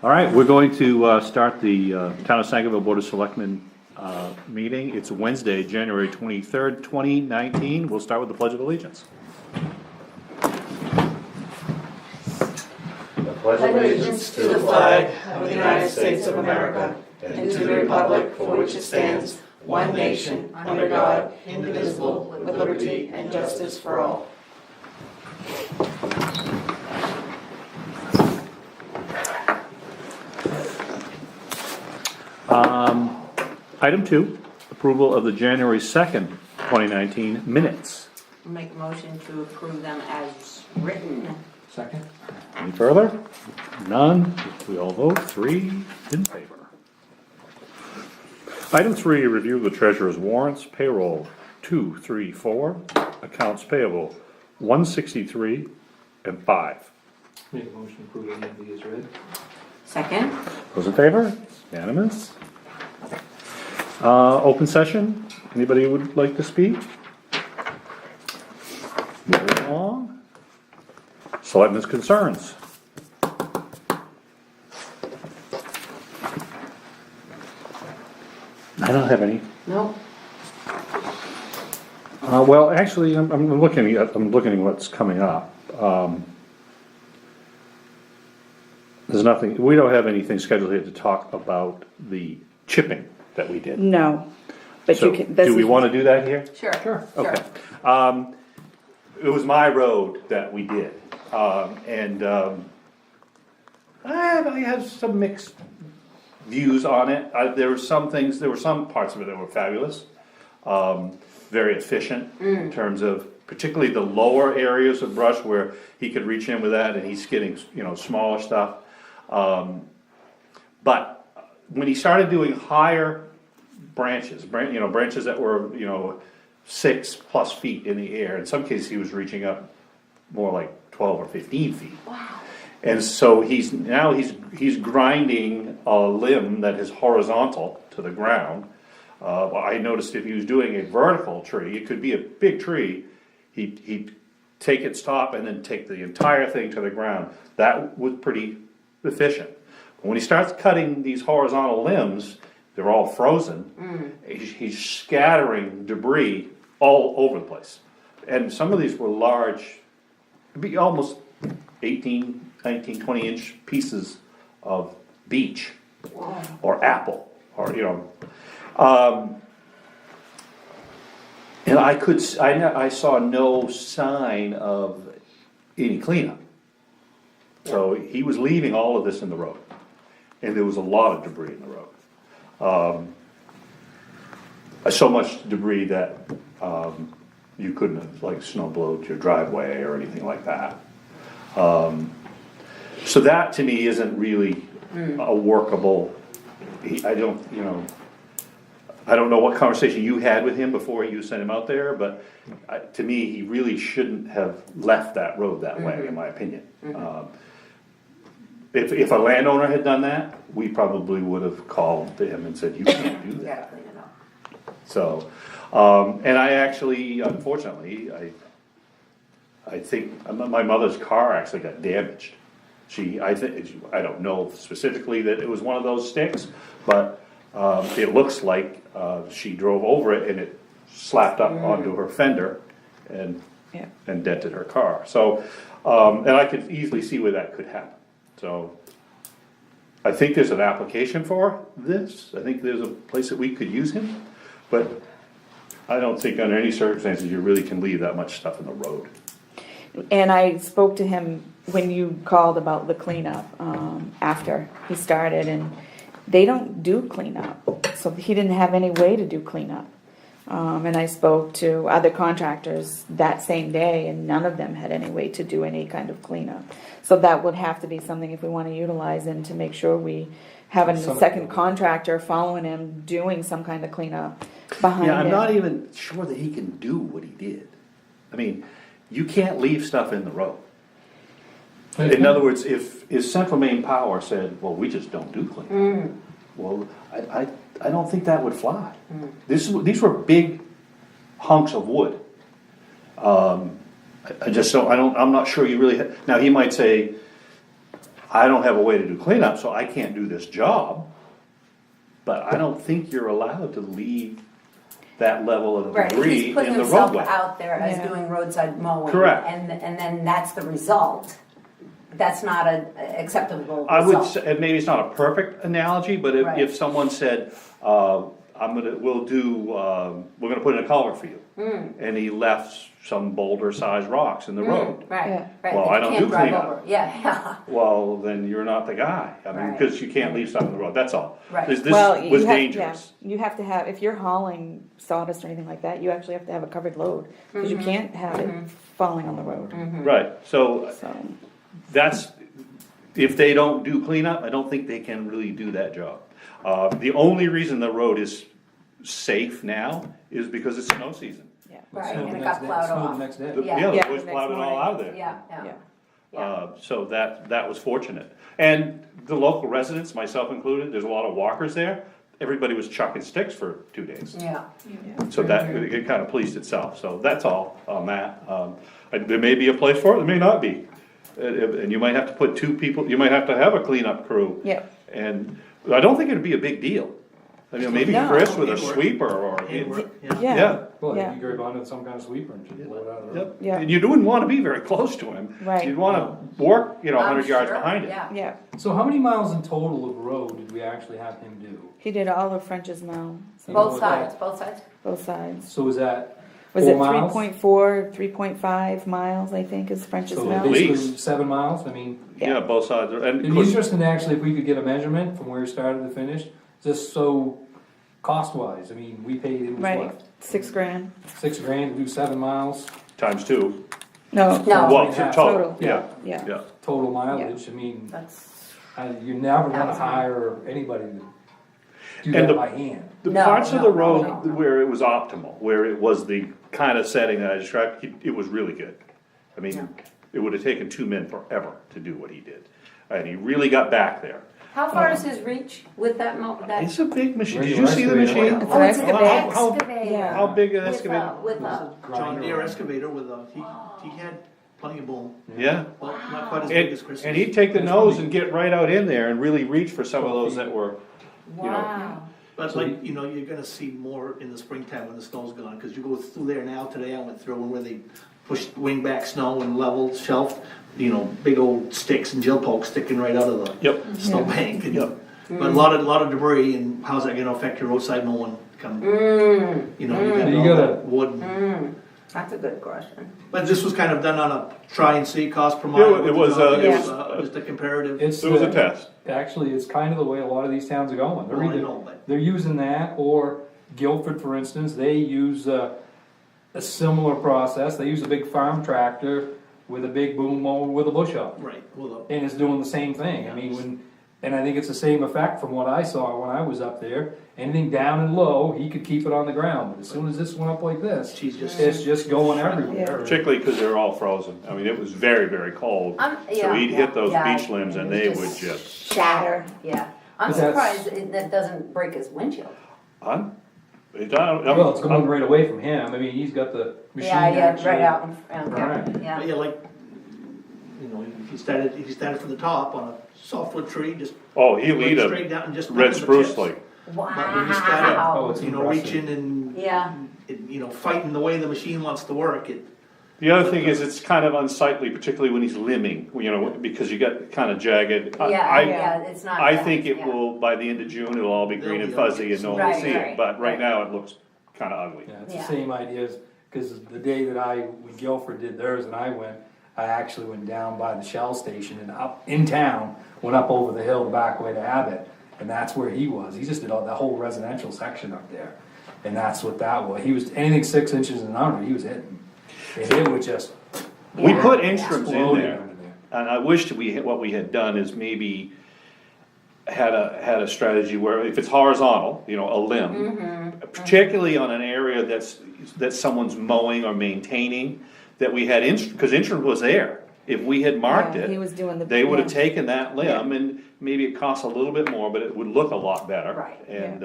All right, we're going to start the Town of Sangerville Board of Selectmen meeting. It's Wednesday, January 23rd, 2019. We'll start with the Pledge of Allegiance. Pledge allegiance to the flag of the United States of America and to the republic for which it stands, one nation, under God, indivisible, with liberty and justice for all. Item 2, approval of the January 2nd, 2019 minutes. Make a motion to approve them as written. Second. Any further? None. We all vote 3 in favor. Item 3, review the treasurer's warrants, payroll 2, 3, 4, accounts payable 163 and 5. Make a motion to approve any of these read. Second. Those in favor? Unanimous. Open session. Anybody would like to speak? Moving along. Selectmen's concerns. I don't have any. Nope. Well, actually, I'm looking at what's coming up. There's nothing. We don't have anything scheduled here to talk about the chipping that we did. No, but So, you can. do we want to do that here? Sure. Sure. Okay. It was my road that we did, I have some mixed views on it. There were some parts of it that were fabulous, very efficient in terms of particularly the lower areas of brush where he could reach in with that, and he's getting smaller stuff. But when he started doing higher branches that were 6+ feet in the air. In some cases, he was reaching up more like 12 or 15 feet. Wow. And so he's grinding a limb that is horizontal to the ground. I noticed if he was doing a vertical tree, it could be a big tree. He'd take its top and then take the entire thing to the ground. That was pretty efficient. But when he starts cutting these horizontal limbs, they're all frozen. He's scattering debris all over the place. And some of these were large, be almost 18, 19, 20 inch pieces of beech or apple and I saw no sign of any cleanup. So he was leaving all of this in the road. And there was a lot of debris in the road. So much debris that you couldn't have snow blowed your driveway or anything like that. So that to me isn't really a workable. I don't know what conversation you had with him before you sent him out there, but to me he really shouldn't have left that road that way, in my opinion. If a landowner had done that, we probably would have called to him and said, you can't do that. You gotta clean it up. So, and I actually, unfortunately, I think my mother's car actually got damaged. I don't know specifically that it was one of those sticks, but it looks like she drove over it and it slapped up onto her fender and dented her car. So, and I could easily see where that could happen. So, I think there's an application for this. I think there's a place that we could use him, but I don't think under any circumstances you really can leave that much stuff in the road. And I spoke to him when you called about the cleanup after he started, and they don't do cleanup, so he didn't have any way to do cleanup. And I spoke to other contractors that same day, and none of them had any way to do any kind of cleanup. So that would have to be something if we want to utilize and to make sure we have a second contractor following him doing some kind of cleanup behind him. Yeah, I'm not even sure that he can do what he did. I mean, you can't leave stuff in the road. In other words, if Central Maine Power said, well, we just don't do cleanup, well, I don't think that would fly. These were big hunks of wood. I just don't. I'm not sure you really. Now he might say, I don't have a way to do cleanup, so I can't do this job. But I don't think you're allowed to leave that level of Right, debris he's putting in the himself roadway. out there as Yeah. doing roadside mowing. Correct. And then that's the result. That's not an acceptable I would result. say, and maybe it's not a perfect analogy, but Right. if someone said, we're gonna put in a culvert for you. And he left some boulder-sized rocks in the road. Right, Yeah. right. Well, that I you don't can't do drive cleanup. over. Yeah, Well, then you're not the guy. I mean, Right. because you can't leave stuff in the road, that's all. Right. This Well, was you have, dangerous. yeah, you have to have, if you're hauling sawdust or anything like that, you actually have to have a covered load, because you can't have it falling on the road, Right, so so. that's, if they don't do cleanup, I don't think they can really do that job. The only reason the road is safe now is because it's snow season. Yeah. right, Snowed and the it next got day- plowed snowed off. the next day. Yeah. Yeah, Yeah, the boys the plowed it next all out of there. Yeah, yeah. So that was fortunate. And the local residents, myself included, there's a lot of walkers there. Everybody was chucking sticks for 2 days. Yeah. So that, it kind of policed itself. So that's all on that. There may be a place for it, there may not be. And you might have to put 2 people, you might have to have a cleanup crew. Yeah. And I don't think it'd be a big deal. I mean, maybe No. Chris with a Handwork. sweeper or. Handwork, yeah. Yeah. Yeah. Well, Yeah. you grab onto some kind of sweeper and just blow it out of the road. Yep. Yeah. And you wouldn't wanna be very close to him. Right. You'd wanna work, I'm 100 yards sure, behind it. Yeah. Yeah, So how many miles in total of road did we actually have him do? he did all of French's Mill, so Both sides, both sides. both sides. So was that Was 4 it miles? 3.4, 3.5 miles, I think, is French's So Mill? basically least. 7 miles? I mean, Yeah, both sides. And it'd of be course, interesting actually if we could get a measurement from where he started to finish, just so cost-wise. I mean, we paid, it was Right, what, $6,000. $6,000 to do 7 miles? times 2. No. No. Well, Yeah. total, yeah, Yeah. yeah. Total mileage, I mean, That's, you never wanna Thousand. hire anybody to do And that the- by hand. The No, parts of no, the no, road no, no. where it was optimal, where it was the kind of setting that I described, it was really good. I mean, it would have taken 2 men forever to do what he did. And he really got back there. how far is his reach with that It's a big machine. Did Regular you see the excavator. machine? Oh, it's an How- excavator. Yeah. How big an With excavator? with It was a, a John Deere excavator with a, he had plenty of boom. Yeah. Well, not quite as big as And, Chris's. and he'd take the nose and get right out in there and really reach for some of those that were, you know. wow. But like, you know, you're gonna see more in the springtime when the snow's gone, cause you go through there now, today I went through and where they pushed wingback snow and leveled shelf, you know, big old sticks and jill pokes sticking right out of the Yep. snowbank. and- Yep. But a lot of debris, and how's that gonna affect your roadside mowing? You know, you got You all gotta- that wood. That's a good question. But this was kind of done on a try and see cost per Yeah, mile. it was, Just a comparative. It's It was a the- test. Actually, it's kind of the way a lot of these towns are going. They're Well, I either, know, but- they're using that, or Guilford, for instance, they use a similar process. They use a big farm tractor with a big boom mower with a bush hog. Right, well, And it's doing the same thing. I mean, and I think it's the same effect from what I saw when I was up there. Anything down and low, he could keep it on the ground, but as soon as this went up like this, she's just. it's just going everywhere. Particularly because they're all frozen. I mean, it was very, very cold. So Yeah, he'd hit those yeah, beach limbs and it they would would just, Shatter, yeah. I'm But that's- surprised that doesn't break his windshield. I'm, Well, it's going right away from him. I mean, he's got the machine. Yeah, yeah, actually- right out in front, Right. yeah. But yeah, like, you know, he started from the top on a softwood tree, just. oh, he'll went eat straight a down and just red picked the spruce chips. like. But when you start, Oh, Wow. it's you know, impressive. reaching and, Yeah, you know, fighting the way the machine wants to work, The other thing is it's kind of unsightly, particularly when he's limbing, you know, because you got kind of jagged. yeah, it's not. I that, think it yeah. will, by the end of June, it'll all be green and They'll be fuzzy and no one Right, will see it. right, But right right. now, it looks kind of ugly. Yeah, it's Yeah. the same ideas, because the day that when Guilford did theirs and I went, I actually went down by the Shell station and up in town, went up over the hill the back way to Abbott, and that's where he was. He just did all that whole residential section up there, and that's what that was. He was, anything 6 inches and under, he was hitting. And it was just We Yeah. put interims in exploding there, under there. and I wished what we had done is maybe had a strategy where if it's horizontal, you know, a limb, particularly on an area that someone's mowing or maintaining, that we had because interim was there. If we had marked Yeah, it, he was doing the. they would have yeah. taken that limb and maybe it costs a little bit more, but it would look a lot better. Right. And,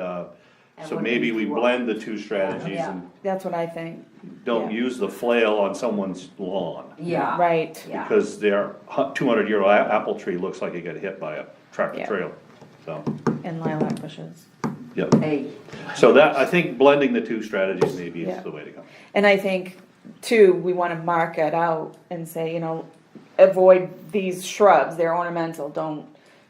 And So would maybe be we raw. blend the two strategies Yeah. and That's what I think. don't Yeah. use the flail on someone's lawn. Yeah. Right. Yeah. Because their 200-year-old apple tree looks like it got hit by a tractor Yeah. trailer, so, And lilac bushes. yep. Hey, So that, I think blending the two strategies maybe Yeah. is the way to go. And I think, too, we wanna mark it out and say, you know, avoid these shrubs, they're ornamental, don't,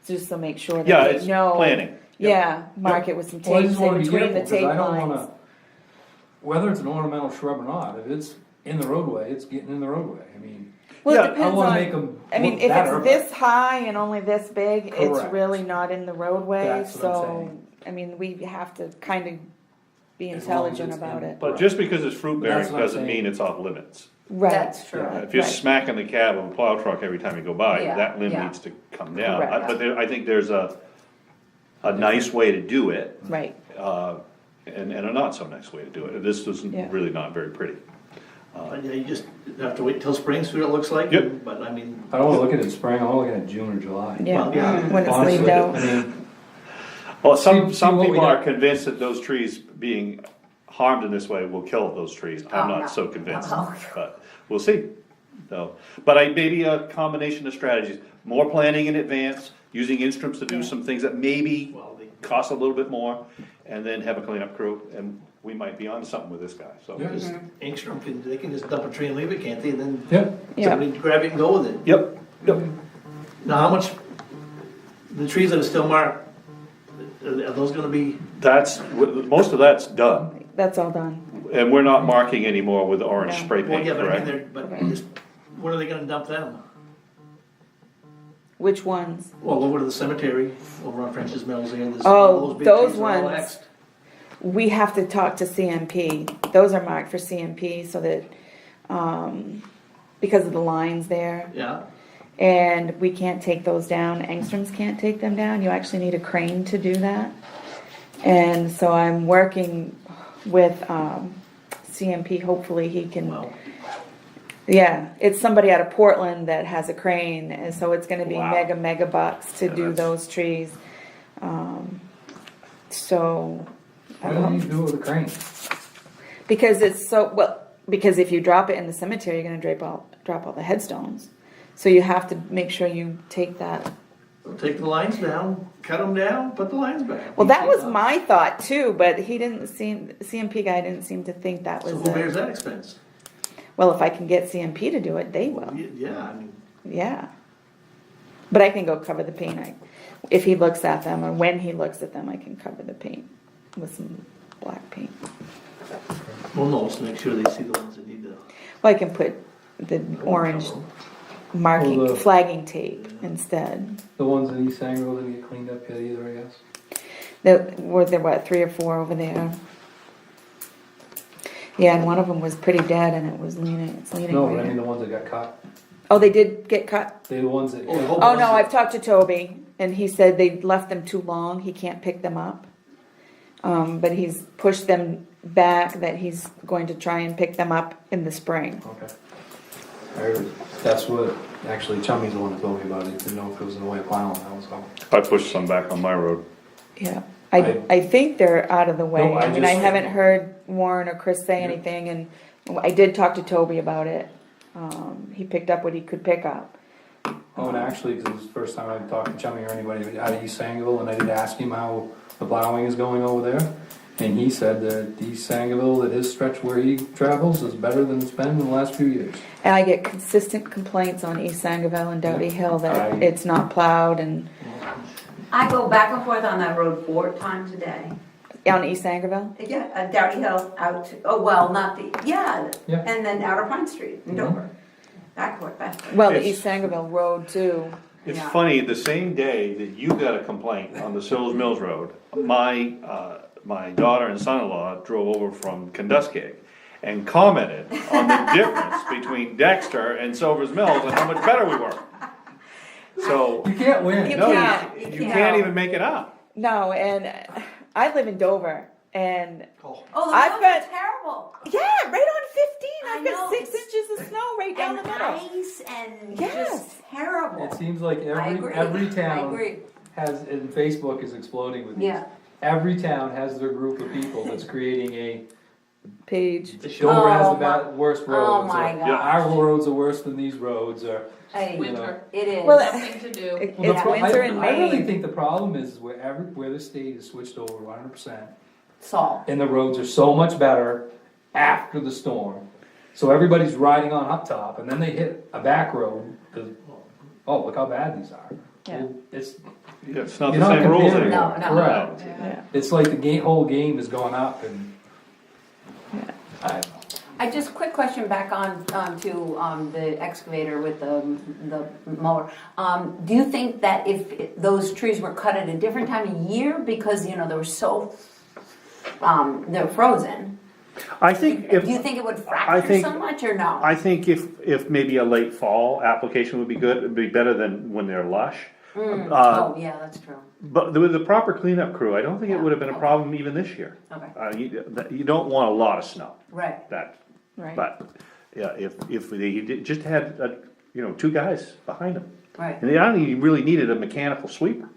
just to make sure Yeah, that it's they know. planning. Yeah, mark it with some Well, I tape, just say wanna be between careful, the 'cause tape I don't lines. wanna, whether it's an ornamental shrub or not, if it's in the roadway, it's getting in the roadway, I mean, Well, Yeah, it I depends wanna on, make 'em I mean, look if better, it's this high and only this big, it's Correct. really not in the roadway, That's what I'm so, saying. I mean, we have to kind of be As long as intelligent it's about in- it. But just because it's fruit bearing That's what I'm doesn't mean saying. it's off limits. Right. that's true. Yeah. If you're Right. smacking the cab of a plow truck every time you go by, Yeah, that limb yeah. needs to come down. Correct. But I think there's a nice way to do it, Right, and a not so nice way to do it. This is Yeah. really not very pretty. But yeah, you just have to wait till spring, see what it looks like. Yep. But I mean, I don't wanna look at it in spring, I wanna look at it in June or July. yeah, Well, yeah. when it's Honestly, leaved out. I mean, Well, See some what we people are got. convinced that those trees being harmed in this way will kill those trees. I'm Oh, no. not so convinced, Oh. but we'll see. So, but maybe a combination of strategies, more planning in advance, using instruments to do some things that maybe well, they, cost a little bit more, and then have a cleanup crew, and we might be on something with this guy, so. Yeah. just Angstrom they can just dump a tree and leave it, can't they? And then yeah, Yeah. somebody grab it and go with it. Yep, yep. Now, how much, the trees that are still marked, are those gonna be, Most of that's done, That's all done. and we're not marking anymore with orange No. spray well, paint, yeah, but I mean, correct? but just, when are they gonna dump them? Which ones? Well, over to the cemetery, over on French's Mills there, there's Oh, all those big those trees are all ones. axed. We have to talk to CMP. Those are marked for CMP so that, because of the lines there. Yeah, And we can't take those down. Angstroms can't take them down. You actually need a crane to do that. And so I'm working with CMP. Hopefully he can. well, Yeah, it's somebody out of Portland that has a crane, and so it's gonna be Wow. mega bucks to Yeah, do that's- those trees. So, I what don't do know, you do with a crane? because it's so, well, because if you drop it in the cemetery, you're gonna drop all the headstones. So you have to make sure you take that. take the lines down, cut them down, put the lines back. Well, that was my thought too, but he didn't seem, CMP guy didn't seem to think that was So who bears a, that expense? well, if I can get CMP to do it, they will. Yeah, I mean, Yeah. But I can go cover the paint. If he looks at them, or when he looks at them, I can cover the paint with some black paint. well, no, so make sure they see the ones that need to. Well, I can put the orange marking, Well, the- flagging tape instead. The ones in East Sangerville didn't get cleaned up yet either, I guess. Were there, what, 3 or 4 over there? Yeah, and one of them was pretty dead and it's leaning No, right but I mean in. the ones that got cut, Oh, they did get cut? they're the ones that. Oh, Oh, no, I've talked to Toby, and he said they left them too long, he can't pick them up. But he's pushed them back, that he's going to try and pick them up in the spring. Okay. That's what, actually Chummy's the one that told me about it, didn't know if it was in the way of plowing, that was all. I pushed some back on my road. Yeah, I think they're out of the way. No, I I mean, I just- haven't heard Warren or Chris say anything, and I did talk to Toby about it. He picked up what he could pick up. Oh, and actually, 'cause it was the first time I've talked to Chummy or anybody out of East Sangerville, and I did ask him how the plowing is going over there. And he said that East Sangerville, that his stretch where he travels is better than it's been in the last few years. And I get consistent complaints on East Sangerville and Dowdy Hill that I- it's not plowed, and I go back and forth on that road 4 times a day. on East Sangerville. Yeah, Dowdy Hill out to, oh, well, not the, yeah, Yeah. and then Outer Pine Street in Mhm. Dover. Back and forth, back and forth. Well, the It's- East Sangerville Road too. It's Yeah. funny, the same day that you got a complaint on the Sills Mills Road, my daughter and son-in-law drove over from Kentucky and commented on the difference between Dexter and Silver's Mills and how much better we were. So, You can't win. You no, can't. you can't even make it up. No, and I live in Dover, and Oh, Oh, the I've roads got- are terrible. yeah, right on 15. I I've got know, 6 it's- inches of snow right down And the middle. ice and Yes. just terrible. It seems like I agree. every I town agree. has, and Facebook is exploding with these. Yeah. every town has their group of people that's creating a Page. Dover has Oh, the my- worst oh roads. my or gosh. Our roads are worse than these roads, or, Hey, you know. Winter, it is. Well, nothing to do. It's Well, the pro- winter in I really Maine. think the problem is where the state has switched over 100%, Salt. and the roads are so much better after the storm. So everybody's riding on up top, and then they hit a back road, 'cause, oh, look how bad these are. Yeah. Well, it's, Yeah, it's not You're the not same rules comparing. anymore. No, no. correct. Yeah. It's like the whole game is going up, and Yeah. I don't know. I just, quick question back on, to, the excavator with the mower. Do you think that if those trees were cut at a different time of year, because, you know, they were so, they're frozen, I think if, do you think it would I fracture think- so much or no? I think if maybe a late fall application would be good, it'd be better than when they're lush. Oh, yeah, that's true. But with the proper cleanup crew, I don't think it would have been a Okay. problem even this year. Okay. You don't want a lot of snow, Right, that, Right. but, yeah, if they just had, two guys behind them. right, And I don't even really needed a mechanical sweeper.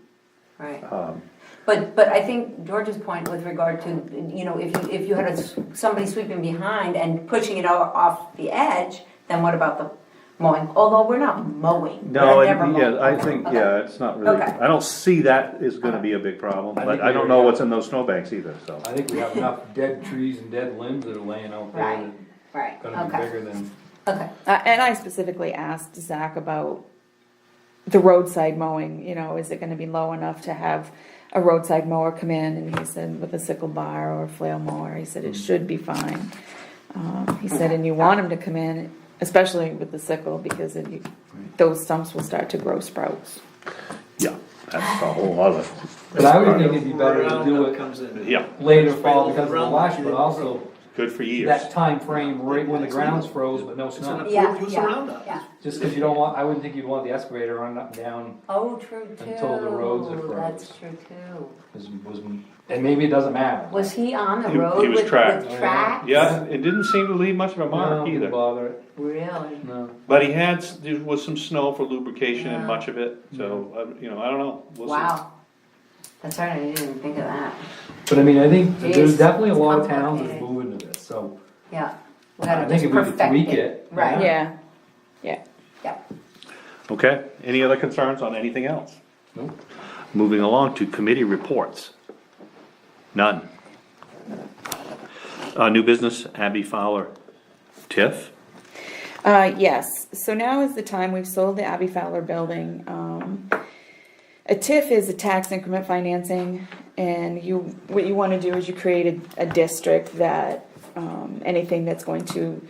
right. Um, But I think George's point with regard to, you know, if you had somebody sweeping behind and pushing it off the edge, then what about the mowing? Although we're not mowing. No, We're never and, mowing. yeah, I think, Okay. yeah, it's not really, Okay. I don't see that is gonna be a big problem, I but think I we don't already know have- what's in those snowbanks either, so. I think we have enough dead trees and dead limbs that are laying out there Right, right, that are gonna be okay, bigger than. okay. And I specifically asked Zach about the roadside mowing, you know, is it gonna be low enough to have a roadside mower come in? And he said with a sickle bar or a flail mower, he said it should be fine. He said, and you want him to come in, especially with the sickle, because those stumps will start to grow sprouts. Yeah, that's a whole other. But I would think it'd be better to do Roundup it comes in. Yeah, later fall because of the wash, but also good for years. that time frame right when the ground's froze but no It's an snow. approved Yeah, use yeah, of Roundup. yeah. Just because you don't want, I wouldn't think you'd want the excavator running up and down, Oh, true too. Until the roads are froze. That's true too. and maybe it doesn't matter. Was he on the He- road he was with tracked. tracks? Yeah, it didn't seem to leave much of a No, mark didn't either. bother it, Really? no. But there was some snow for lubrication and Yeah. much of it, so, I don't know. We'll see. Wow. That's right, I didn't even think of that. But I mean, I think that there's Jeez, definitely a it's lot of towns that's complicated. moving to this, so Yeah. We I gotta think just if we could perfect tweak it. it, Right, Yeah, yeah. yeah. Okay, any other concerns on anything else? Nope. Moving along to committee reports. None. New business, Abby Fowler, TIF. Yes, so now is the time, we've sold the Abbey Fowler building. A TIF is a tax increment financing, and what you wanna do is you create a district that, anything that's going to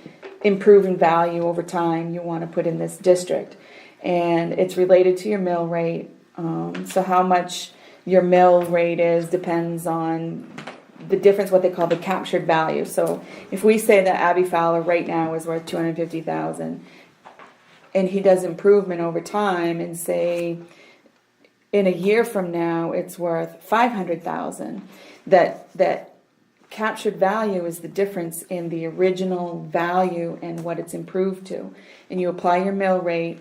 improve in value over time, you wanna put in this district. And it's related to your mill rate, so how much your mill rate is depends on the difference, what they call the captured value. So if we say that Abbey Fowler right now is worth $250,000, and he does improvement over time, and say in a year from now it's worth $500,000, that captured value is the difference in the original value and what it's improved to. And you apply your mill rate,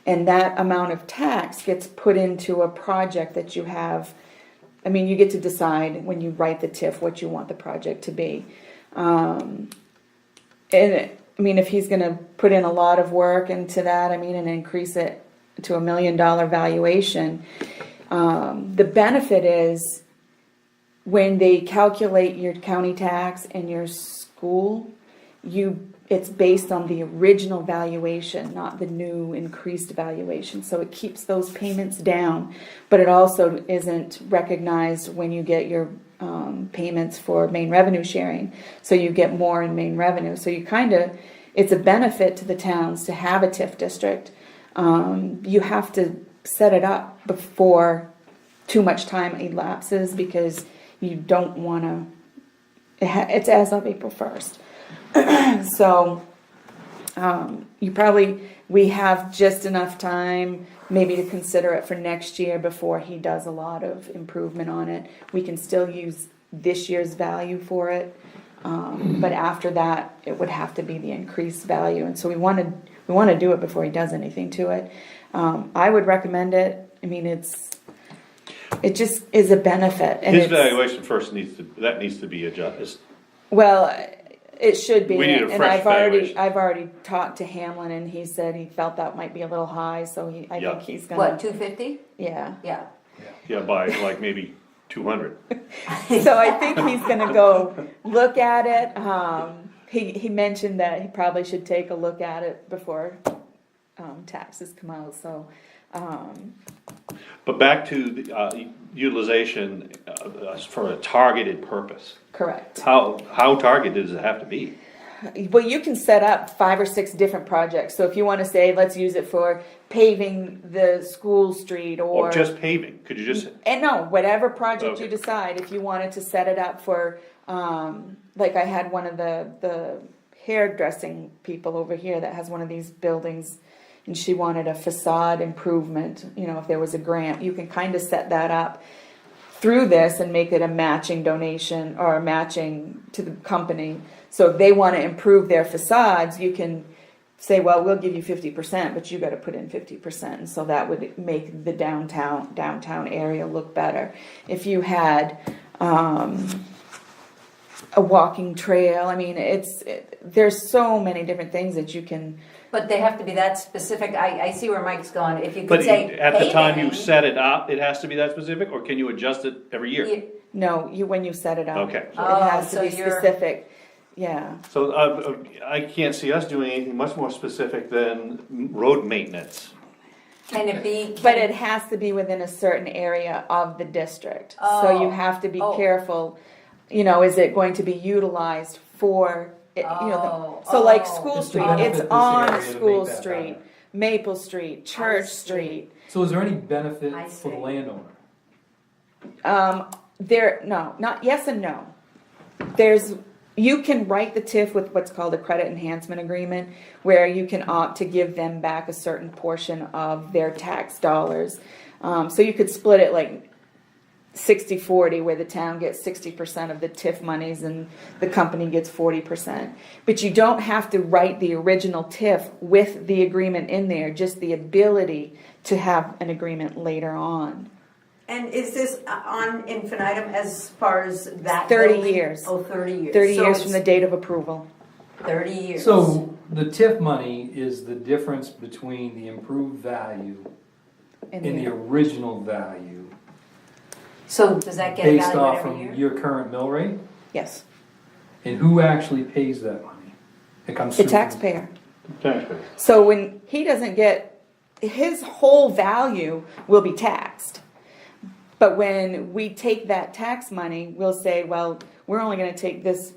and that amount of tax gets put into a project that you have. I mean, you get to decide when you write the TIF what you want the project to be. And I mean, if he's gonna put in a lot of work into that, I mean, and increase it to $1 million valuation, the benefit is when they calculate your county tax and your school, it's based on the original valuation, not the new increased valuation. So it keeps those payments down, but it also isn't recognized when you get your payments for main revenue sharing. So you get more in main revenue. So it's a benefit to the towns to have a TIF district. You have to set it up before too much time elapses, because you don't want to, it's as of April 1st. So, we have just enough time maybe to consider it for next year before he does a lot of improvement on it. We can still use this year's value for it, but after that, it would have to be the increased value, and so we want to do it before he does anything to it. I would recommend it. I mean, It just is a benefit. And His it's- valuation first needs to be adjusted. Well, it should be, We need a and fresh valuation. I've already talked to Hamlin, and he said he felt that might be a little high, so I Yeah. think he's What, gonna, 250? yeah. Yeah. Yeah, by like maybe 200. So I think he's gonna go look at it. He mentioned that he probably should take a look at it before, taxes come out, so, But back to the utilization for a targeted purpose. correct. How targeted does it have to be? Well, you can set up 5 or 6 different projects, so if you wanna say, let's use it for paving the school street Or or. just paving? Could you just, And no, whatever project you Okay. decide, if you wanted to set it up for, like I had one of the hairdressing people over here that has one of these buildings, and she wanted a facade improvement, you know, if there was a grant, you can kind of set that up through this and make it a matching donation or a matching to the company. So if they want to improve their facades, you can say, well, we'll give you 50%, but you got to put in 50%. And so that would make the downtown area look better. If you had a walking trail, I mean, there's so many different things that you can. But they have to be that specific. I see where Mike's going. If you could but say at the time you paving, set it up, it has to be that specific, or can you adjust it every year? you- No, when you set it up. Okay. It has to so be you're- specific, yeah. So I can't see us doing anything much more specific than road maintenance. Can it be? But it has to be within a certain area of the district. So you have to be Oh. careful, you know, is it going to be utilized for, you know, Oh, so like oh. School It's to Street, benefit it's this on area to School make that Street, happen. Maple Street, Church see. Street. So is there any benefit I for the see. landowner? No, not yes and no. You can write the TIF with what's called a credit enhancement agreement, where you can opt to give them back a certain portion of their tax dollars. So you could split it like 60-40, where the town gets 60% of the TIF monies and the company gets 40%. But you don't have to write the original TIF with the agreement in there, just the ability to have an agreement later on. And is this on infinitum as far as that? 30 building? years. Oh, 30 years. 30 So years from the it's date of approval. 30 years. So the TIF money is the difference between the improved value and the original value So does that get based evaluated off every from year? your current mill rate? Yes, And who actually pays that money? It comes the through- taxpayer. Taxpayer. So when he doesn't get, his whole value will be taxed. But when we take that tax money, we'll say, well, we're only gonna take this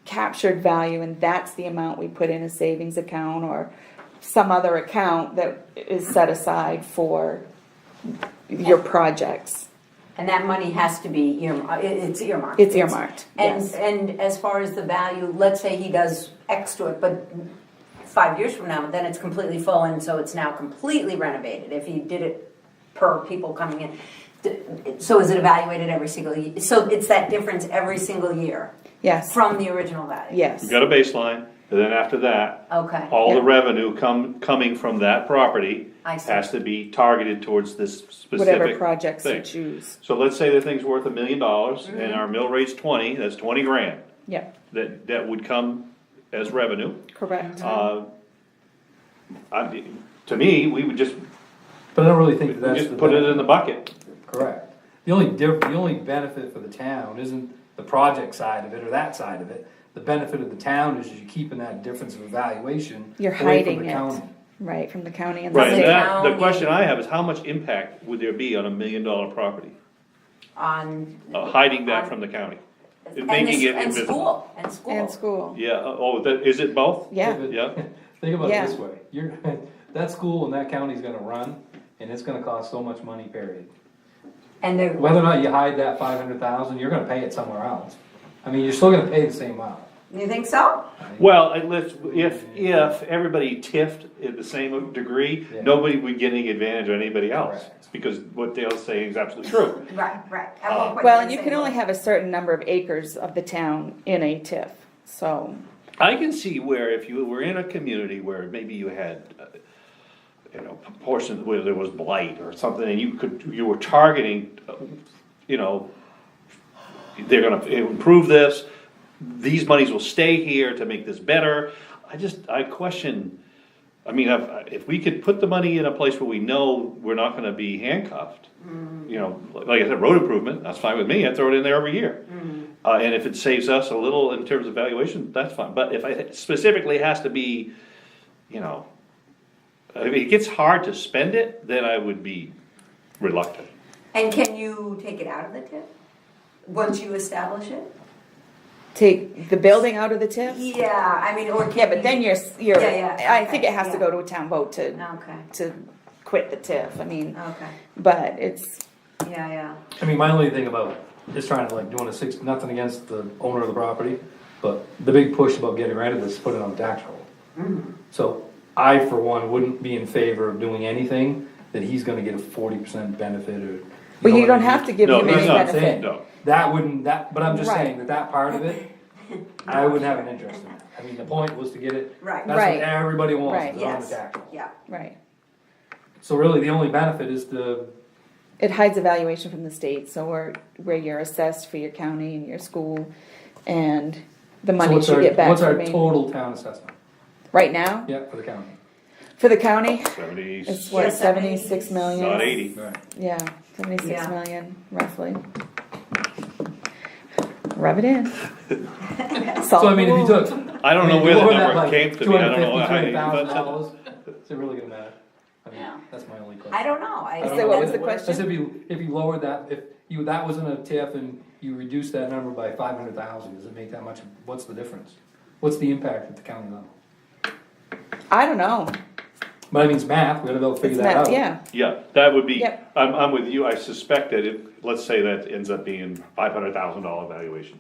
captured value, and that's the amount we put in a savings account or some other account that is set aside for your projects. And that money has to be earmarked, it's earmarked. It's earmarked, And, yes. and as far as the value, let's say he does X to it, but 5 years from now, then it's completely full, and so it's now completely renovated, if he did it per people coming in. So is it evaluated every single year? So it's that difference every single year Yes, from the original value? yes, You got a baseline, and then after that, Okay. all the Yeah. revenue coming from that property I see. has to be targeted towards this specific whatever projects you thing. choose. So let's say the thing's worth $1 million, Mm-hmm. and our mill rate's 20, that's 20 grand. Yep, That would come as revenue. correct. To me, we would just But I don't really think that's the put it in benefit. the bucket. Correct. The only benefit for the town isn't the project side of it or that side of it. The benefit of the town is you're keeping that difference of evaluation You're away from hiding the it. county. Right, from the county and the Right, and state. that, the County. question I have is how much impact would there be on $1 million property? On. Hiding that from the county? Making it And invisible? school, and school. And school, Yeah, is it both? yeah. David, Yeah. Think about Yeah. it this way, that school and that county's gonna run, and it's gonna cost so much money, period. And they're, Whether or not you hide that 500,000, you're gonna pay it somewhere else. I mean, you're still gonna pay the same amount. you think so? Well, if everybody tiffed at the same degree, Yeah. nobody would get any advantage of anybody else. Correct. Because what Dale's saying is absolutely true. Right, right. At one point Well, they and you say, can only well, have a certain number of acres of the town in a TIF, so, I can see where if you were in a community where maybe you had you know, portion where there was blight or something, and you were targeting, you know, they're gonna improve this, these monies will stay here to make this better. I question, I mean, if we could put the money in a place where we know we're not gonna be handcuffed, you know, like I said, road improvement, that's fine with me, I throw it in there every year. And if it saves us a little in terms of valuation, that's fine, but if it specifically has to be, you know, if it gets hard to spend it, then I would be reluctant. And can you take it out of the TIF, once you establish it? Take the building out of the TIF? Yeah, I mean, or can Yeah, but then you're, Yeah, I think it has to yeah. go to a town vote Okay, to quit the TIF, I mean, okay, but it's, yeah. I mean, my only thing about just trying to like doing nothing against the owner of the property, but the big push about getting rid of this is put it on the tax roll. So I, for one, wouldn't be in favor of doing anything that he's gonna get a 40% benefit or. well, know you what don't I mean? have to give No, him that's any not benefit. No, That wouldn't, but I'm just Right. saying that part of it, I wouldn't have an interest in that. I mean, the point was to get it, Right. that's Right. what everybody wants, Right. is on the Yes, tax roll. yeah. Right. So really, the only benefit is It hides evaluation from the state, so where you're assessed for your county and your school, and the so money what's should get back what's our from me. total town assessment? Right now, Yeah, for the county. for the county, 70, it's what, Yeah, 76 million? not 80. Right. Yeah, 76 Yeah. million, roughly. Rub it in. So I mean, if you took. I don't know where the lower that number by came to be, I don't know how you. $250,000, is it really gonna matter? I mean, Yeah. that's my only question. I don't know, I don't So know what was what- the question? I said if you lowered that, if that was in a TIF and you reduced that number by 500,000, does it make that much, what's the difference? What's the impact at the county level? I don't know. But I mean, it's math, we gotta be able to figure It's that not, out. yeah, Yeah, that would be, Yep. I'm with you, I suspect that let's say that ends up being $500,000 valuation.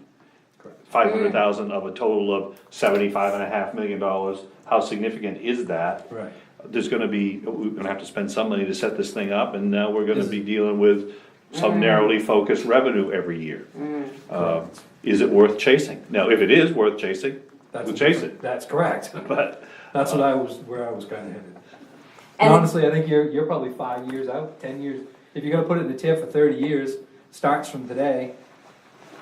Correct. 500,000 of a total of $75.5 million, how significant is that? Right. We're gonna have to spend some money to set this thing up, and now we're gonna be dealing with some narrowly focused revenue every year. Is it worth chasing? Now, if it is worth chasing, we'll chase it, That's correct. but, That's where I was kinda headed. And- And honestly, I think you're probably 5 years out, 10 years. If you're gonna put it in the TIF for 30 years, starts from today.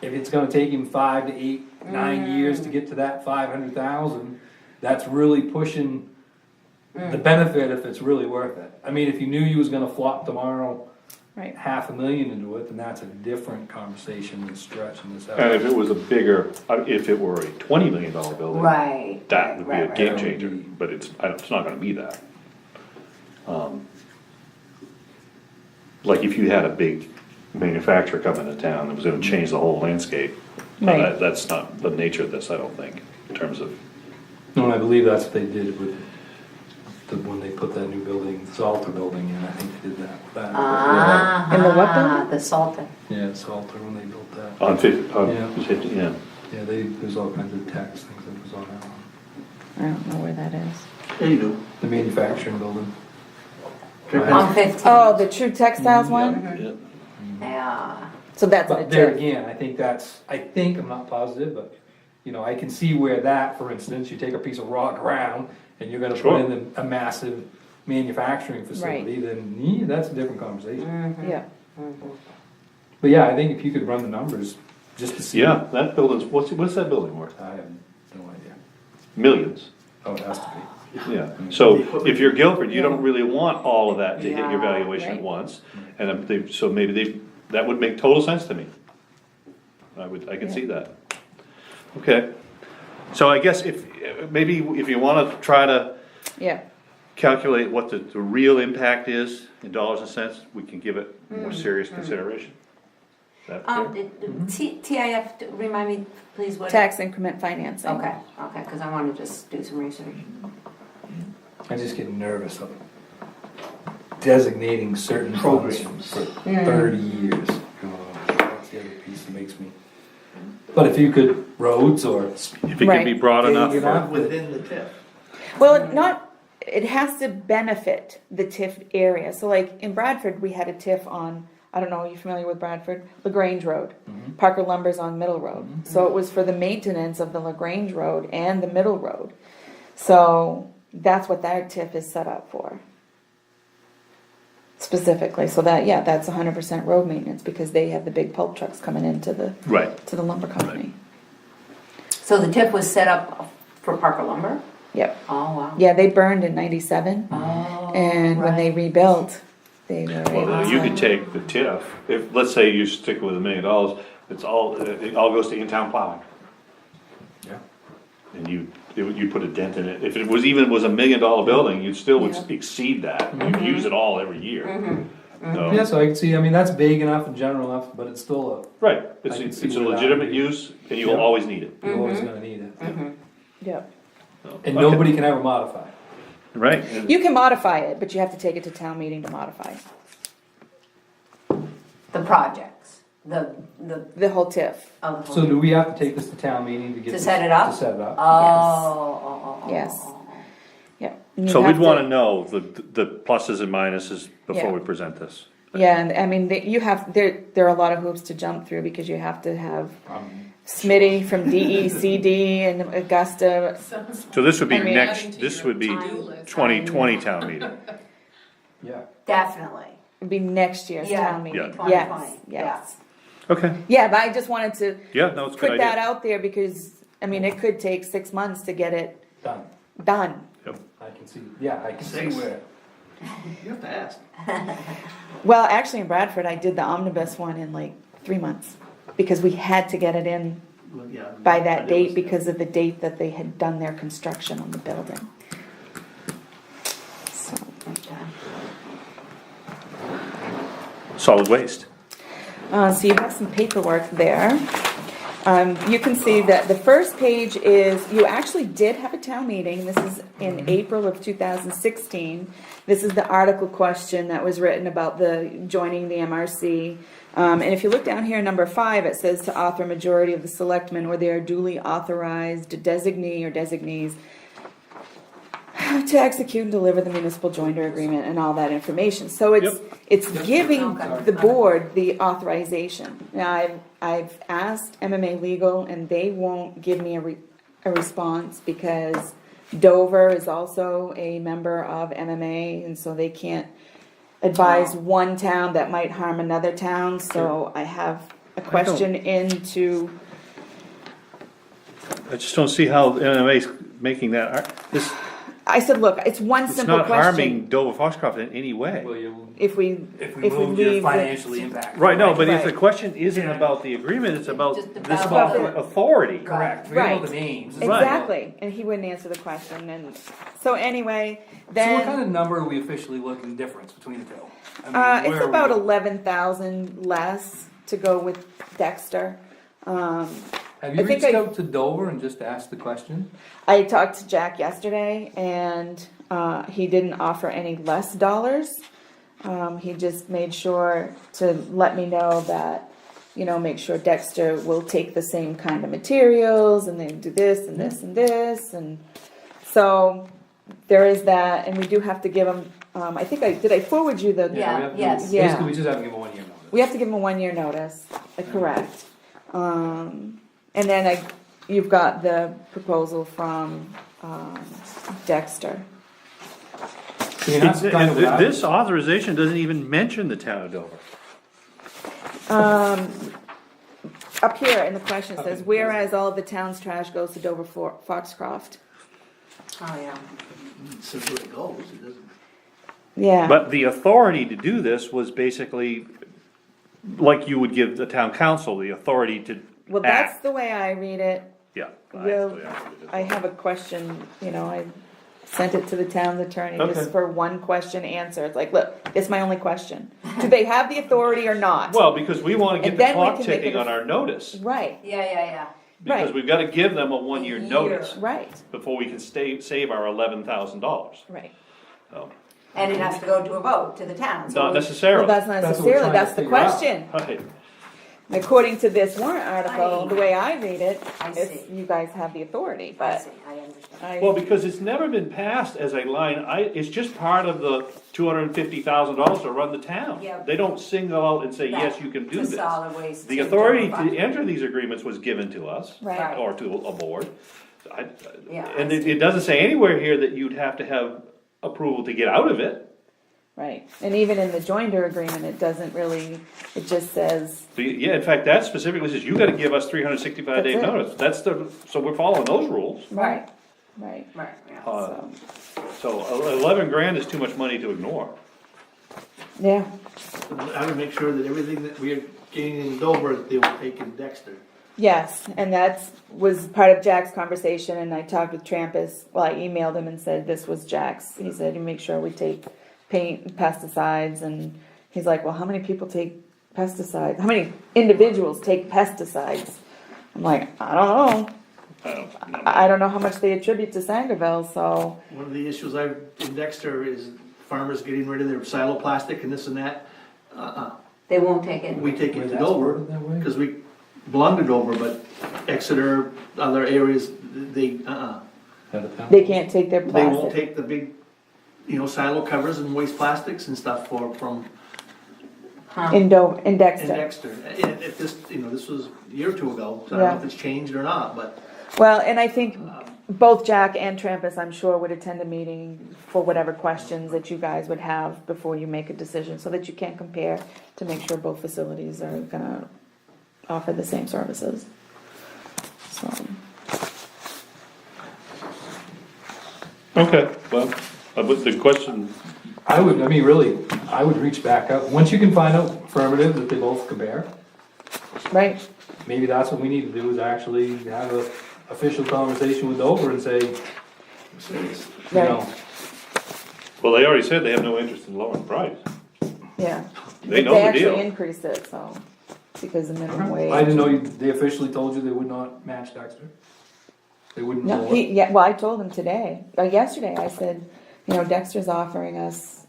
If it's gonna take him 5 to 8, 9 years to get to that 500,000, that's really pushing the benefit if it's really worth it. I mean, if you knew you was gonna flop tomorrow right. $500,000 into it, then that's a different conversation than stretching this out. and if it was a bigger, if it were a $20 million building. Right. That would be a right, game right. changer, but it's not gonna be that. Like if you had a big manufacturer come into town that was gonna change the whole landscape, Right. that's not the nature of this, I don't think, in terms of, No, and I believe that's what they did with when they put that new building, the Salter building in, I think they did that with that. Ah. In the what building? The Salter. Yeah, Salter, when they built that. on 50, Yeah. 50, yeah. Yeah, there's all kinds of tax things that was on that one. I don't know where that is. There you go. The manufacturing building. On 15. Oh, the True Textiles one? Yeah. Yeah. So that's in a But there TIF. again, I think, I'm not positive, but, you know, I can see where that, for instance, you take a piece of raw ground and you're gonna Sure. put in a massive manufacturing facility, then, yeah, that's a different conversation. Yeah. But yeah, I think if you could run the numbers, just to see. Yeah, that building's, what's that building worth? I have no idea. Millions, Oh, it has to be. yeah. So if you're Guilford, you don't really want all of that to hit your Yeah, valuation at right. once, and so maybe that would make total sense to me. I could see that. Okay, so I guess maybe if you wanna try to Yeah. calculate what the real impact is in dollars and cents, we can give it more serious consideration. That fair? TIF, remind me, please, what? Tax increment financing. Okay, because I want to just do some research. I just get nervous of designating certain Programs. programs for 30 years. Oh, that's the other piece that makes me. But if you could, roads or. If it can be Right. broad enough Big for, enough. Within the TIF. Well, it has to benefit the TIF area. So like in Bradford, we had a TIF on, I don't know, are you familiar with Bradford? LaGrange Road. Parker Lumber's on Middle Road. So it was for the maintenance of the LaGrange Road and the Middle Road. So that's what that TIF is set up for. specifically, so that, yeah, that's 100% road maintenance, because they have the big pulp trucks coming into the, Right. to the lumber company. So the TIF was set up for Parker Lumber? Yep, Oh, wow. yeah, they burned in 97, Oh, and when they right. rebuilt, they were able Well, you to. could take the TIF, if, let's say you stick with $1 million, it all goes to in-town plowing. Yeah. And you put a dent in it. If it was $1 million building, you still would Yeah. exceed that. You'd use it all every year. So- Yeah, so I can see, I mean, that's big enough and general enough, but it's still Right, I can see it's a where that legitimate would be. use, and you'll Yeah. always need it. you're always gonna need it. Yep. And Okay. nobody can ever modify it. Right. You can modify it, but you have to take it to town meeting to modify it. The projects, the, The whole TIF. oh, the So whole- do we have to take this to town meeting to get? To this- set it up? To set it up? Oh. Yes. Yep. And you So have we'd to- wanna know the pluses and minuses before Yeah. we present this. Yeah, and I mean, you have, there are a lot of hoops to jump through, because you have to have Smitty from DECD and Augusta. So this would be I mean, this would be 2020 town meeting. Yeah. Definitely. It'd be next year's Yeah. town meeting. Yeah. Yes, 2020, yes. Okay, Yeah, but I just wanted to yeah, no, it's a good put that idea. out there, because, I mean, it could take 6 months to get it Done. done. Yep. I can see, yeah, I can see Six. where. You have to ask. Well, actually in Bradford, I did the omnibus one in like 3 months, because we had to get it in Well, yeah, by I that did date, was- because of the date that they had done their construction on the building. So, Solid waste. so you have some paperwork there. You can see that the first page is, you actually did have a town meeting. This is in April of 2016. This is the article question that was written about the joining the MRC. And if you look down here, number 5, it says to author a majority of the selectmen or their duly authorized designee or designees to execute and deliver the municipal joinder agreement and all that information. So it's giving Okay. the board the authorization. Now, I've asked MMA Legal, and they won't give me a response, because Dover is also a member of MMA, and so they can't advise one town that might harm another town. So I have a question into, I just don't see how NMA's making that, I said, look, it's one it's simple not question. harming Dover Foxcroft in any way. Will you, If we if we move your leave the- financially impact. Right, no, but if the Right. question isn't about the agreement, it's about Just this about about the- authority. Correct, forget about Right. the names. Right. Exactly, and he wouldn't answer the question, and so anyway, So what then, kind of number are we officially looking difference between the two? I mean, it's where are we about going? 11,000 less to go with Dexter. Have I you think reached I- out to Dover and just asked the question? I talked to Jack yesterday, and he didn't offer any less dollars. He just made sure to let me know that, make sure Dexter will take the same kind of materials, and they do this and this and this, and so there is that, and we do have to give him, did I forward you the? Yeah, we have to- yes. Yeah. Basically, we just have to give them 1 year notice. We have to give him a 1 year notice, correct. And then you've got the proposal from Dexter. So you're not kind of without- This authorization doesn't even mention the town of Dover. Up here in the question it says, Okay. whereas all of the town's trash goes to Dover Foxcroft. Oh, yeah. It says where it goes, it doesn't. Yeah. But the authority to do this was basically like you would give the town council the authority to Well, that's act. the way I read it. Yeah. Well, I have a question, I sent it to the town's attorney Okay. just for one question answer. It's like, look, it's my only question. Do they have the authority or not? Well, because we wanna get And the then we clock can make ticking it a- on our notice, Right, Yeah. because Right. we've gotta give them a 1 year Year. notice right, before we can save our $11,000. right. So, And it has to go to a vote to the town. so not Well, necessarily. that's not That's what we're necessarily, trying to that's the figure out. question. Right. According to this warrant article, the way I read it, I it's, see. you guys have the authority, I but see, I understand. I. Well, because it's never been passed as a line, it's just part of the $250,000 to run the town. Yeah. They don't single out and say, yes, you can do To this. solid waste. The to authority general to fund. enter these agreements was given to us. Right. Or to a board. Yeah, And I it see. doesn't say anywhere here that you'd have to have approval to get out of it. right. And even in the joinder agreement, it doesn't really, it just says, Yeah, in fact, that specifically says you gotta give us 365 day That's it. notice. That's so we're following those rules. right, right. Right, yeah. Uh, So 11 grand is too much money to ignore. Yeah, I would make sure that everything that we are getting in Dover, they will take in Dexter. yes, and that's, was part of Jack's conversation, and I talked with Trampus, well, I emailed him and said this was Jack's. He said, you make sure we take paint and pesticides, and he's like, well, how many people take pesticides? How many individuals take pesticides? I'm like, I don't know. I don't know how much they attribute to Sangerville, so, One of the issues in Dexter is farmers getting rid of their silo plastic and this and that. They won't take it. We take it to That's Dover, worded that way? because we belong to Dover, but Exeter, other areas, they, they can't take their they won't plastic. take the big, silo covers and waste plastics and stuff from In in Dexter. Dexter. And if this, this was a year or two ago, so I don't know if it's changed or not, but. Well, and I think both Jack and Trampus, I'm sure, would attend a meeting for whatever questions that you guys would have before you make a decision, so that you can compare to make sure both facilities are gonna offer the same services. So, Okay, well, but the question, I would reach back out, once you can find out affirmative that they both compare, right, maybe that's what we need to do, is actually have a official conversation with Dover and say, you know, well, they already said they have no interest in lowering the price. yeah. They know the actually deal. increased it, so, because the minimum wage. I didn't know they officially told you they would not match Dexter? They wouldn't No, lower? yeah, well, I told him today, yesterday, I said, Dexter's offering us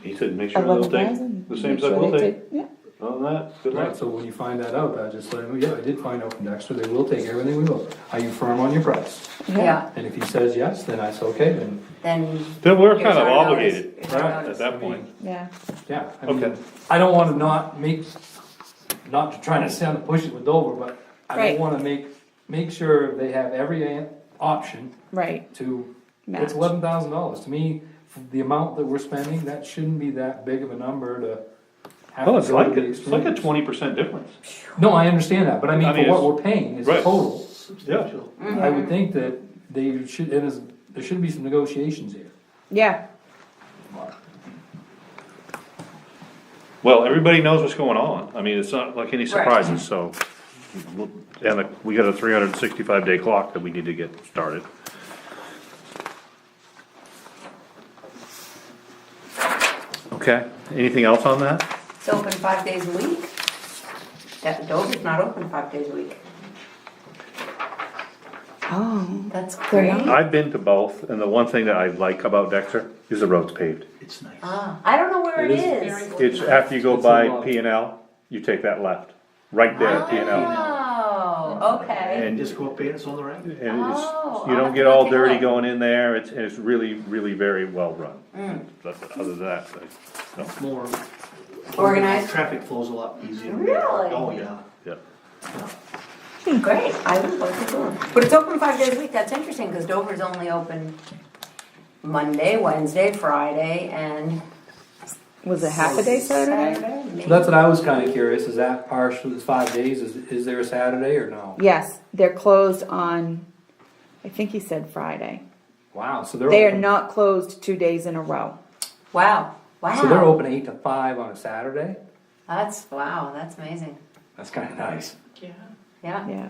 He said, make sure they'll take 11,000. the same Make stuff sure we'll they take. Yeah, Other than that, good Right, luck. so when you find that out, I just let him know, yeah, I did find out from Dexter, they will take everything we will. Are you firm on your price? Yeah, And if he says yes, then I say, okay, then, then. Then we're here's kind of our notice. obligated Here's our Right, notice. at that point. yeah, yeah. I mean, Okay. I don't wanna not to try to sound to push it with Dover, but I Right. don't wanna make sure they have every option right, to, match. it's $11,000. To me, for the amount that we're spending, that shouldn't be that big of a number to have Well, to it's go like, to the it's like a extreme. 20% difference. No, I understand that, but I I mean, mean, for what it's- we're paying, it's right. total. Substantial. I would think that they should, there should be some negotiations here. Yeah, Well, everybody knows what's going on. I mean, it's not like any surprises, so. And we got a 365 day clock that we need to get started. Okay, anything else on that? It's open 5 days a week. Dover's not open 5 days a week. oh, That's They're great. not? I've been to both, and the one thing that I like about Dexter is the road's paved. It's nice. I don't know where it It is. It's after you go It's by a lot. P&L, you take that left, right there at P&L. Oh, okay. And Just go up there, it's on the right. And Oh, you I'll don't have get to all take a dirty look. going in there, it's really, really very well run. But other than that, no, More. Organized? Traffic flows a lot easier. Really? Oh, yeah. yeah. Great, I would like to go. But it's open 5 days a week, that's interesting, because Dover's only open Monday, Wednesday, Friday, and was it half a day Saturday? maybe. So that's what I was kinda curious, is that partial, is 5 days, is there a Saturday or no? Yes, they're closed on, I think he said Friday. Wow, so they're They are open, not closed 2 days in a row. Wow, wow. so they're open 8 to 5 on a Saturday? That's amazing. That's kinda nice. Yeah. Yeah,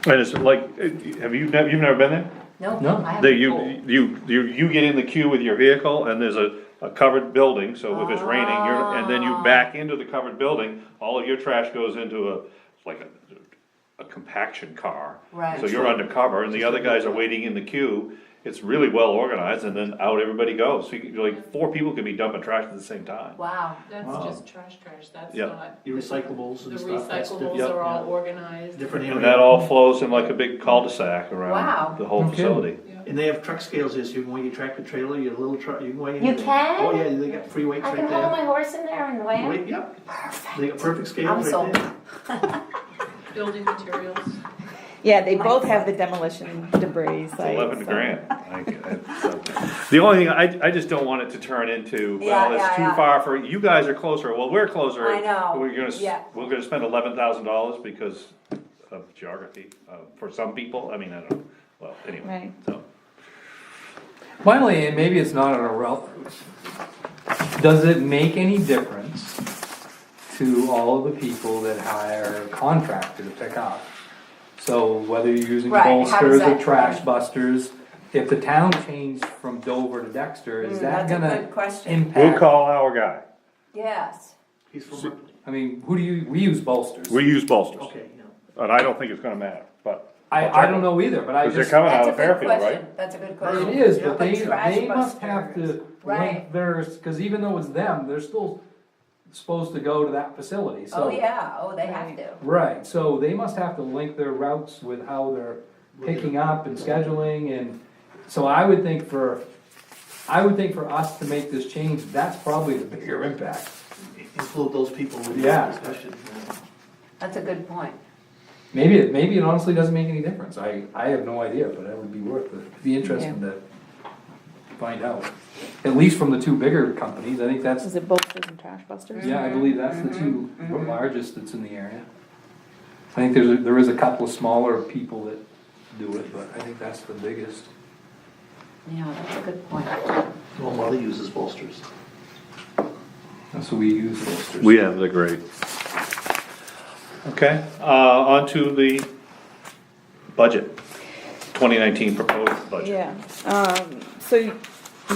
And it's like, you've never been there? No, No. I That haven't. you get in the queue with your vehicle and there's a covered building, so if it's raining, and then you back into the covered building, all of your trash goes into a compaction car. Right. So you're undercover and the other guys are waiting in the queue. It's really well organized and then out everybody goes. So like 4 people can be dumping trash at the same time. Wow. That's Wow. just trash, that's Yeah. not, Your recyclables the and stuff. that's recyclables Yep. are all organized. Different And area. that all flows in like a big cul-de-sac Wow. around the whole Okay. facility. And they have truck scales here, so you can weigh your tractor trailer, your little truck, you can weigh You anything. can? Oh, yeah, they got free weights I right can there. hold my horse in there and weigh him? Weight, yep, Perfect. they got perfect I'm scales right sold. there. Building materials. Yeah, they both have the demolition debris site. 11 so- grand. The only thing, I just don't want it to turn into, well, Yeah, it's yeah, too yeah. far for, you guys are closer, well, we're closer. I know, yeah. We're gonna spend $11,000 because of geography, for some people, I mean, I don't know, well, anyway, Right. so. Finally, and maybe it's not does it make any difference to all of the people that hire a contractor to pick up? So whether you're using Right, how does bolsters or that- trash busters, if the town changed from Dover to Dexter, is that that's a gonna good question. impact? We'll call our guy. Yes. He's from Ripley. I mean, we use bolsters. We use bolsters, Okay, yeah. and I don't think it's gonna matter, but. I don't know either, but I Because they're just. coming That's out a of good Fairfield, question. right? That's a good question. It is, Yeah, but but trash they must have to busters, right. link theirs, cause even though it's them, they're still supposed to go to that facility, so. Oh, yeah, oh, they have to. Right, so they must have to link their routes with how they're picking up and scheduling, and, so I would think for us to make this change, that's probably the bigger impact. Include those people with Yeah. this discussion. That's a good point. Maybe it honestly doesn't make any difference, I have no idea, but it would be worth it, it'd be interesting to find out. At least from the two bigger companies, I think that's, Is it bolsters and trash busters? yeah, I believe that's the two largest that's in the area. I think there is a couple of smaller people that do it, but I think that's the biggest. Yeah, that's a good point. Well, mother uses bolsters. That's what we use bolsters. We have the grade. Okay, on to the budget, 2019 proposed budget. Yeah, so you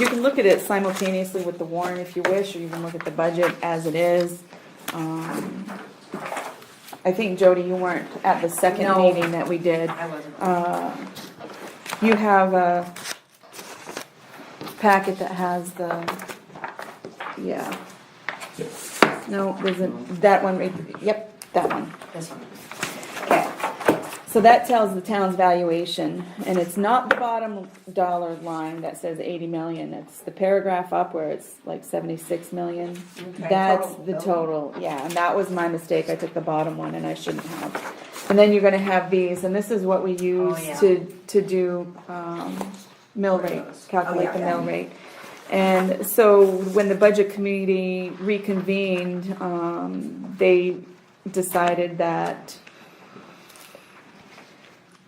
can look at it simultaneously with the warrant if you wish, or you can look at the budget as it is. I think, Jody, you weren't at the second No. meeting that we did. I wasn't. You have a packet that has the, yeah. No, there's a, that one, yep, that one. This one. Okay. So that tells the town's valuation, and it's not the bottom dollar line that says 80 million, it's the paragraph up where it's like 76 million. Okay, That's total the bill. total, yeah, and that was my mistake, I took the bottom one and I shouldn't have. And then you're gonna have these, and this is what we use Oh, yeah. to do, mill rate, calculate yeah, the yeah. mill rate. And so when the budget committee reconvened, they decided that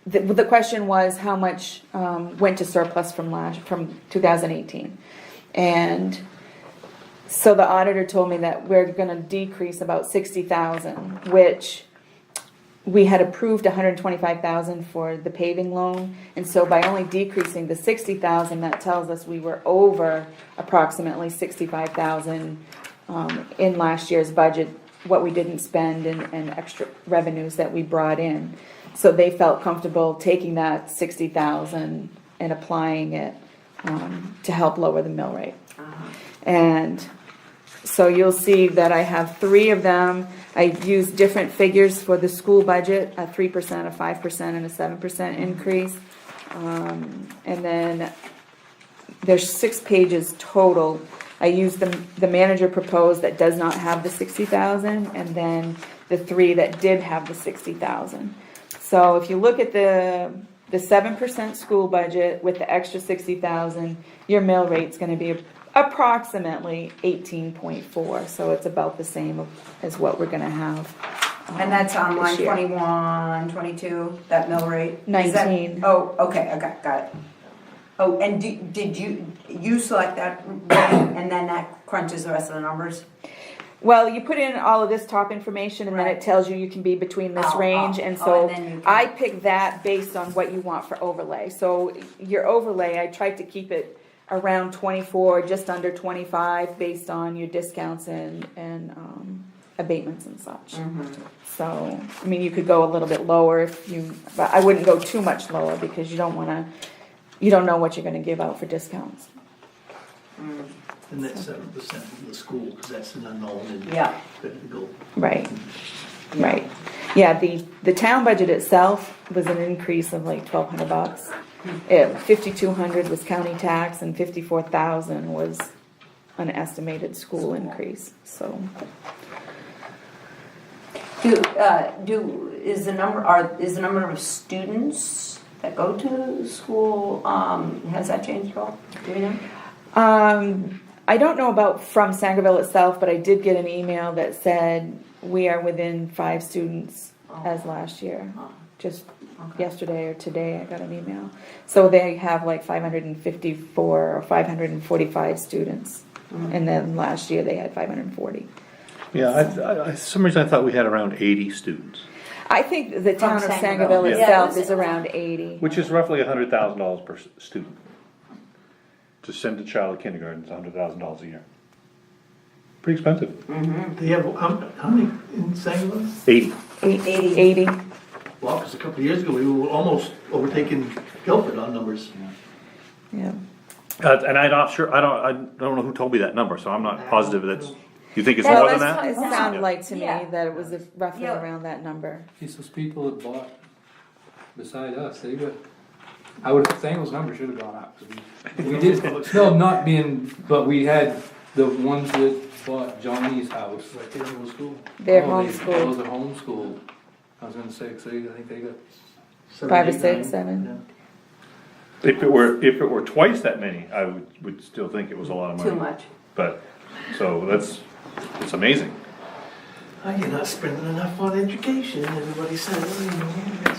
the question was how much went to surplus from 2018. And so the auditor told me that we're gonna decrease about 60,000, which we had approved 125,000 for the paving loan, and so by only decreasing the 60,000, that tells us we were over approximately 65,000 in last year's budget, what we didn't spend and extra revenues that we brought in. So they felt comfortable taking that 60,000 and applying it to help lower the mill rate. And so you'll see that I have 3 of them. I used different figures for the school budget, a 3%, a 5%, and a 7% increase. And then there's 6 pages total. I used the manager proposed that does not have the 60,000, and then the 3 that did have the 60,000. So if you look at the 7% school budget with the extra 60,000, your mill rate's gonna be approximately 18.4, so it's about the same as what we're gonna have. And that's on line this year. 21, 22, that mill rate? Is that- 19. Oh, okay, got it. Oh, and did you select that rate and then that crunches the rest of the numbers? Well, you put in all of this top information, and then Right. it tells you can be between this Oh, range, oh, and oh, so and then you can- I picked that based on what you want for overlay. So your overlay, I tried to keep it around 24, just under 25, based on your discounts and abatements and such. So, I mean, you could go a little bit lower if you, but I wouldn't go too much lower because you don't know what you're gonna give out for discounts. And that's 7% of the school, because that's an unknown and Yeah. good to go. Right, right. Yeah, the town budget itself was an increase of like $1,200. 5,200 was county tax and 54,000 was an estimated school increase, so. is the number of students that go to school, has that changed at all? Do we know? I don't know about from Sangerville itself, but I did get an email that said we are within 5 students as last year. Oh. Just Okay. yesterday or today I got an email. So they have like 554 or 545 students. And then last year they had 540. Yeah, for some reason I thought we had around 80 students, I think the town of Sangerville. Sangerville Yeah. itself Yeah. is around 80. which is roughly $100,000 per student. To send a child to kindergarten is $100,000 a year. Pretty expensive. They have, how many in Sangerville? 80. 80. Well, because a couple of years ago, we were almost overtaking Guilford on numbers. Yeah. And I'm not sure, I don't know who told me that number, so I'm not positive that's, you think it's Well, more than Well, that? it sounded like to me Yeah. that it was roughly Yeah. around that number. Geez, those people that bought beside us, they got, I would think those numbers should have gone up. 'Cause we did, no, not being, but we had the ones that bought Johnny's house. Right there in the school. They're Oh, Those homeschooled, are homeschooled. I was gonna say, 'cause I think they got, 5 or 6, 7, 7. If it were twice that many, I would still think it was a lot of money. Too much. But, so it's amazing. Yeah. You're not spending enough on education, everybody says.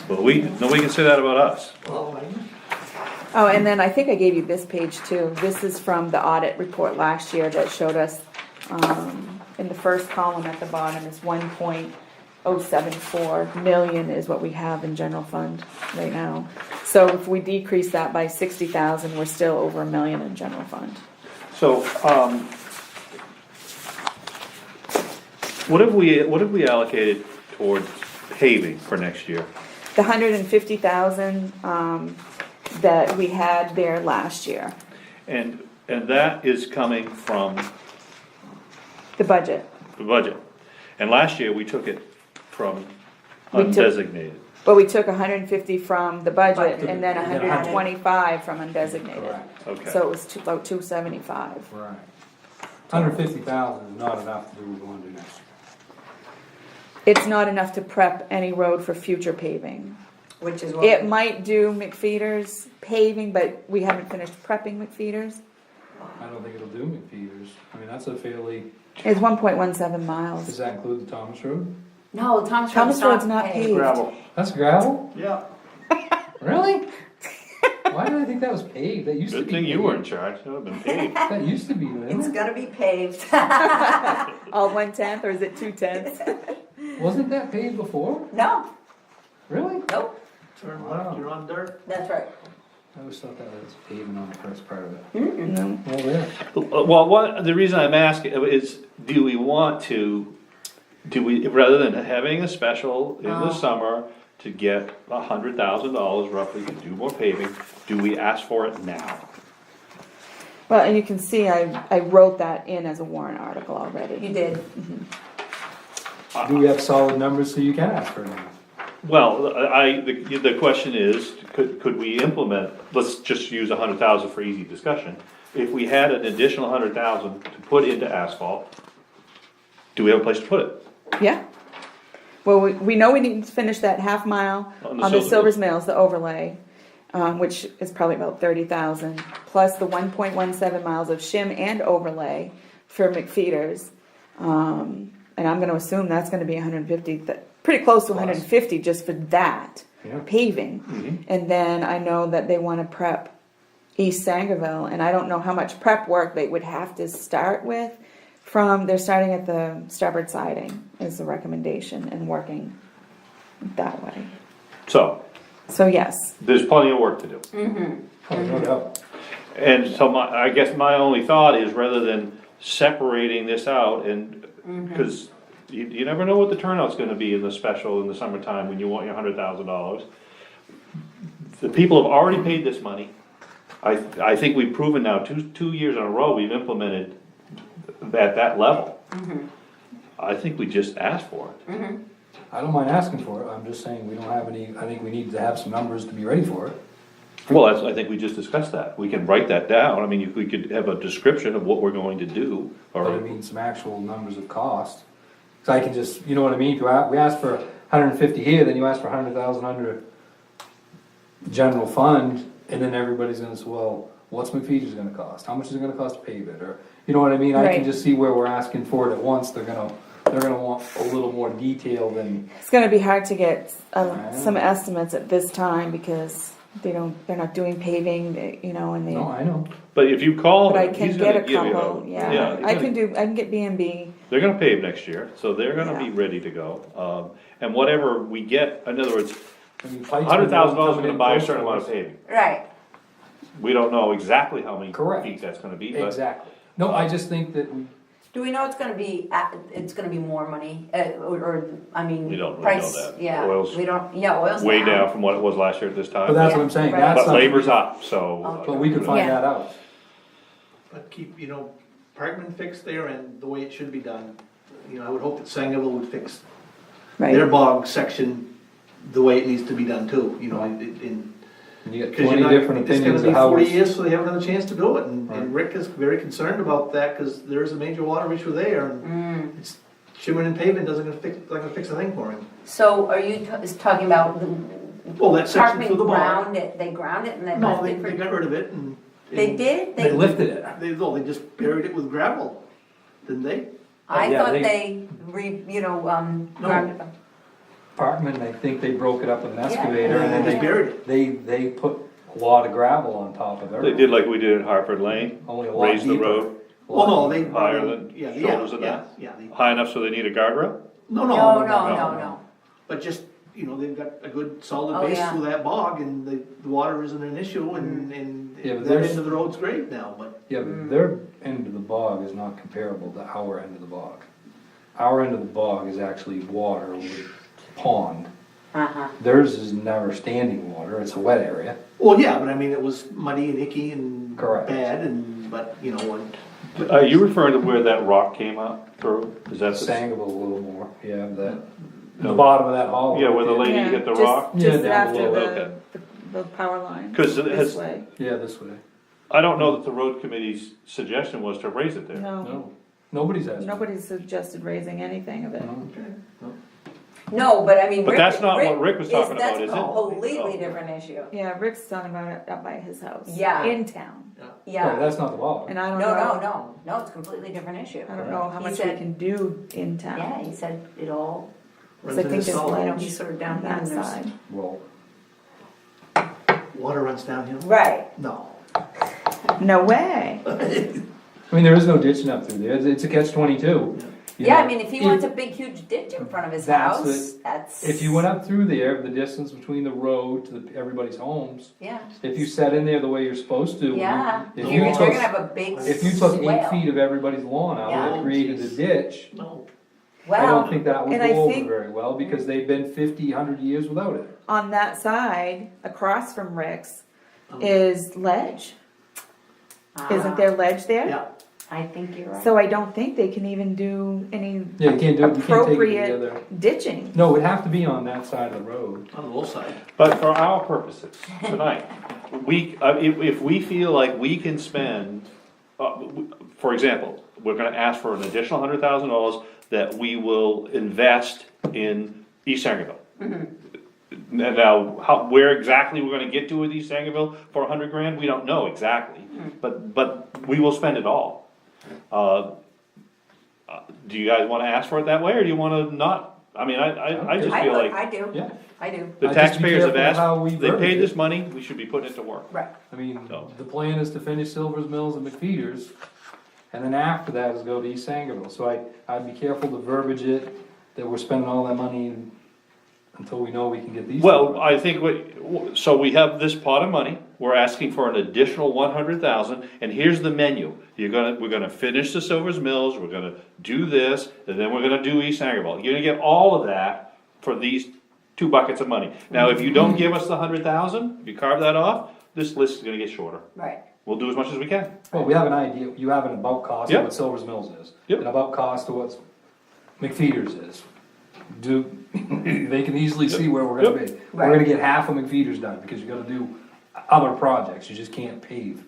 But nobody can say that about us. Well, I know. Oh, and then I think I gave you this page too. This is from the audit report last year that showed us, in the first column at the bottom is 1.074 million is what we have in general fund right now. So if we decrease that by 60,000, we're still over $1 million in general fund. So, what have we allocated towards paving for next year? The 150,000, that we had there last year, And that is coming from the budget. the budget. And last year, we took it from We took- undesignated. But we took 150 from the budget Budget. and then Yeah. 125 from undesignated. correct, Okay. So it was about 275. right. 150,000 is not enough to do what we wanna do next year. It's not enough to prep any road for future paving. Which is what. It might do McFeeters paving, but we haven't finished prepping McFeeters. I don't think it'll do McFeeters. I mean, that's a fairly, It's 1.17 does miles. that include the Thomas Road? No, Thomas Thomas Road's not paved. That's gravel? Yeah. Really? Why did I think that was paved? That used to be. Good thing you were in paved. charge, that would've been paved. That used to be, It's wasn't it? gonna be paved. All 1/10 or is it 2/10? Wasn't that paved before? No, Really? nope, Turn left, you're on dirt. that's right. I always thought that was paving on the first part of it. No. Oh, yeah. Well, the reason I'm asking is, do we, rather than having a special in the summer to get $100,000 roughly to do more paving, do we ask for it now? Well, and you can see I wrote that in as a warrant article already. You did. Do we have solid numbers so you can ask for it now? Well, the question is, could we implement, let's just use 100,000 for easy discussion. If we had an additional 100,000 to put into asphalt, do we have a place to put it? Yeah. Well, we know we need to finish that half mile On the on the Silver Silver's Mills, the overlay, which is probably about 30,000, plus the 1.17 miles of shim and overlay for McFeeters. And I'm gonna assume that's gonna be 150, pretty close to 150 just for that Yeah. paving. And then I know that they wanna prep East Sangerville, and I don't know how much prep work they would have to start with. They're starting at the starboard siding is the recommendation and working that way. So, So yes, there's plenty of work to do. Oh, no doubt. And so I guess my only thought is, rather than separating this out, and, because you never know what the turnout's gonna be in the special in the summertime when you want your $100,000. The people have already paid this money. I think we've proven now, two years in a row, we've implemented at that level. I think we just asked for it. I don't mind asking for it, I'm just saying we don't have any, I think we need to have some numbers to be ready for it. Well, I think we just discussed that. We can write that down. I mean, we could have a description of what we're going to do, But I or, mean, some actual numbers of cost. So I can just, you know what I mean, we asked for 150 here, then you ask for 100,000 under general fund, and then everybody's gonna say, well, what's McFeeters gonna cost? How much is it gonna cost to pave it? Or, you know what I mean? I can Right. just see where we're asking for it at once, they're gonna want a little more detail than, It's gonna be hard to get some estimates at this time because they're not doing paving, you know, and they, no, I know. But if you call but I him, can he's get gonna a give you couple, yeah. he's I gonna- can get B&B. They're gonna pave next year, so they're gonna be Yeah. ready to go. And whatever we get, in other words, I mean, Pike's been $100,000 is coming gonna in buy a close certain to amount us. of paving. Right. We don't know exactly how many Correct. feet that's gonna be, but Exactly. No, I just think that we, Do we know it's gonna be, it's gonna be more money, or, I mean, We don't really price, know that. yeah, Oil's we don't, yeah, oil's way down from what it was last year at this but time. that's Yeah, what I'm saying, right. that's But something, labor's up, so. but we could find Yeah. that out. But keep, Parkman fixed their end the way it should be done. I would hope that Sangerville would fix their Right, bog section the way it needs to be done too, in. And you got Because 20 different it's opinions gonna of be how 40 it's. years so they have another chance to do it, and Right. Rick is very concerned about that, because there is a major water issue there, and it's shimmering and paving not gonna fix a thing for him. So are you talking about the Well, that section Parkman through the bog. they ground it and then No, left they it for? got rid of it and. They did? They lifted it. They just buried it with gravel, didn't they? I Yeah, thought they- they ground it. Parkman, I think they broke it up with an Yeah. excavator and then They buried it. they put a lot of gravel on top of it. They did like we did at Hartford Lane, Only a lot raised the deeper. road Well, no, they. higher than yeah, shoulders of yeah, that, Yeah, high enough so they need a guardrail? no, No. But just, they've got a good solid Oh, base yeah. through that bog, and the water isn't an issue, and Yeah, but that there's- end of the road's great now, but. Yeah, but their end of the bog is not comparable to our end of the bog. Our end of the bog is actually water with pond. Uh-huh. Theirs is never standing water, it's a wet area. Well, yeah, but I mean, it was muddy and icky and Correct. bad, but, and. Are you referring to where that rock came out through? Is that the? Sangerville a little more, yeah, the bottom of that hollow. Yeah, where the lady Yeah, hit the just- rock? Yeah, just down after below, okay. the power line. 'Cause it this has- way. Yeah, this way. I don't know that the road committee's suggestion was to raise it there. No, No, nobody's asked. nobody's suggested raising anything of it. No. No, but I mean. But that's not what Rick was talking about, is That's a it? completely different issue. Yeah, Rick's talking about it up by his house. Yeah. In town. Right, Yeah. that's not the bog. And I don't No, know. no, it's a completely different issue. I don't know how He much we said- can do in town. Yeah, he said it all, Cause I think there's Solid. you know, ledge he's sort of down on here that and there's. side. Well, Water runs downhill? Right. No. No way. I mean, there is no ditching up through there, it's a catch-22. Yeah, I mean, if he wants a big huge ditch in front of his That's house, that's. If you went up through there, the distance between the road to everybody's homes, Yeah, if you set in there the way you're supposed to. yeah. If You're you gonna took, have a big if you took 8 swale. feet of everybody's lawn out Yeah. and created a ditch, No. I don't Well, think that would And go I over think- very well, because they've been 50, 100 years without it. On that side, across from Rick's, is ledge. Isn't there ledge there? Yeah. I think you're right. So I don't think they can even do any Yeah, you can't do it, you can't take it appropriate together. ditching. No, it would have to be on that side of the road. On the low side. But for our purposes tonight, if we feel like we can spend, for example, we're gonna ask for an additional $100,000 that we will invest in East Sangerville. Now, where exactly we're gonna get to with East Sangerville for $100,000, we don't know exactly, but we will spend it all. Do you guys wanna ask for it that way, or do you wanna not? I mean, I just I feel would, like I do, Yeah. I do. the I'd just be taxpayers have careful how we asked, they verbiage paid it. this money, we should be putting it to work. Right. I mean, So- the plan is to finish Silver's Mills and McFeeters, and then after that is go to East Sangerville. So I'd be careful to verbiage it, that we're spending all that money until we know we can get these. Well, I think so we have this pot of money, we're asking for an additional 100,000, and here's the menu. We're gonna finish the Silver's Mills, we're gonna do this, and then we're gonna do East Sangerville. You're gonna get all of that for these 2 buckets of money. Now, if you don't give us the 100,000, if you carve that off, this list is gonna get shorter. Right. We'll do as much as we can. Well, we have an idea, you have an about cost of Yep. what Silver's Mills is, Yep. and about cost of what McFeeters is. They can easily see where we're gonna be. We're Right. gonna get half of McFeeters done, because you gotta do other projects, you just can't pave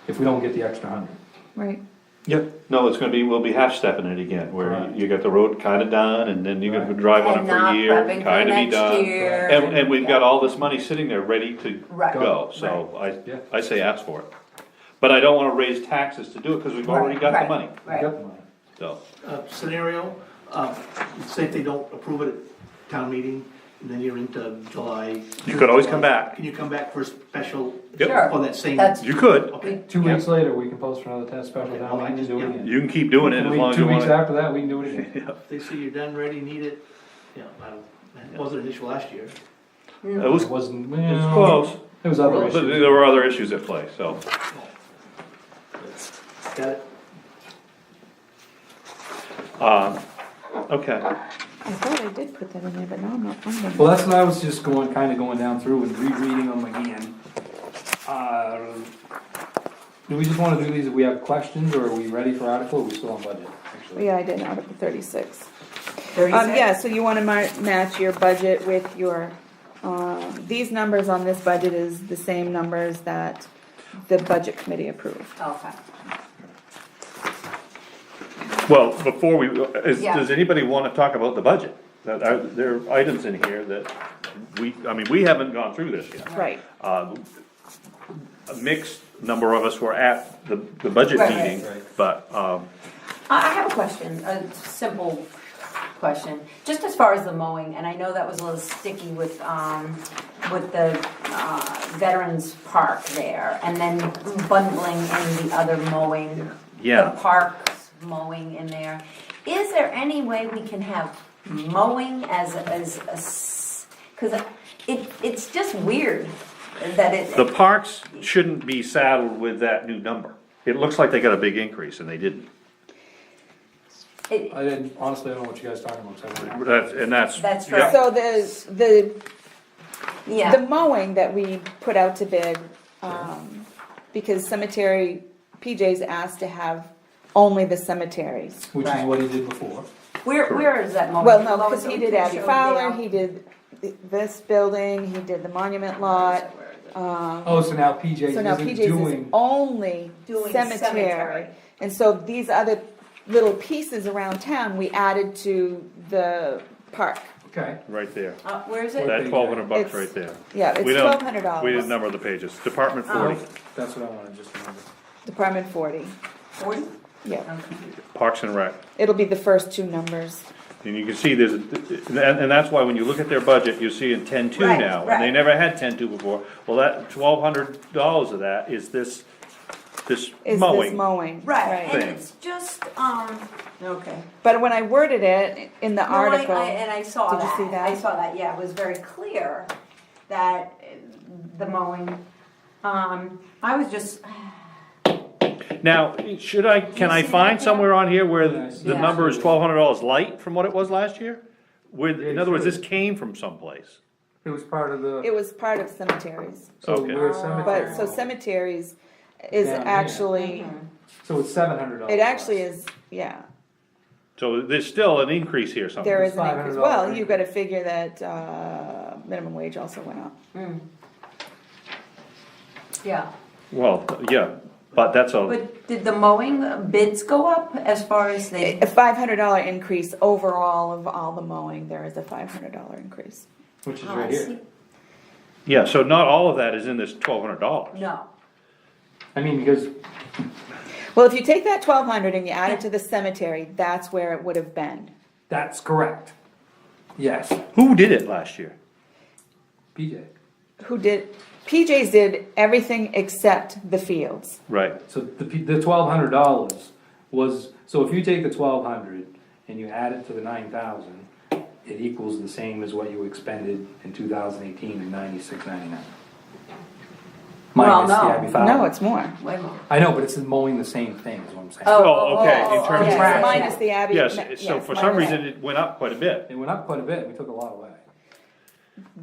if we don't get the extra 100. Right. Yep. No, it's gonna be, we'll be half stepping it again, where Right. you got the road kinda done, and then you're gonna Right. drive on And it for not a year, prepping for kinda be next done. year. And we've got all this money sitting there ready to Right. go, so Yeah. I say ask for it. But I don't wanna raise taxes to do it, cause we've already got the Right, money, We Right. got the money. so. Scenario, say if they don't approve it at town meeting, and then you're into July. You could always come back. Can you come back for a special, Yep. Sure. on that same? That's- You could, Okay. 2 weeks later, we can post for another test special Okay, town well, I meeting and do it just- again. you can keep doing it We can as wait long as you 2 weeks want. after that, we can do it again. They say you're done, ready, need it, it wasn't an issue last year. It was It wasn't, it was well, close, there was other but issues. there were other issues at play, so. Got it? Okay, I thought I did put that in there, but now I'm not finding it. Well, that's what I was just kinda going down through and rereading them again. Do we just wanna do these if we have questions, or are we ready for article, or are we still on budget, actually? Yeah, I did, Article 36. 36? Yeah, so you wanna match your budget with your, these numbers on this budget is the same numbers that the budget committee approved. Okay. well, before Yeah. does anybody wanna talk about the budget? There are items in here that we haven't gone through this yet. Right. A mixed number of us were at the budget Right, meeting, right. but, I have a question, a simple question, just as far as the mowing, and I know that was a little sticky with the Veterans Park there, and then bundling in the other mowing. Yeah. The parks mowing in there. Is there any way we can have mowing as cause it's just weird that it. the parks shouldn't be saddled with that new number. It looks like they got a big increase, and they didn't. I didn't, honestly, I don't know what you guys are talking about, 'cause I wasn't- That's yeah. right. So the Yeah, mowing that we put out to bid, because cemetery, PJ's asked to have only the cemeteries. Which is Right. what he did before. where is that mowing? Well, no, Lois, because he you did can Abbey show Fowler, down. he did this building, he did the monument lot. Oh, so now PJ So now isn't PJ's is doing, only Doing cemetery. cemetery. And so these other little pieces around town, we added to the park. okay. Right there. Where is it? That $1,200 It's- right there. Yeah, it's We don't- $1,200. We didn't number the pages. Department 40, That's what I wanted, just to remember. Department 40, 40? yeah. Okay. Parks and Rec. It'll be the first two numbers. And you can see and that's why when you look at their budget, you're seeing 10-2 Right, now, and they right. never had 10-2 before. Well, that $1,200 of that is this Is this mowing. mowing. Right, and Thing. it's just, okay. But when I worded it in the No, article, and I saw Did you that. see that? I saw that, yeah, it was very clear that the mowing, I was just, Now, can I see find that, somewhere on here where Yeah, I see the that. number is $1,200 light from what it was last year? In other words, true. this came from someplace. It was part of the, it was part of cemeteries. so Okay. we're cemetery. But, so cemeteries is Down here. actually, So it's $700. it actually is, yeah. So there's still an increase here There somewhere. is an increase. $500 Well, you gotta figure that, minimum wage also went up. yeah. Well, yeah, but that's a, But did the mowing bids go up as far as they? A $500 increase overall of all the mowing, there is a $500 increase. Which is Oh, right I here. see. yeah, so not all of that is in this $1,200. No, I mean, because, Well, if you take that 1,200 and you add it to the cemetery, that's where it would have been. that's correct. Yes, Who did it last year? PJ. Who did, PJ's did everything except the fields. Right, So the $1,200 was, so if you take the 1,200 and you add it to the 9,000, it equals the same as what you expended in 2018 and 96.99. Well, Minus the no. Abbey Fowler. No, it's more. way more. I know, but it's mowing the same thing, is what I'm saying. Oh, okay, in terms of- Yes, Contract. minus the Abbey. yes, yes, so for minus some that. reason it went up quite a bit. It went up quite a bit, and we took a lot away.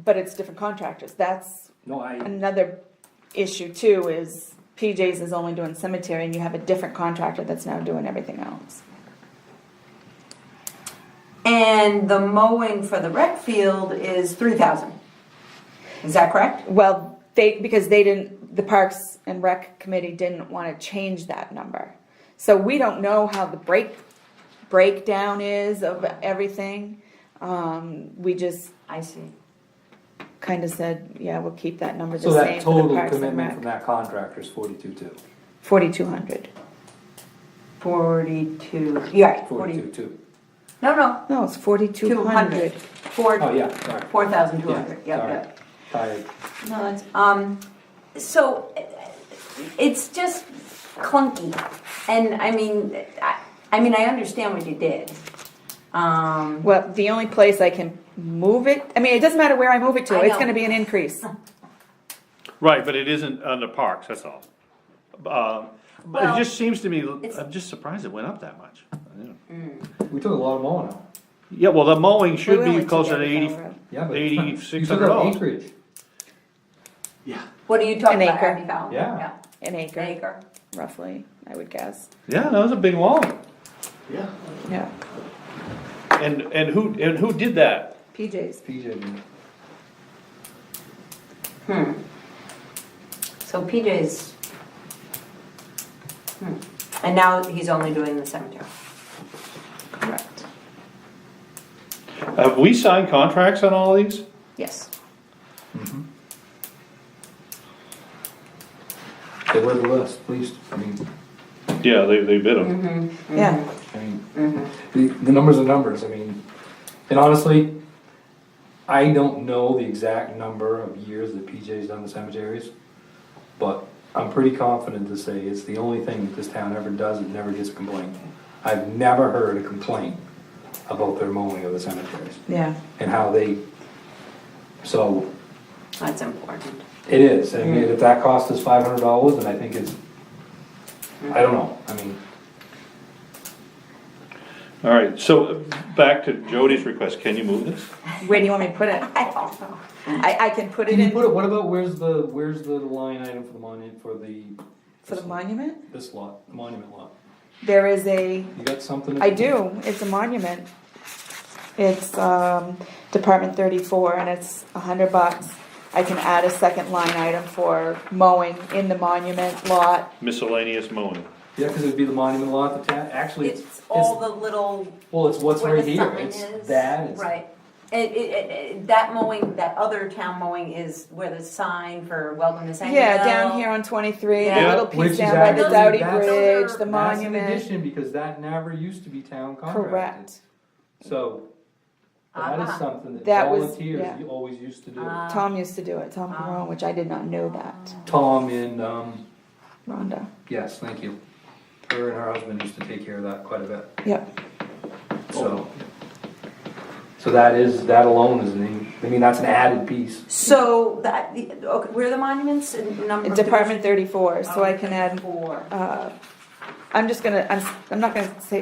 But it's different contractors. That's No, another issue too, is PJ's is only doing cemetery and you have a different contractor that's now doing everything else. And the mowing for the rec field is 3,000. Is that correct? Well, because they didn't, the Parks and Rec Committee didn't wanna change that number. So we don't know how the breakdown is of everything. We just I see. kinda said, yeah, we'll keep that number the So same that for the total Parks and commitment from Rec. that contractor is 42.2. 4,200. 42, yeah, 42.2. no, No, it's 4,200. 4, Oh, yeah, sorry. 4,200, Yeah, yeah, sorry. yeah. Tired. No, that's, so, it's just clunky, and I mean, I understand what you did. Well, the only place I can move it, I mean, it doesn't matter where I move it to, I it's know. gonna be an increase. Right, but it isn't on the parks, that's all. But Well, it just seems to me, it's- I'm just surprised it went up that much. We took a lot of mowing out. Yeah, well, the mowing should We be only took closer to everything 80, out. Yeah, but $8,600. you took out acreage. Yeah. What are you talking An about, acre. Abby Fallon? Yeah. An acre, Acre. roughly, I would guess. Yeah, that was a big lawn. Yeah. Yeah. And who did that? PJ's. PJ didn't. So PJ's, and now he's only doing the cemetery. Correct. Have we signed contracts on all these? Yes. They were the list, please. I mean, Yeah, they bid them. Yeah. I mean, the numbers are numbers, I mean, and honestly, I don't know the exact number of years that PJ's done the cemeteries, but I'm pretty confident to say it's the only thing that this town ever does, it never gets a complaint. I've never heard a complaint about their mowing of the cemeteries, Yeah. and how they, so, That's important. it is, I mean, if that cost us $500, then I think it's, I don't know, I mean, All right, so back to Jody's request, can you move this? Where do you want me to put it? I don't know. I can put it can you in put it, what about, where's the line item for the monument, for the monument. this lot, the monument lot? There is a, You got something? I do, it's a monument. It's, Department 34 and it's $100. I can add a second line item for mowing in the monument lot. Miscellaneous mowing. Yeah, cause it'd be the monument lot, the town, actually, It's all the little, well, it's what's where right the here, sign it's is. that, it's. Right. That mowing, that other town mowing is where the sign for Welcome to Sangerville. Yeah, down here on 23, the Yeah. little Which piece is down by the actually- Dowdy that's- Bridge, the That's an monument. addition, because that never used to be town contracted. Correct. So, that is Uh-huh. something that That was- volunteers yeah. always used to do. Tom used to do it, Tom Carone, which I did not know that. Tom and, Rhonda. yes, thank you. Her and her husband used to take care of that quite a bit, Yep. so. So that alone is I mean, that's an added piece. So that, okay, where are the monuments and number? of Department division? 34, so I can Oh, add, 34. I'm just gonna, I'm not gonna say,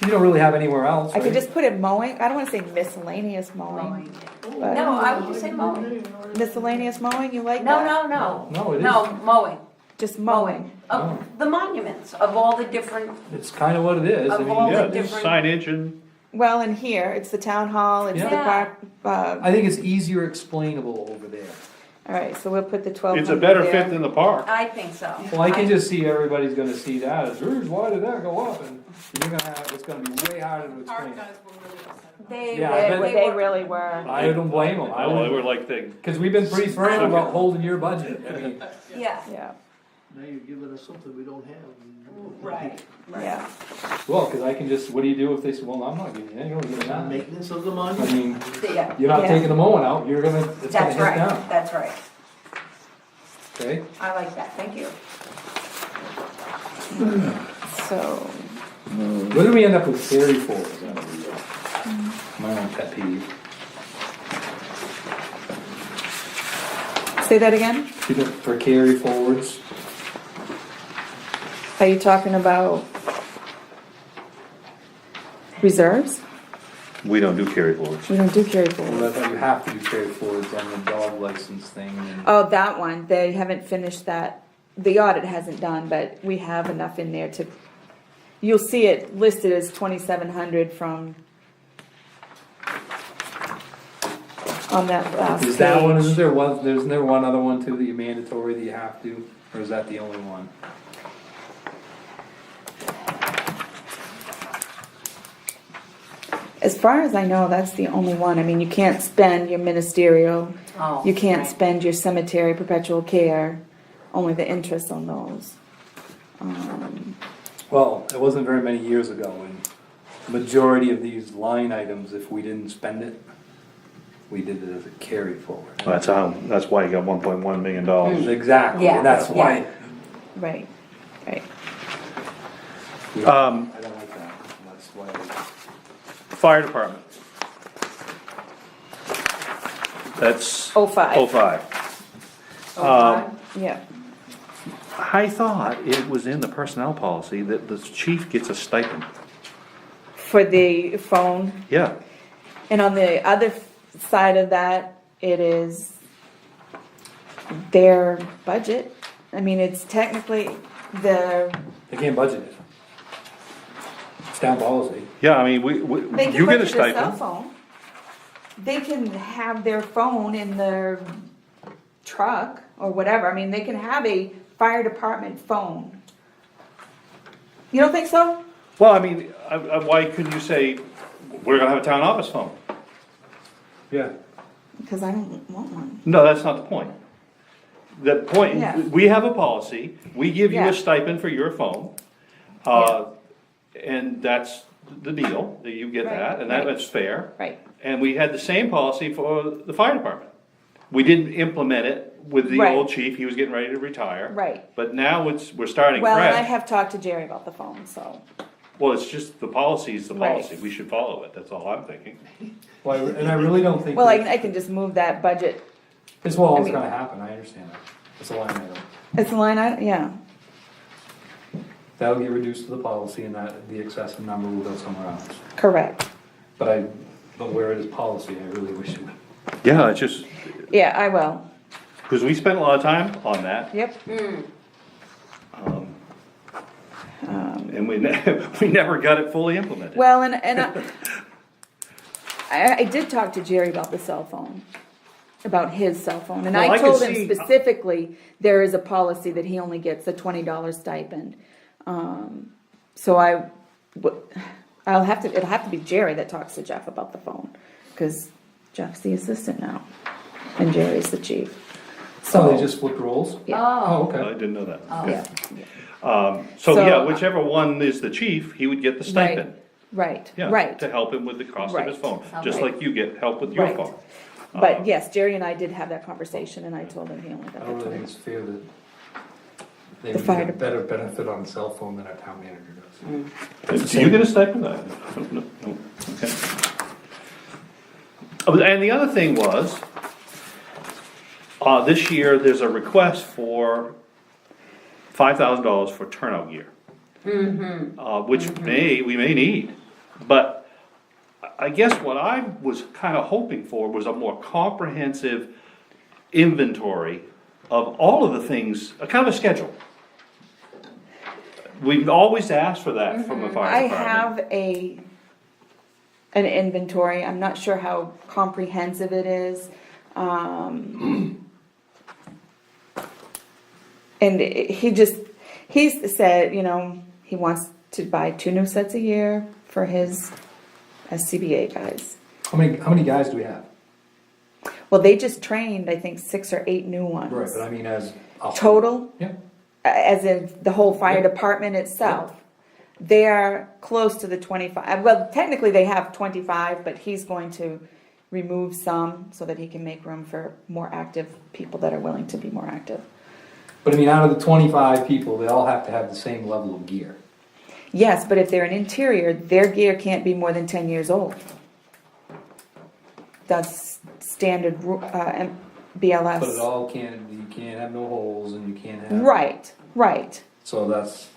You don't really have anywhere else, I right? could just put it mowing, I don't wanna say miscellaneous mowing. Mowing. But- No, I would just say mowing. Miscellaneous mowing, you like No, that? no. No, it is. No, mowing. Just mowing. Of the monuments, of all the different, It's kinda what it is, I Of mean. all the Yeah, different- signage and, Well, in here, it's the town hall, it's the Yeah. park, I think it's easier explainable over there. alright, so we'll put the 1200 it's a better there. fit than the park. I think so. Well, I can just see everybody's gonna see that as, "Geez, why did that go up?" And you're gonna have, it's gonna be way harder to Park explain. guys were really upset about They, Yeah, I bet- They really were. I don't blame them, Oh, they were like they, cause we've been pretty firm about holding your budget, I mean, Yeah, Yeah, Now you're giving us something we don't have. right, right. yeah. well, cause I can just, what do you do if they say, well, I'm not giving you, you're gonna give me that. Maintenance of the I monument. mean, Yeah, you're not Yeah. taking the mowing out, you're gonna, it's gonna that's hit right, down, that's right. okay? I like that, thank you. So, Where do we end up with carry forwards? My own pet peeve. say that again? For carry forwards, Are you talking about reserves? we don't do carry forwards. We don't do carry well, forward. I thought you have to do carry forwards on the dog license thing and. Oh, that one, they haven't finished that, the audit hasn't done, but we have enough in there to, you'll see it listed as 2,700 from, on that last page. Is that one, isn't there one other one too that you mandatory that you have to, or is that the only one? far as I know, that's the only one. I mean, you can't spend your ministerial, Oh, you can't right. spend your cemetery perpetual care, only the interest on those. Well, it wasn't very many years ago, and the majority of these line items, if we didn't spend it, we did it as a carry forward. That's why you got $1.1 million. Exactly, Yeah, and that's why, Right, right. I don't like that, that's why. Fire department. That's. 05. 05. Yeah. I thought it was in the personnel policy that the chief gets a stipend. For the phone. Yeah, And on the other side of that, it is their budget. I mean, it's technically the, They can't budget it. It's town policy. yeah, I mean, they can you get a budget their cell stipend. phone. They can have their phone in their truck or whatever. I mean, they can have a fire department phone. You don't think so? Well, I mean, why couldn't you say, we're gonna have a town office phone? Yeah. Because I don't want one. No, that's not the point. The point, Yeah. we have a policy, we give you Yeah. a stipend for your phone. And that's the deal, that you get Right, that, and right. that's fair. Right. And we had the same policy for the fire department. We didn't implement it with the Right. old chief, he was getting ready to retire. Right. But now we're starting Well, and I fresh. have talked to Jerry about the phone, so. Well, it's just, the policy is the Right. policy, we should follow it, that's all I'm thinking. Well, and I really don't think. Well, that- I can just move that budget. It's what I was mean- gonna happen, I understand that. It's a line item. It's a line item, yeah. That'll get reduced to the policy and that, the excessive number will go somewhere else. Correct. But where it is policy, I really wish it would. Yeah, it's just, Yeah, I will. because we spent a lot of time on that, Yep. and we never got it fully implemented. Well, and I did talk to Jerry about the cell phone, about his cell phone, and Well, I I told can him see- specifically, there is a policy that he only gets a $20 stipend. So it'll have to be Jerry that talks to Jeff about the phone, because Jeff's the assistant now, and Jerry's the chief. So they just flipped roles? Yeah. Oh, I okay. didn't know that. Yeah, So, So- yeah, whichever one is the chief, he would get the stipend. right, Yeah, right. to help him with the cost of his Right. phone, just Right. like you get help with your Right. phone. But yes, Jerry and I did have that conversation, and I told him he only I got don't the really 20. think it's fair that they The would fire get a better benefit on a cell phone than our town manager does. Do you get a stipend? No, okay. Oh, and the other thing was, this year, there's a request for $5,000 for turnout gear. Which we may need, but I guess what I was kinda hoping for was a more comprehensive inventory of all of the things, a kind of a schedule. We've always asked for that from the fire I department. have an inventory, I'm not sure how comprehensive it is. And he said, he wants to buy 2 new sets a year for his SCBA guys. How many guys do we have? Well, they just trained, I think, 6 or 8 new ones. Right, but I mean as. a whole. Total, Yeah, as in the whole fire Yeah. department itself. They're close to the 25, well, technically they have 25, but he's going to remove some so that he can make room for more active people that are willing to be more active. but I mean, out of the 25 people, they all have to have the same level of gear. Yes, but if they're an interior, their gear can't be more than 10 years old. That's standard BLS. But it all you can't have no holes and you can't have. Right. So that's,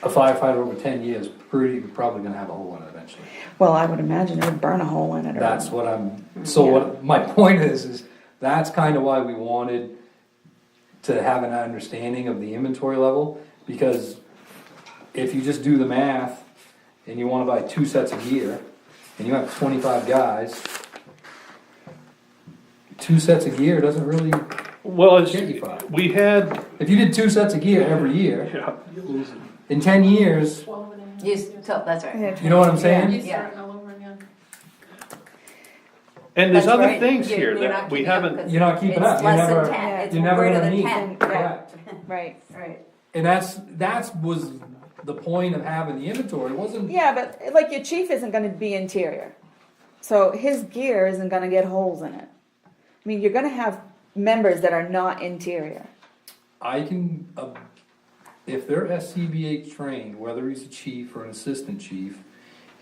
a firefighter over 10 years, probably gonna have a hole in it eventually. Well, I would imagine it would burn a hole in it. That's what what my point is that's kind of why we wanted to have an understanding of the inventory level, because if you just do the math and you wanna buy 2 sets of gear, and you have 25 guys, 2 sets of gear doesn't really, Well, it's, 55. we had, if you did 2 sets of gear every year, yeah, in 10 years, 12 and a half. Yes, so, that's right. you know what I'm saying? You Yeah. start all over again. And there's That's other right. things You're- here you're that not we keeping up haven't, 'cause You're not keeping up. It's You less never- than 10, it's you're never greater gonna than meet. 10. Correct. Right. Right. And that's was the point of having the inventory, wasn't, Yeah, but like your chief isn't gonna be interior. So his gear isn't gonna get holes in it. I mean, you're gonna have members that are not interior. I can, if they're SCBA trained, whether he's a chief or an assistant chief,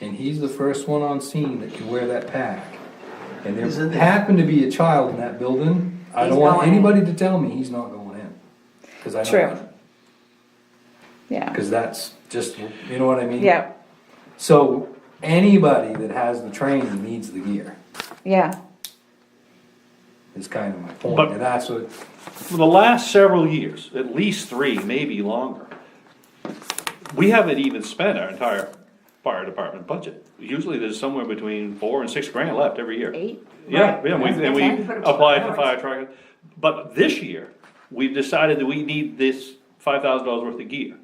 and he's the first one on scene that can wear that pack, and Isn't there it- happened to be a child in that building, I He's don't want going in. anybody to tell me he's not going in. Cause I know True. that. Yeah. Cause that's just, you know what I mean? Yeah, So, anybody that has the training needs the gear, yeah. is kind of my point, But- and that's what, for the last several years, at least 3, maybe longer, we haven't even spent our entire fire department budget. Usually there's somewhere between 4 and 6 grand left every year. 8? Yeah, yeah, and we Okay. applied for fire truck, but this year, we've decided that we need this $5,000 worth of gear,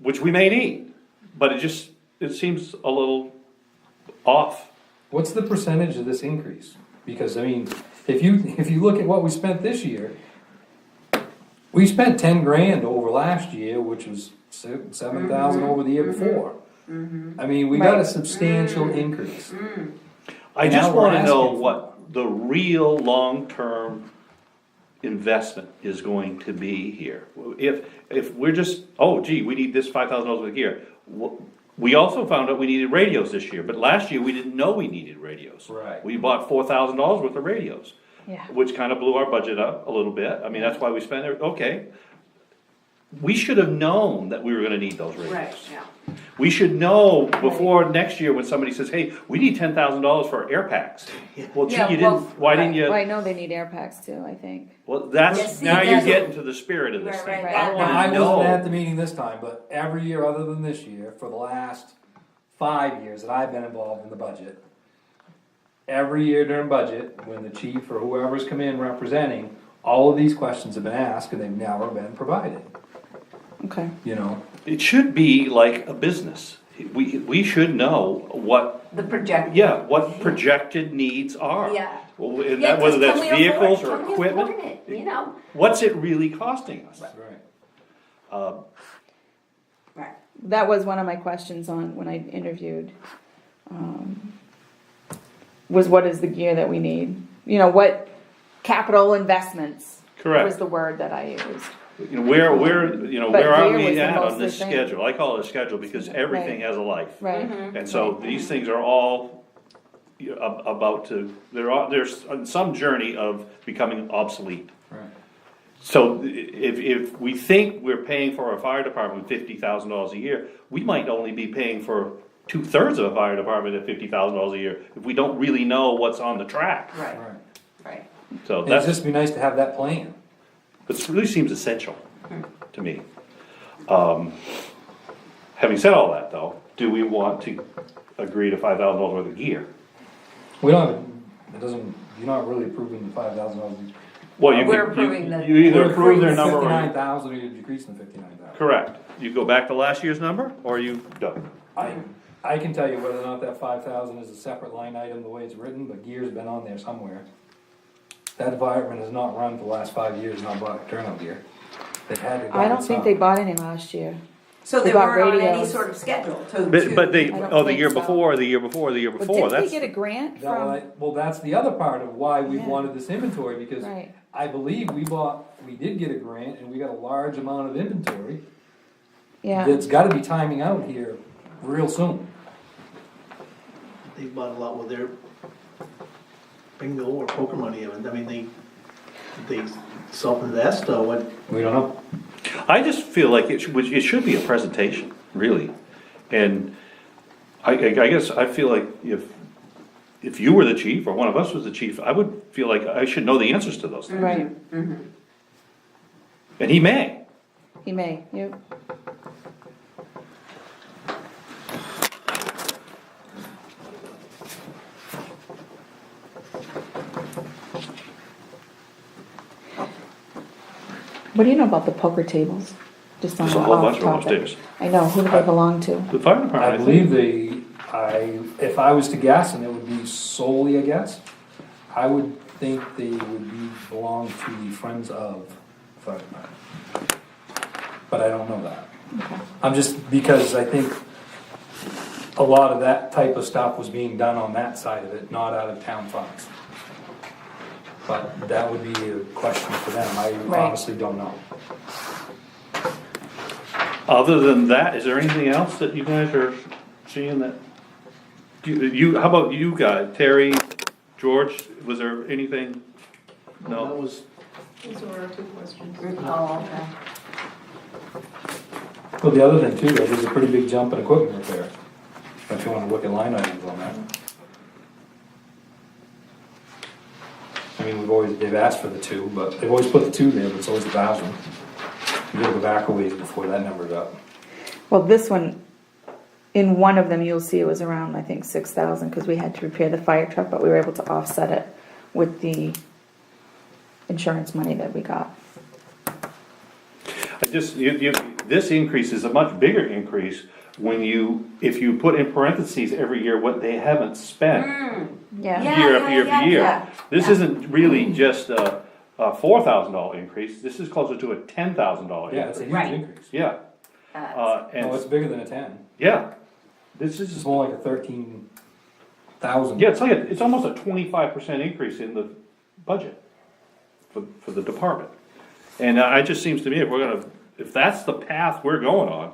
which we may need, but it seems a little off. what's the percentage of this increase? Because, I mean, if you look at what we spent this year, we spent 10 grand over last year, which was 7,000 over the year before. I mean, we got a substantial increase. I Now just we're wanna know asking for- what the real long-term investment is going to be here. If we're just, oh gee, we need this $5,000 worth of gear. We also found out we needed radios this year, but last year we didn't know we needed radios. Right. We bought $4,000 worth of radios. Yeah. Which kinda blew our budget up a little bit, I mean, that's why we spent it, okay. We should have known that we were gonna need those radios. Right, yeah. We should know before next year when somebody says, hey, we need $10,000 for air packs. Well, gee, Yeah, you well, didn't, why didn't Well, I you? know they need air packs too, I think. Well, Yeah, that's, see, now you're that's- getting to the spirit of this Right, thing. right, I right. Now, I wanna wasn't at the know. meeting this time, but every year other than this year, for the last 5 years that I've been involved in the budget, every year during budget, when the chief or whoever's come in representing, all of these questions have been asked and they've never been provided, Okay. you know? It should be like a business. We should know what, The project. what projected needs are. Yeah. Well, and Yeah, that- whether 'cause that's can we afford vehicles it? or Can we equipment, afford it? You know? what's it really costing us? Right. Right. That was one of my questions on when I interviewed. Was what is the gear that we need? You know, what capital investments? Correct. Was the word that I used. You know, where But are here was we the at on mostly this thing. schedule? I call it a schedule because everything has a life. Right. And so these things are all about to, there's some journey of becoming obsolete. Right. So if we think we're paying for our fire department $50,000 a year, we might only be paying for 2/3 of a fire department at $50,000 a year if we don't really know what's on the track. Right, Right. right. So It'd that's, just be nice to have that plan. it really seems essential to me. Having said all that though, do we want to agree to $5,000 worth of gear? We don't, it doesn't, you're not really approving the $5,000. Well, you We're could, approving the- you either approve their number or, 59,000 or you're decreasing the 59,000. correct. You go back to last year's number or you don't. I can tell you whether or not that 5,000 is a separate line item the way it's written, but gear's been on there somewhere. That department has not run for the last 5 years, not bought turnout gear. They've had to. I don't think they bought any last year. So We they got weren't on any radios. sort of schedule to. But they, I don't oh, the think year so. before, the year before, the year But before, didn't that's. they get a grant That from? way- Well, that's the other part of why we Yeah. wanted this inventory, because Right. I believe we did get a grant and we got a large amount of inventory Yeah. that's gotta be timing out here real soon. They bought a lot with their bingo or poker money, I mean, they self-invest or what? We don't know. I just feel like it should be a presentation, really. And I guess I feel like if you were the chief or one of us was the chief, I would feel like I should know the answers to those things. Right. And he may. He may. Yep. What do you know about the poker tables? Just on There's a whole off bunch of them topic. upstairs. I know. Who do they belong to? The fire department, I I think. believe if I was to guess, and it would be solely a guess, I would think they would belong to the Friends of Fire Department. But I don't know that. I'm just, because I think a lot of that type of stuff was being done on that side of it, not out of town funds. But that would be a question for them, I Right. honestly don't know. Other than that, is there anything else that you guys are seeing that? How about you guys, Terry, George, was there anything? That No? was, Those were our 2 questions. Oh, okay. Well, the other thing too, there's a pretty big jump in equipment repair, if you wanna look at line items on that. I mean, they've asked for the 2, but they've always put the 2 there, but it's always 1,000. You gotta go back a ways before that number's up. Well, this one, in one of them, you'll see it was around, I think, 6,000, because we had to repair the fire truck, but we were able to offset it with the insurance money that we got. I just, this increase is a much bigger increase if you put in parentheses every year what they haven't spent. Yeah. Year after year after year. yeah. This isn't really just a $4,000 increase, this is closer to a $10,000 Yeah, it's a increase. huge Right. increase. Yeah, No, it's and, bigger than a 10. yeah, this It's is, more like a 13,000. yeah, it's almost a 25% increase in the budget for the department. And it just seems to me if that's the path we're going on,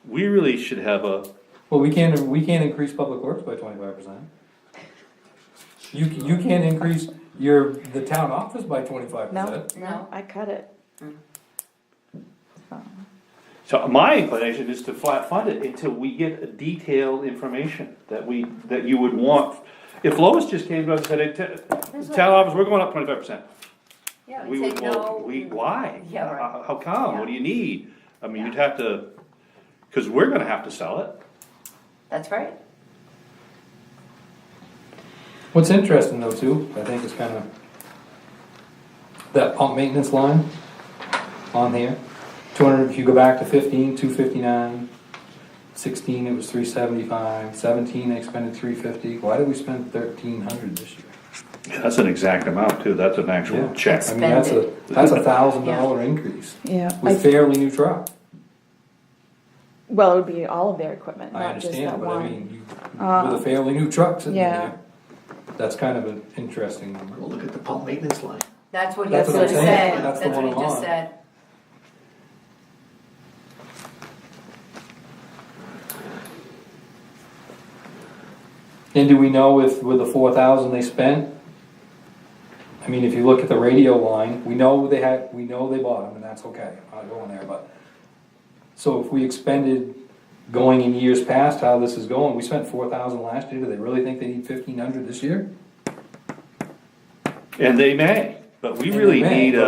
we really should have Well, we can't increase public works by 25%. You can't increase the town office by 25%. No, I cut it. so my inclination is to flat fund it until we get detailed information that you would want. If Lois just came to us and said, town office, we're going up 25%. Yeah, We we'd would, say well, no. why? Yeah, right. How come? Yeah. What do you need? I mean, Yeah. you'd have to, cause we're gonna have to sell it. That's right. What's interesting though too, I think is kinda, that pump maintenance line on here, 200, if you go back to 15, 259, 16 it was 375, 17 they expended 350, why did we spend 1,300 this year? That's an exact amount too, that's an actual Yeah. check. I mean, that's a $1,000 increase Yeah. with fairly new truck. Well, it would be all of their equipment, I not just that understand, but I one. mean, with a fairly new truck sitting yeah. there, that's kind of an interesting number. well, look at the pump maintenance line. That's what he That's just what I'm saying. said. That's That's the what he one I'm just on. said. And do we know if with the 4,000 they spent? I mean, if you look at the radio line, we know they bought them, and that's okay, I'm not going there, but. So if we expended, going in years past, how this is going, we spent 4,000 last year, do they really think they need 1,500 this year? And they may, but we And really they may, need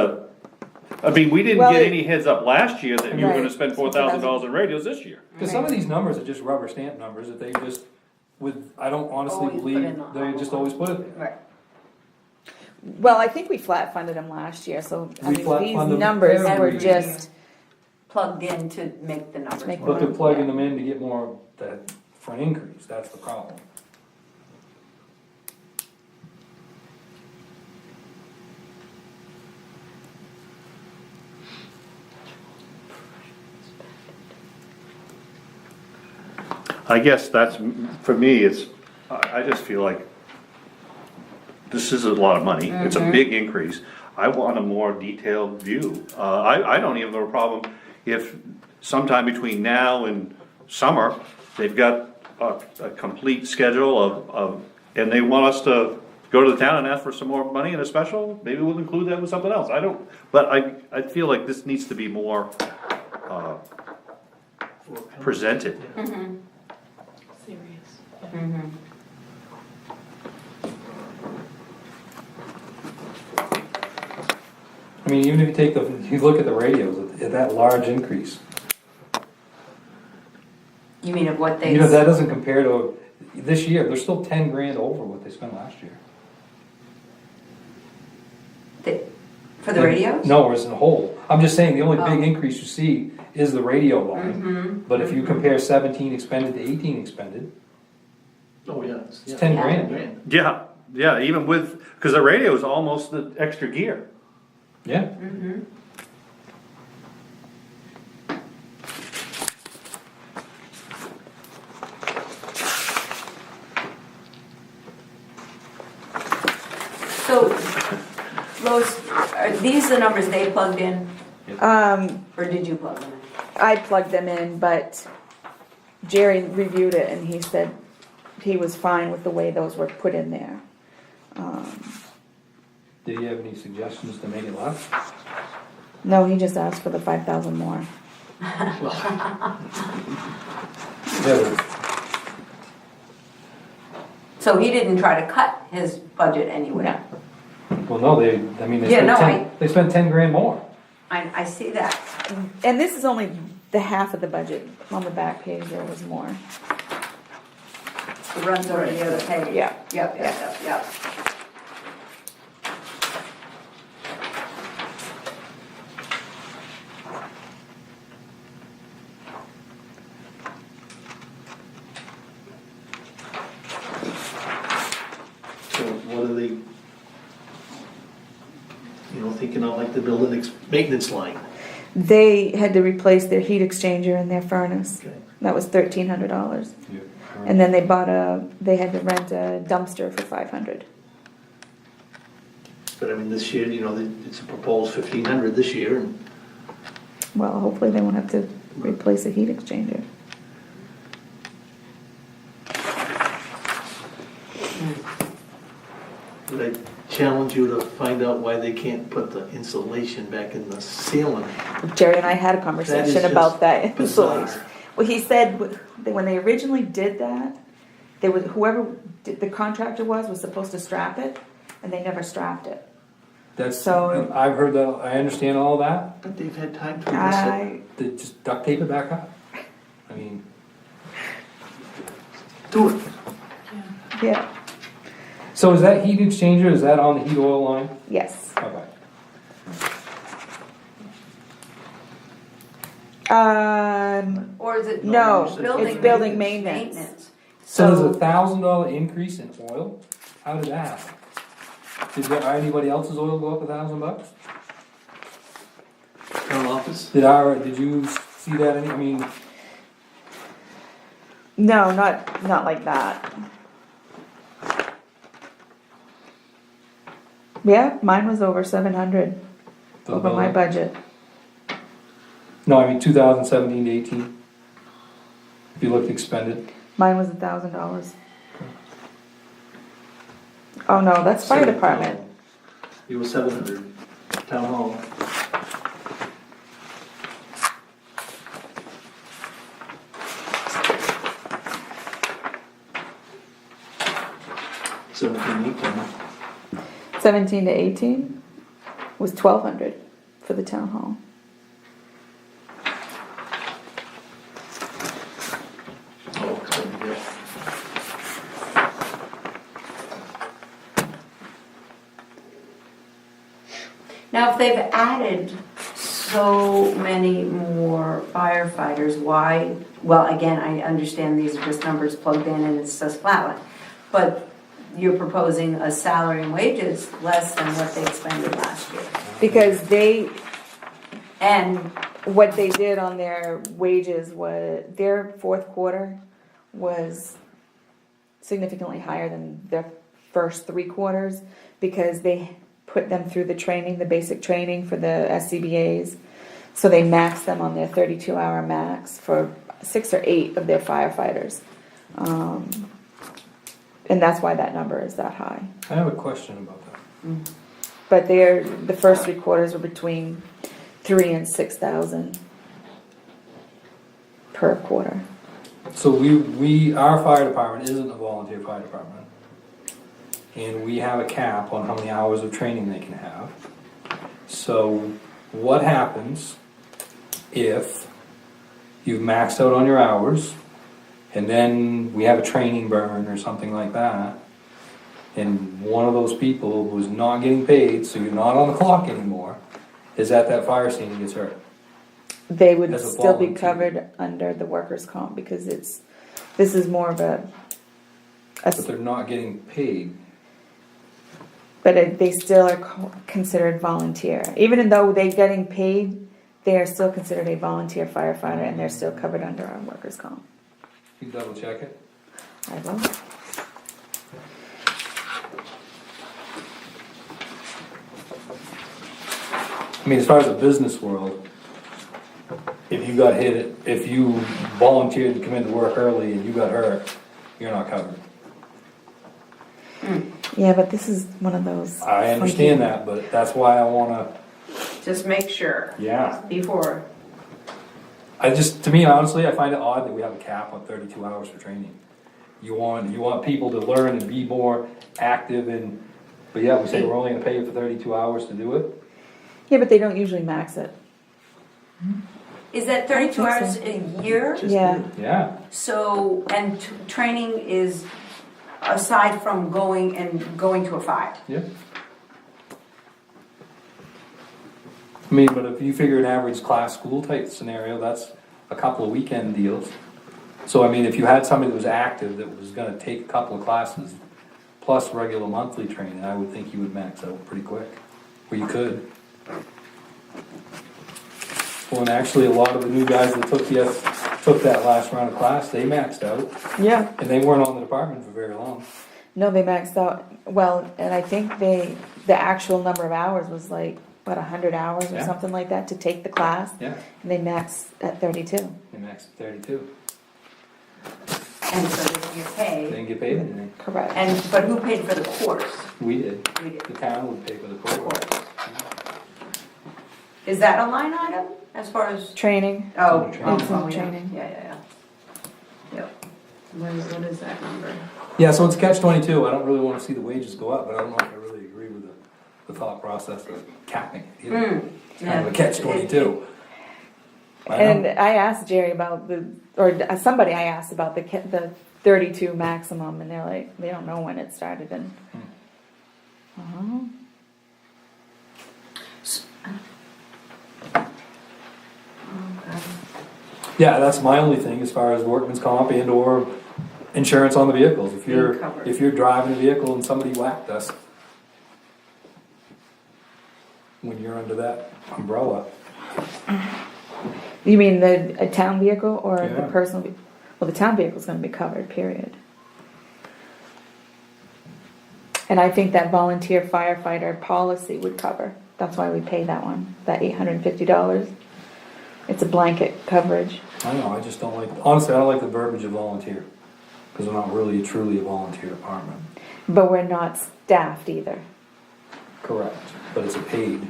I mean, we didn't Well, get it- any heads up last year that you were Right. gonna spend $4,000 in radios this year. Cause some of these numbers are just rubber stamp numbers that they just, I don't honestly Always put believe, in the they just always put it there. Right. Well, I think we flat funded them last year, so I We mean, flat these funded them numbers every were year. just, Plugged in to make the numbers make work. But they're plugging them in to get more, for an increase, that's the problem. I guess for me, I just feel like this is a lot of money, it's a big increase. I want a more detailed view. I don't even have a problem if sometime between now and summer, they've got a complete schedule and they want us to go to the town and ask for some more money in a special, maybe we'll include that with something else, but I feel like this needs to be more, presented. Serious. I mean, even if you look at the radios, at that large increase, You mean of what they? you know, that doesn't compare to, this year, they're still 10 grand over what they spent last year. For the radios? No, as a whole. I'm just saying, the only big Oh. increase you see is the radio line. But if you compare 17 expended to 18 expended, Oh, yeah. it's 10 grand. Yeah, Yeah, even with, because the radio is almost the extra gear. Yeah. So, Lois, are these the numbers they plugged in, or did you plug them in? I plugged them in, but Jerry reviewed it and he said he was fine with the way those were put in there. Did you have any suggestions to make it less? No, he just asked for the 5,000 more. Yeah, So he didn't try to cut his budget anyway? No. well, no, they Yeah, spent no, 10, they spent 10 grand more. I see that. And this is only the half of the budget. On the back page there was more. It runs over the other page. Yeah. Yep. So what are they, thinking of like the building maintenance line? They had to replace their heat exchanger in their furnace. Okay. That was $1,300. Yeah. And then they had to rent a dumpster for $500. But I mean, this year, it's a proposed 1,500 this year, and Well, hopefully they won't have to replace a heat exchanger. but I challenge you to find out why they can't put the insulation back in the ceiling. Jerry and I had a That conversation is about that. just bizarre. Well, he said when they originally did that, whoever the contractor was supposed to strap it, and they never strapped it. That's, So- I've heard that, I understand all that. But they've had time to replace it. They just duct tape it back up. I mean, Do it. Yeah. so is that heat exchanger, is that on the heat oil line? Yes. Okay. Or is it? No, it's building maintenance. So there's $1,000 increase in oil? How did that happen? Did anybody else's oil go up $1,000? Town office? Did you see that I mean, No, not like that. Yeah, mine was over 700 the over my bill? budget. No, I mean 2017 to 18. If you looked expended. Mine was $1,000. Oh no, that's fire department. It was 700, town hall. $17, $18. 17 to 18 was 1,200 for the town hall. Oh, yeah. Now, if they've added so many more firefighters, why, well, again, I understand these are just numbers plugged in and it's just flatline, but you're proposing a salary and wages less than what they expended last year. Because And what they did on their wages was, their fourth quarter was significantly higher than their first 3 quarters, because they put them through the training, the basic training for the SCBA's. So they maxed them on their 32-hour max for 6 or 8 of their firefighters. And that's why that number is that high. I have a question about that. But the first 3 quarters were between 3,000 and 6,000 per quarter. So our fire department isn't a volunteer fire department. And we have a cap on how many hours of training they can have. So what happens if you've maxed out on your hours and then we have a training burn or something like that, and one of those people was not getting paid, so you're not on the clock anymore, is that fire scene gets hurt? They would As a still be volunteer. covered under the workers' comp, because this is more of a But they're not getting paid. but they still are considered volunteer. Even though they're getting paid, they are still considered a volunteer firefighter, and they're still covered under our workers' comp. You double check it. I will. I mean, as far as the business world, if you got hit, if you volunteered to come into work early and you got hurt, you're not covered. Yeah, but this is one of those. I understand that, but that's why I wanna, Just make sure yeah. before. To me, honestly, I find it odd that we have a cap on 32 hours for training. You want people to learn and be more active and, but yeah, we say we're only gonna pay you for 32 hours to do it. Yeah, but they don't usually max it. Is that 32 I hours think a year? Yeah. Yeah, So, and training is aside from going to a fire? yeah. I mean, but if you figure an average class school type scenario, that's a couple of weekend deals. So I mean, if you had somebody that was active, that was gonna take a couple of classes, plus regular monthly training, I would think you would max out pretty quick, or you could. Well, and actually, a lot of the new guys that took that last round of class, they maxed out, Yeah. and they weren't on the department for very long. No, they maxed out, well, and I think the actual number of hours was like, what, 100 hours or Yeah. something like that to take the class? Yeah, And they maxed at 32. they maxed at 32. And so they don't get They paid. didn't get paid anything. Correct. But who paid for the course? We did. We did. The town would pay for the course. Is that a line item as far as? Training. Oh, Training. oh, It's in yeah. training. Yeah. Yep. What is that number? Yeah, so it's catch-22. I don't really wanna see the wages go up, but I don't know if I really agree with the thought process of capping it. You know? It's kind of a catch-22. And I asked Jerry about somebody I asked about the 32 maximum, and they're like, they don't know when it started, and. Yeah, that's my only thing as far as workman's comp and or insurance on the vehicles. If Being covered. if you're driving a vehicle and somebody whacked us, when you're under that umbrella, You mean a town vehicle or the Yeah. personal? Well, the town vehicle's gonna be covered, period. And I think that volunteer firefighter policy would cover. That's why we pay that one, that $850. It's a blanket coverage. I don't know, I just don't like, honestly, I don't like the verbiage of volunteer. Cause we're not really truly a volunteer department. But we're not staffed either. Correct. But it's a paid.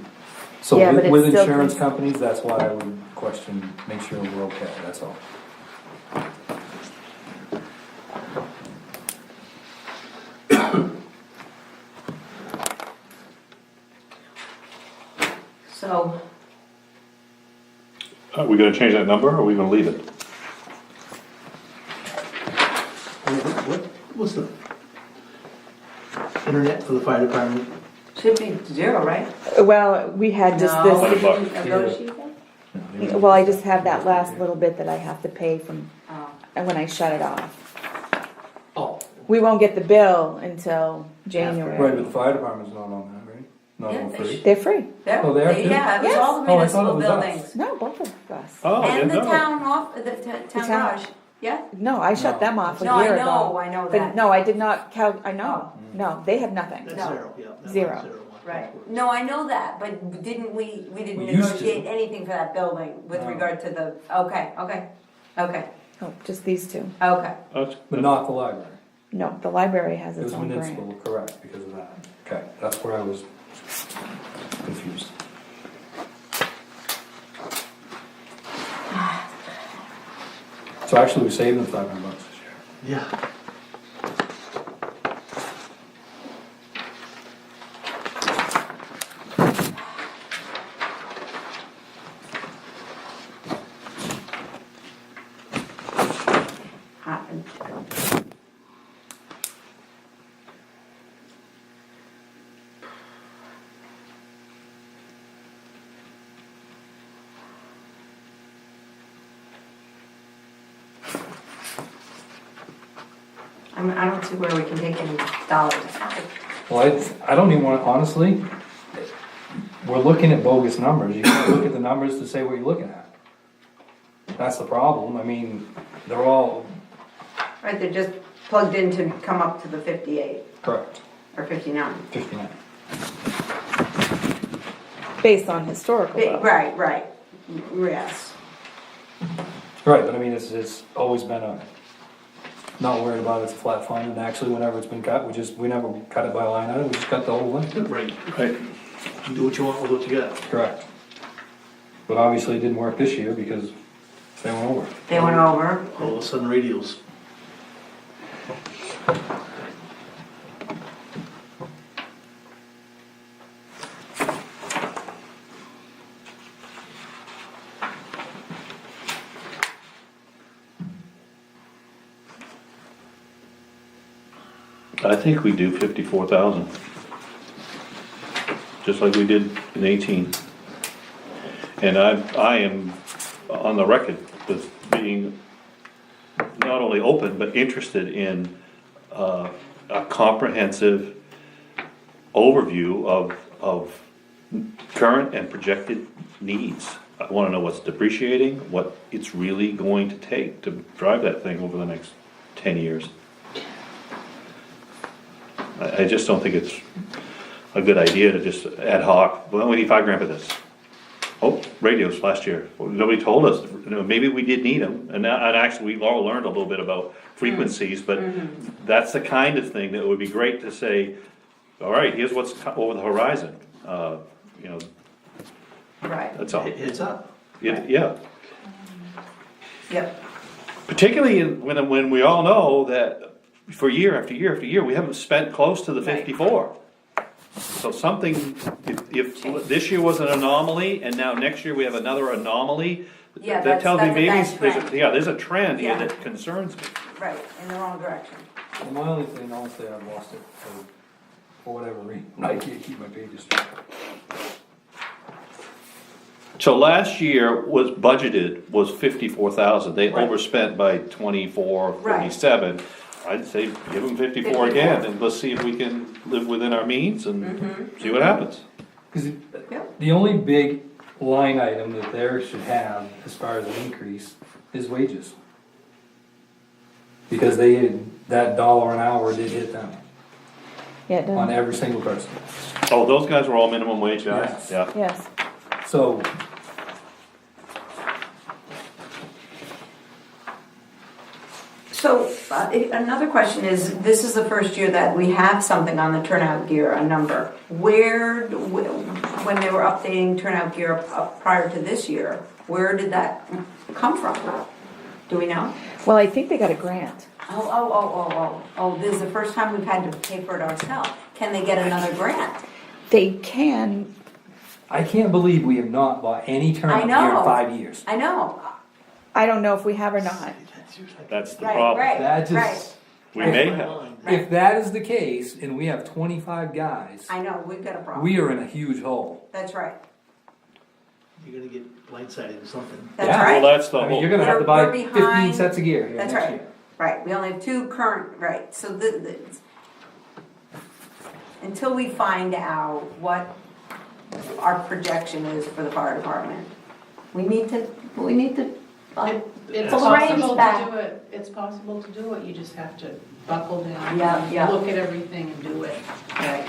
So Yeah, but it's with still insurance companies, that's why I would question, make sure we're okay, that's all. So, Are we gonna change that number, or are we gonna leave it? What was the internet for the fire department? should be zero, right? Well, we had just No, we this, didn't negotiate that? well, I just have that last little bit that I have to pay from, Oh. when I shut it off. Oh, We won't get the bill until Right, January. but the fire department's not on that, right? Not Yeah, on they free? They're free. Oh, they are too? Yeah, it was Yes. all the Oh, I thought it municipal was us. buildings. No, both of us. Oh, And the no. town off, the town town. garage, yeah? No, I shut No. them off a No, year I ago. know, I know But that. no, I did not count, I know, Oh. no, they have nothing. that's No. zero, yeah. that Zero. one's one. Right, no, I know that, but didn't we didn't We used to. negotiate anything for that building with No. regard to the, okay. Oh, just these two. That's- But not the library. No, the library has It its was own municipal, brand. correct, because of that. Okay, that's where I was confused. So actually, we saved them $500 this year. Yeah. I don't see where we can take any dollars out. Well, I don't even want, honestly, we're looking at bogus numbers. You can't look at the numbers to say what you're looking at. That's the problem. I mean, they're all Right, they're just plugged in to come up to the 58 correct. or 59. 59. Based on historical though. Right, yes. Right, but I mean, it's always been a, not worried about it's a flat fund, and actually whenever it's been cut, we never cut it by line item, we just cut the whole thing. Right, Right. you do what you want with what you got. Correct. But obviously it didn't work this year because they went over. They went over. All of a sudden radios. I think we do 54,000. Just like we did in 18. And I am on the record with being not only open, but interested in a comprehensive overview of current and projected needs. I wanna know what's depreciating, what it's really going to take to drive that thing over the next 10 years. I just don't think it's a good idea to just ad hoc, well, we need $5,000 for this. Oh, radios last year, well, nobody told us, you know, maybe we did need them, and actually, we've all learned a little bit about frequencies, but that's the kind of thing that would be great to say, all right, here's what's over the horizon, you know, Right, that's all. Heads up. Yeah, yep. particularly when we all know that for year after year after year, we haven't spent close to the Right. 54. So something, if this year was an anomaly, and now next year we have another anomaly, Yeah, that tells me that's a maybe, bad trend. there's a trend here Yeah. that concerns me. Right, in the wrong direction. Well, my only thing, honestly, I've lost it for whatever reason, I can't keep my pages straight. So last year was budgeted, was 54,000, they Right. overspent by 24, 47. I'd say give them 54 again, and let's see if we can live within our means and see what happens. Cause Yep. the only big line item that there should have, as far as an increase, is wages. Because that dollar an hour did hit them, Yeah, it on does. every single person. Oh, those guys were all minimum wage guys? Yes. Yeah. Yes. So, So, another question is, this is the first year that we have something on the turnout gear, a number. When they were updating turnout gear prior to this year, where did that come from? Do we know? Well, I think they got a grant. Oh, this is the first time we've had to pay for it ourselves. Can they get another grant? They can, I can't believe we have not bought any turnout gear know. in 5 years. I know. I don't know if we have or not. That's the Right, problem. right, That right. just, We may have. if that is the case, and we have 25 guys, I know, we've got a problem. we are in a huge hole. That's right. You're gonna get blindsided with something. That's Yeah. right. Well, that's the I mean, whole, you're gonna have to buy We're 15 behind. sets of gear here That's next right. year. Right, we only have two current, right, so until we find out what our projection is for the fire department, we need to It's pull the reins possible to back. do it, it's possible to do it, you just have to buckle down. Yeah, yeah. Look at everything and do it. Right,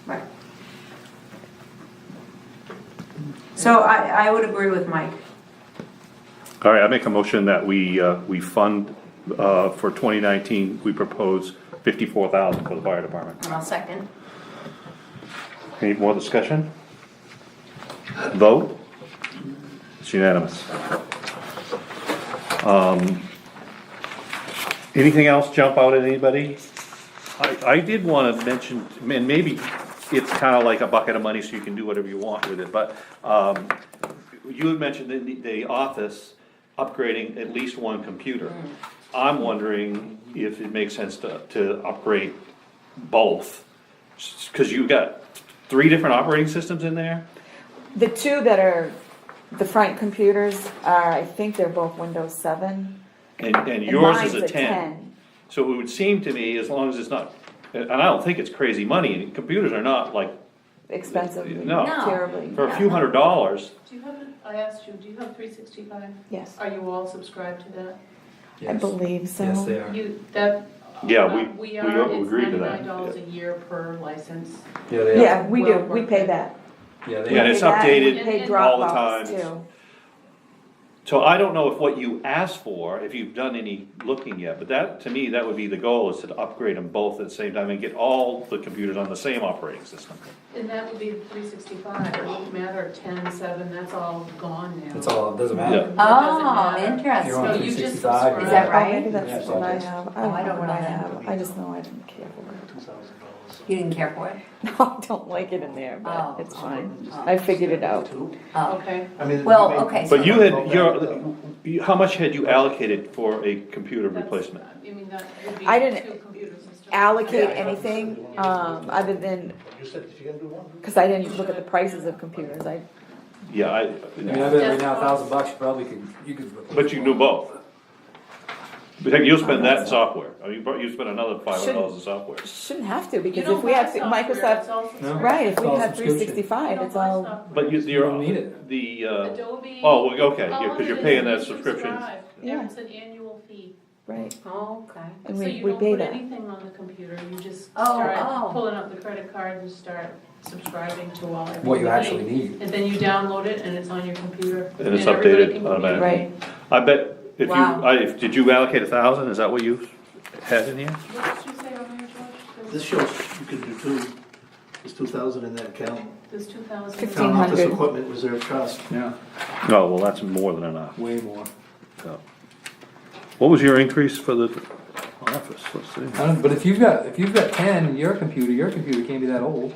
right. So I would agree with Mike. all right, I make a motion that we fund, for 2019, we propose 54,000 for the fire department. And I'll second. Any more discussion? Vote? It's unanimous. Anything else jump out at anybody? I did wanna mention, and maybe it's kinda like a bucket of money so you can do whatever you want with it, but, you had mentioned the office upgrading at least one computer. I'm wondering if it makes sense to upgrade both, cause you've got 3 different operating systems in there? The two that are the front computers are, I think they're both Windows 7. And And yours is mine's a 10. So it would seem to me, as long as it's not and I don't think it's crazy money, and computers are not like, Expensive, No. terribly. for a few $100s. Do you have, I asked you, do you have 365? Yes, Are you all subscribed to that? I Yes. believe so. Yes, they are. You, that. Yeah, we We agreed to that, It's $99 a year per license. Yeah, they are. Yeah, we do, Well, we pay that. Yeah, they Yeah, and are. it's Pay that, and updated we pay all the Dropbox, time. too. So I don't know if what you asked for, if you've done any looking yet, but that, to me, that would be the goal, is to upgrade them both at the same time and get all the computers on the same operating system. And that would be 365, it wouldn't matter 10, 7, that's all gone now. It's all, it doesn't Yeah. matter. It doesn't Oh, matter. interesting. You're on So you just 365. subscribe. Is that Oh, right? maybe Yeah, that's so what I it's- have. Oh, I don't what know I that. have. I just know I didn't care for it. You didn't care for it? No, I don't like it in there, but Oh. it's fine. I figured it out. Oh, Okay, I mean, well, you may- okay. But you had, how much had you allocated for a computer that's, replacement? I mean, that would be I didn't 2 computers and stuff. Allocate anything, other than, You said if you're gonna do one. cause I didn't look at the prices of computers. Yeah, I mean, I bet right now, $1,000, you probably could, you could. but you can do both. But you'll spend that in software, I mean, you spend another $500 in software. Shouldn't have to, You because don't if we buy had software, it's Microsoft, all No. subscription. right, if It's we all had subscription. 365, You don't it's buy all, software. But You don't need it. the, Adobe. oh, well, okay, all because of you're it paying is that subscription. subscribe. Yeah. It's an annual fee. right, Oh, okay. and So we you don't pay put that. anything on the computer, you just Oh, start oh. pulling up the credit card and start subscribing to all everything. What you actually need. And then you download it and it's on your computer. And it's everybody updated can automatically. Right, I bet if you, Wow. did you allocate 1,000, is that what you had in here? What did you say on here, George? This shows you can do two. There's 2,000 in that account. There's 2,000. 15. Town office 1,500. equipment reserve trust. Yeah, Oh, well, that's more than enough. way more. So. What was your increase for the office, let's see. But if you've got 10 in your computer can't be that old.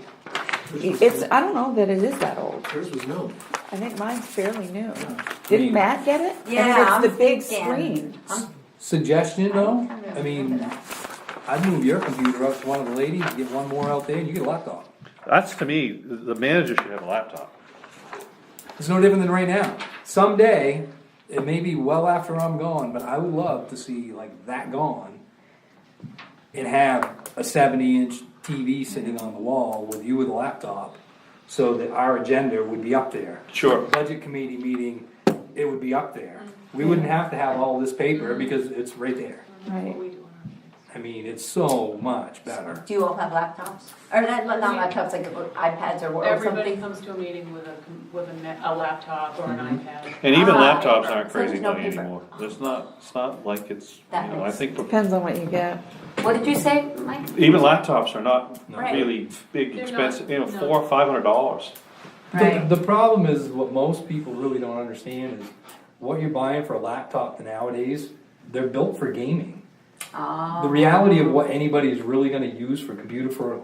it's, I don't know that it is that old. Hers was new. I think mine's fairly new. mean- Didn't Matt get it? Yeah, And I'm it's the big thinking. screen. Suggestion though, I mean, I'd move your computer up to one of the ladies, get one more out there, and you get a laptop. That's, to me, the manager should have a laptop. It's no different than right now. Someday, it may be well after I'm gone, but I would love to see like that gone and have a 70-inch TV sitting on the wall with you with a laptop, so that our agenda would be up there. Sure. Budget committee meeting, it would be up there. We wouldn't have to have all this paper because it's right there. Right. I mean, it's so much better. Do you all have laptops? Or not laptops, like iPads or Everybody something? comes to a meeting with a laptop or an iPad. And even Ah, laptops aren't so there's crazy no money paper. anymore. It's not like it's, That I makes- think, Depends on what you get. What did you say, Mike? even laptops are not Right. really big, They're expensive, not, no. $400 or $500. Right. The problem is, what most people really don't understand is, what you're buying for a laptop nowadays, they're built for gaming. The reality of what anybody's really gonna use for computer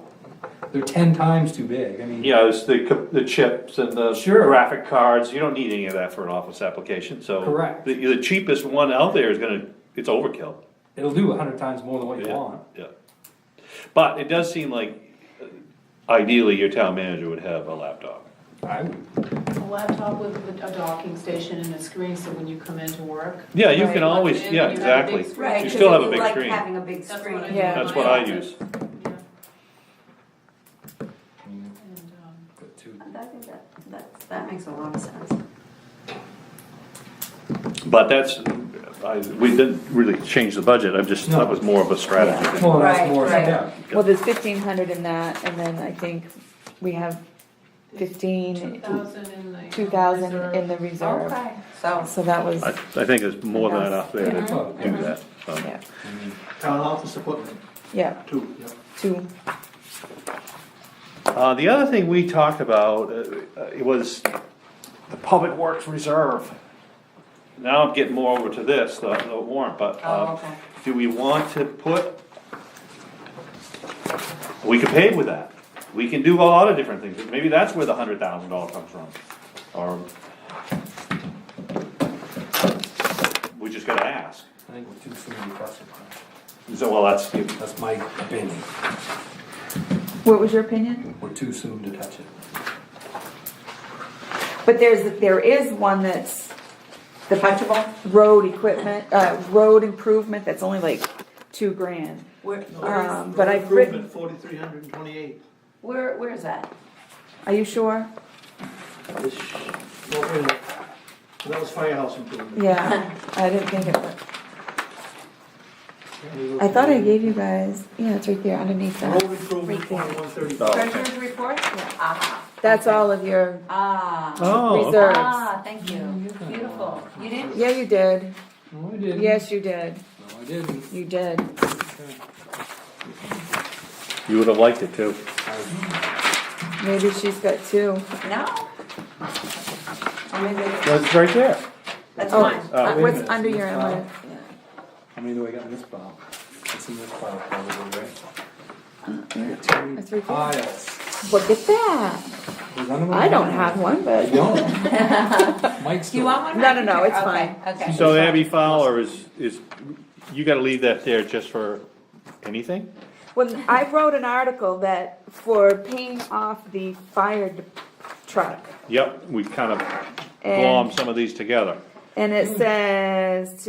they're 10 times too big, I mean. Yeah, it's the chips and the Sure. graphic cards, you don't need any of that for an office application, so. Correct. The cheapest one out there is it's overkill. It'll do 100 times more than what you Yeah, want. yeah. But it does seem like ideally your town manager would have a laptop. I would. A laptop with a docking station and a screen, so when you come into work. Yeah, you Right. can always, Plug it in, yeah, you have a big exactly. screen. Right, You 'cause still have if a you big like screen. having a big That's what screen. I do. Yeah. That's in what my I office. use. Yeah. And, But two. I think that makes a lot of sense. But we didn't really change the budget, that was more of a strategy thing. Well, that's Right, more, right. yeah. Well, there's 1,500 in that, and then I think we have 15, 2,000 in the. 2,000 reserve. in the reserve. Okay, so, So that was, I think there's more than enough there to do that, so. yeah, Town office equipment, yeah, two, yeah. 2. The other thing we talked about, it was the Public Works Reserve. Now I'm getting more over to this, the warrant, but, oh, okay. do we want to we can pay with that. We can do a lot of different things, maybe that's where the $100,000 comes from, or. We just gotta ask, I think we're too soon to cross it. so, well, that's, That's my opinion. What was your opinion? We're too soon to touch it. But there is one that's the Touchable? road equipment, road improvement, that's only like $2,000. But I've written, 4,328. Where is that? are you sure? This, oh, wait a minute. That was firehouse improvement. Yeah, I didn't think of it. I thought I gave you guys, yeah, it's right there underneath Road that. improvement, Right there. 2135. Treasurer's report? Aha. That's all of your Ah. Oh, reserves. Ah, thank you. Beautiful. You didn't? Yeah, you did. No, I didn't. Yes, you did. No, I didn't. You did. you would have liked it too. Maybe she's got two. No. Or maybe Well, it's right there. that's Oh, mine. wait a what's minute, under this your, file? How many do I got in this file? It's in this file probably, right? Two It's right there. files. Look at that. There's none of them I don't in have one, I but. don't. Mike's Do you want one? No, it's Okay, fine. Okay. So Abby Fowler is, you gotta leave that there just for anything? Well, I wrote an article that for paying off the fire truck. Yep, we kind of And- glom some of these together. And it says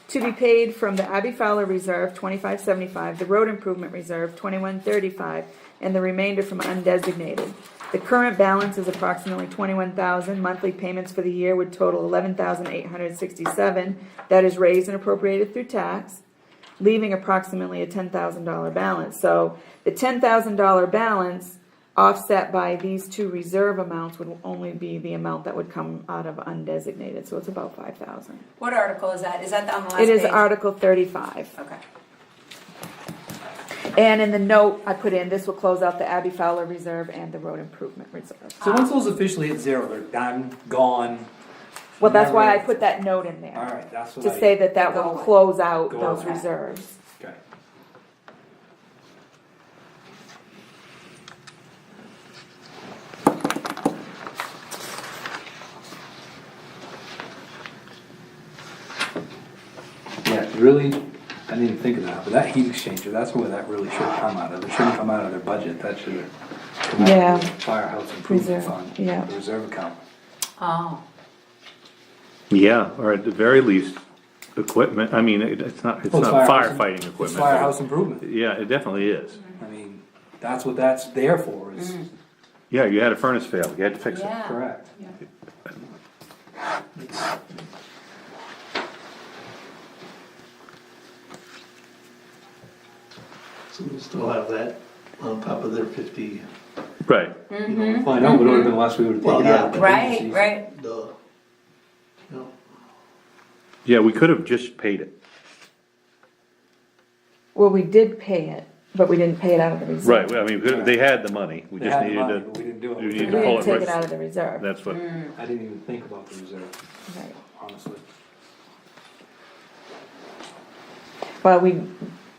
to be paid from the Abbey Fowler Reserve, 2575, the Road Improvement Reserve, 2135, and the remainder from undesignated. The current balance is approximately 21,000. Monthly payments for the year would total 11,867. That is raised and appropriated through tax, leaving approximately a $10,000 balance. So the $10,000 balance offset by these two reserve amounts would only be the amount that would come out of undesignated, so it's about 5,000. What article is that? Is that on the last It page? is Article 35. Okay. And in the note I put in, this will close out the Abbey Fowler Reserve and the Road Improvement Reserve. So once those officially hit zero, they're done, gone. Well, that's why I Never- put that note in there, Alright, that's what to I. say that that Go will away. close out Go those away. reserves. Okay. Yeah, really, I didn't even think of that, but that heat exchanger, that's where that really should come out of. It shouldn't come out of their budget, that should come out Yeah. of the firehouse improvement Reserve, fund. yeah. The reserve account. Oh. Yeah, or at the very least, equipment, I mean, it's not Well, it's firehouse- firefighting It's equipment. firehouse improvement. Yeah, it definitely is. I mean, that's what that's there for, is, Yeah, you had a furnace fail, you had to fix it. Yeah. correct. So we'll still have that on top of their 50, Right, you know, Well, I know, but it would've been less, we would've Well, taken out. yeah. of the Right, agencies. right. duh. You know, yeah, we could have just paid it. Well, we did pay it, but we didn't pay it out of the reserve. Right, well, I mean, they had the money, we They just had the needed money, to, but we didn't do it. we We needed to pull didn't it. take it right- out of the reserve. That's what, I didn't even think about the reserve, Right. honestly. Well,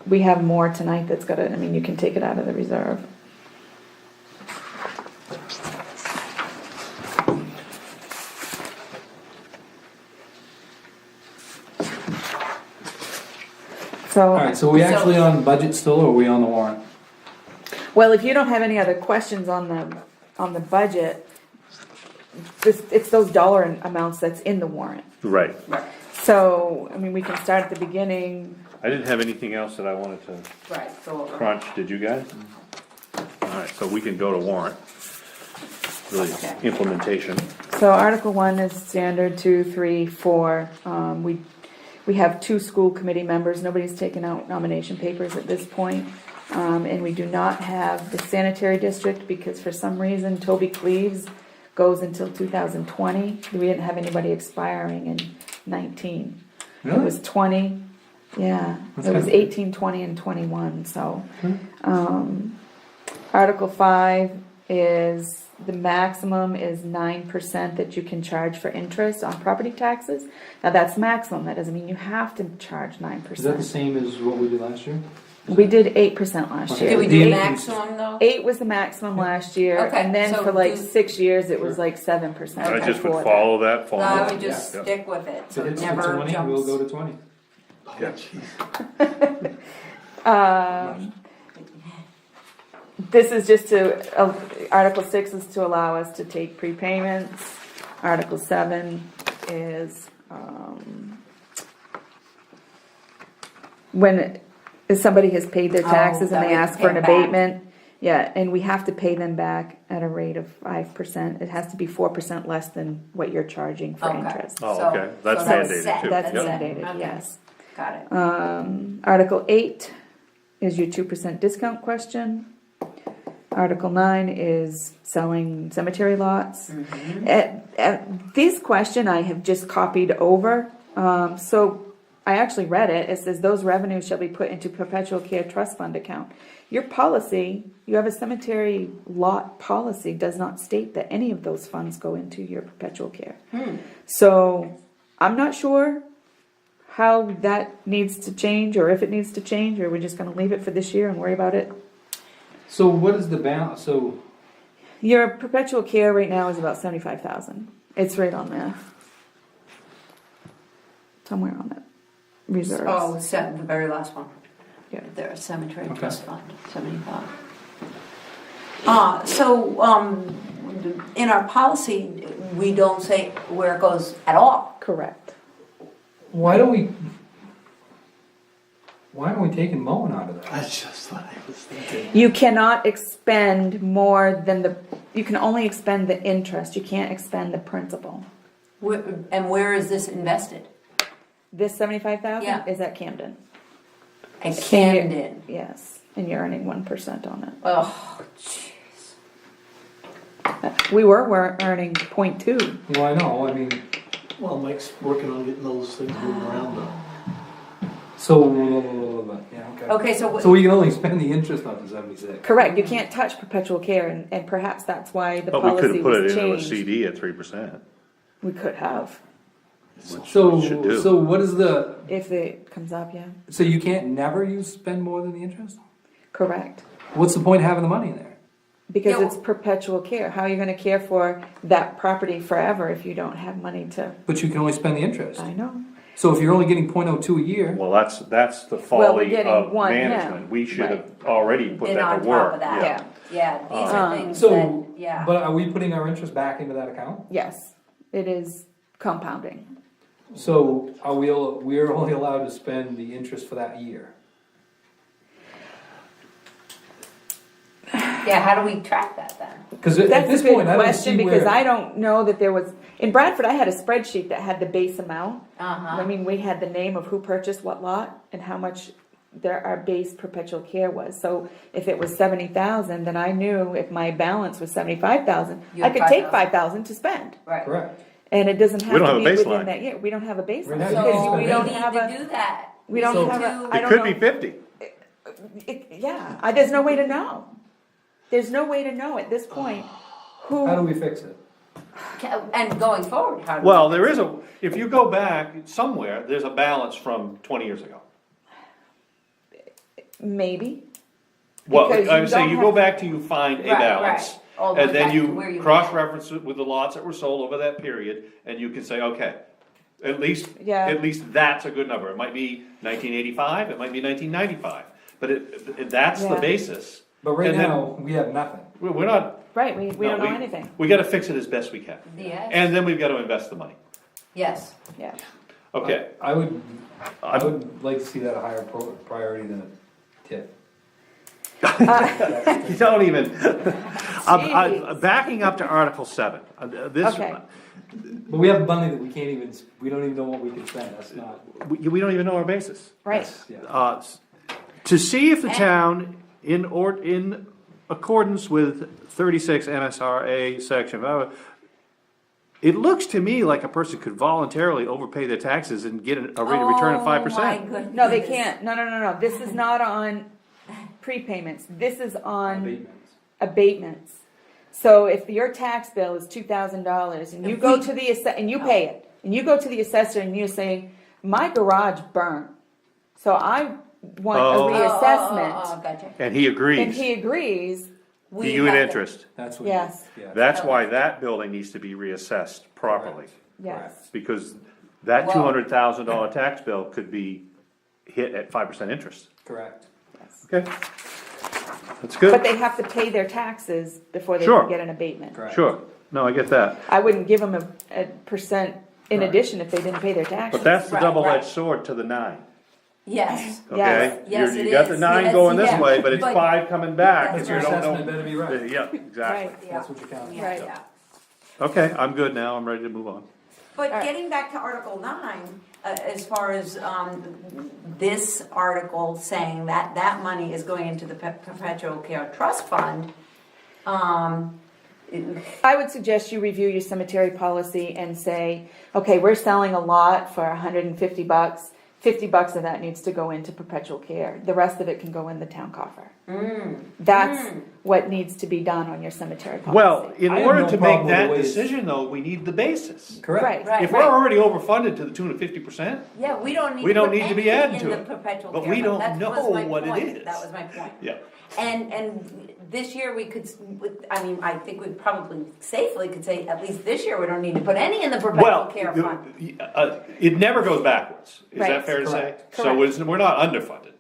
we have more tonight that's gotta, I mean, you can take it out of the reserve. So. Alright, so are we actually on budget still, or are we on the warrant? Well, if you don't have any other questions on the budget, it's those dollar amounts that's in the warrant. right. So, I mean, we can start at the beginning. I didn't have anything else that I wanted to Right, go over. crunch, did you guys? Alright, so we can go to warrant. Really, Okay. implementation. So Article 1 is standard, 2, 3, 4. We have 2 school committee members. Nobody's taken out nomination papers at this point. And we do not have the sanitary district because for some reason Toby Cleaves goes until 2020. We didn't have anybody expiring in 19. It Really? was 20, yeah. That's It was kinda- 18, 20, and 21, so. Article 5 is, the maximum is 9% that you can charge for interest on property taxes. Now, that's maximum, that doesn't mean you have to charge Is that the 9%. same as what we did last year? We did 8% last Okay. Did we year. do The maximum though? 8 was the maximum last year, Okay, and then so for like do- 6 years, it was like 7%. I just would before that. follow that, No, I would that. just Yeah. stick with it, so If it it's to never 20, jumps. we'll go to 20. oh, Yeah. jeez. This is just to, Article 6 is to allow us to take prepayments. Article 7 is, when somebody has paid their taxes and that they we have ask to for pay an them back. abatement. Yeah, and we have to pay them back at a rate of 5%. It has to be 4% less than what you're charging for Okay. interest. Oh, So- okay. That's so mandated set. too. That's Yep. set. mandated, Okay. yes. Got it. Article 8 is your 2% discount question. Article 9 is selling cemetery lots. This question I have just copied over, so I actually read it. It says those revenues shall be put into perpetual care trust fund account. Your policy, you have a cemetery lot policy, does not state that any of those funds go into your perpetual care. So I'm not sure how that needs to change, or if it needs to change, or we're just gonna leave it for this year and worry about it. So what is the balance, so, Your perpetual care right now is about 75,000. It's right on there. Somewhere on it. Reserves. Oh, the very last one. Yeah. There, cemetery Okay. trust fund, 75. In our policy, we don't say where it goes at all. Correct. why don't we taking mowing out of that? That's just what I was thinking. You cannot expend more than you can only expend the interest. You can't expend the principal. And where is this invested? This 75,000 Yeah. is at Camden. At Camden. Yes, and you're earning 1% on it. Oh, jeez. We were earning 0.2. Well, I know, I mean, Well, Mike's working on getting those things moving around though. so, yeah, okay. Okay, so So we can only spend the interest on the 76. Correct. You can't touch perpetual care, and perhaps that's why the But we could policy have put it was into a changed. CD at 3%. We could have, So, we should do. so what is if it comes up, yeah. so you can't never spend more than the interest? Correct. What's the point of having the money there? Because Yeah, it's perpetual care. How are you gonna care for that property forever if you don't have money to, But you can only spend the interest. I know. So if you're only getting 0.02 a year, Well, that's the Well, we're folly getting of one, yeah. management. We should Right. have already put then that on to top work. of that, Yeah. yeah, these are things so, that, yeah. but are we putting our interest back into that account? Yes, it is compounding. So are we're only allowed to spend the interest for that year? Yeah, how do we track that then? Because at That's this a good point, I don't question, see because where. I don't know that there was, in Bradford, I had a spreadsheet that had the base amount. Uh-huh. I mean, we had the name of who purchased what lot and how much our base perpetual care was. So if it was 70,000, then I knew if my balance was 75,000, You I had could take 5,000. 5,000 to spend. Right. Correct. And it doesn't have We don't to have be a within baseline. that year. We don't have a baseline. Right now, Because you So can't we spend don't anything. need have to a- do that. we don't need have a- to- I It don't could know. be 50. There's no way to know. There's no way to know at this point How do who, we fix it? And going forward, how do we? Well, there is if you go back somewhere, there's a balance from 20 years ago. maybe. Well, Because I'm you saying don't you have go to- back till you find a Right, balance. right. All the way And then back to where you you cross-reference it with the lots that were sold over that period, and you can say, okay, at least Yeah. that's a good number. It might be 1985, it might be 1995, but that's the Yeah. basis. But right And then- now, we have nothing. We're not. Right, we no, don't know anything. We gotta fix it as best we can. Yes. And then we've gotta invest the money. Yeah. Yes. Okay. I would like to see that a higher priority than a tip. You don't even. Jeez. Backing up to Article 7. This, Okay. But we have money that we don't even know what we can spend, that's not. we don't even know our basis. Right. Yeah. To see if the town, in accordance with 36 MSRA section, it looks to me like a person could voluntarily overpay their taxes and get a rate of return of Oh, my 5%. goodness. No, they can't. No. This is not on prepayments. This is on Abatements. abatements. So if your tax bill is $2,000 and you If go we- to the and you pay it, and you go to the assessor and you're saying, my garage burned, so I want Oh. a reassessment, Oh, gotcha. And he agrees. and he agrees, To We you in have to- interest. That's what. Yes. Yeah. That's why that building needs to be reassessed properly. yes. Because that Well- $200,000 tax bill could be hit at 5% interest. Correct. Okay. That's But good. they have to pay their taxes before they Sure. can get an abatement. Correct. Sure. No, I get that. I wouldn't give them a percent in Right. addition if they didn't pay their taxes. But that's the Right, double-edged right. sword to the 9. Yes. okay? Yes, You it got the is. 9 Yes, going this yeah. way, but it's But- 5 coming back, That's and you Your don't assessment know. better be right. Yeah, exactly. Yeah. That's what you're counting. Yeah, Right. yeah. Okay, I'm good now, I'm ready to move on. But Alright. getting back to Article 9, as far as this article saying that that money is going into the Perpetual Care Trust Fund, I would suggest you review your cemetery policy and say, okay, we're selling a lot for $150. $50 of that needs to go into perpetual care. The rest of it can go in the town coffer. That's what needs to be done on your cemetery policy. Well, in I have order no to problem make with the that way it's- decision though, we need the basis. Correct. Right. If we're already overfunded to the tune of 50%, yeah, we don't need We to don't put need to be anything adding in to the it. Perpetual But Care we Fund. don't That know was my what it point. is. That was my point. yeah. And this year we could, I mean, I think we probably safely could say, at least this year, we don't need to put any in the Perpetual Well, Care Fund. it never goes backwards, is Right. that fair to say? Correct. So Correct. we're not underfunded.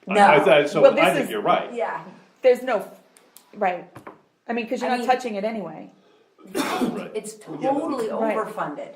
No. So Well, this I think is- you're right. Yeah, There's no, right. I mean, because you're I not mean- touching it anyway. Right. it's totally Right. overfunded.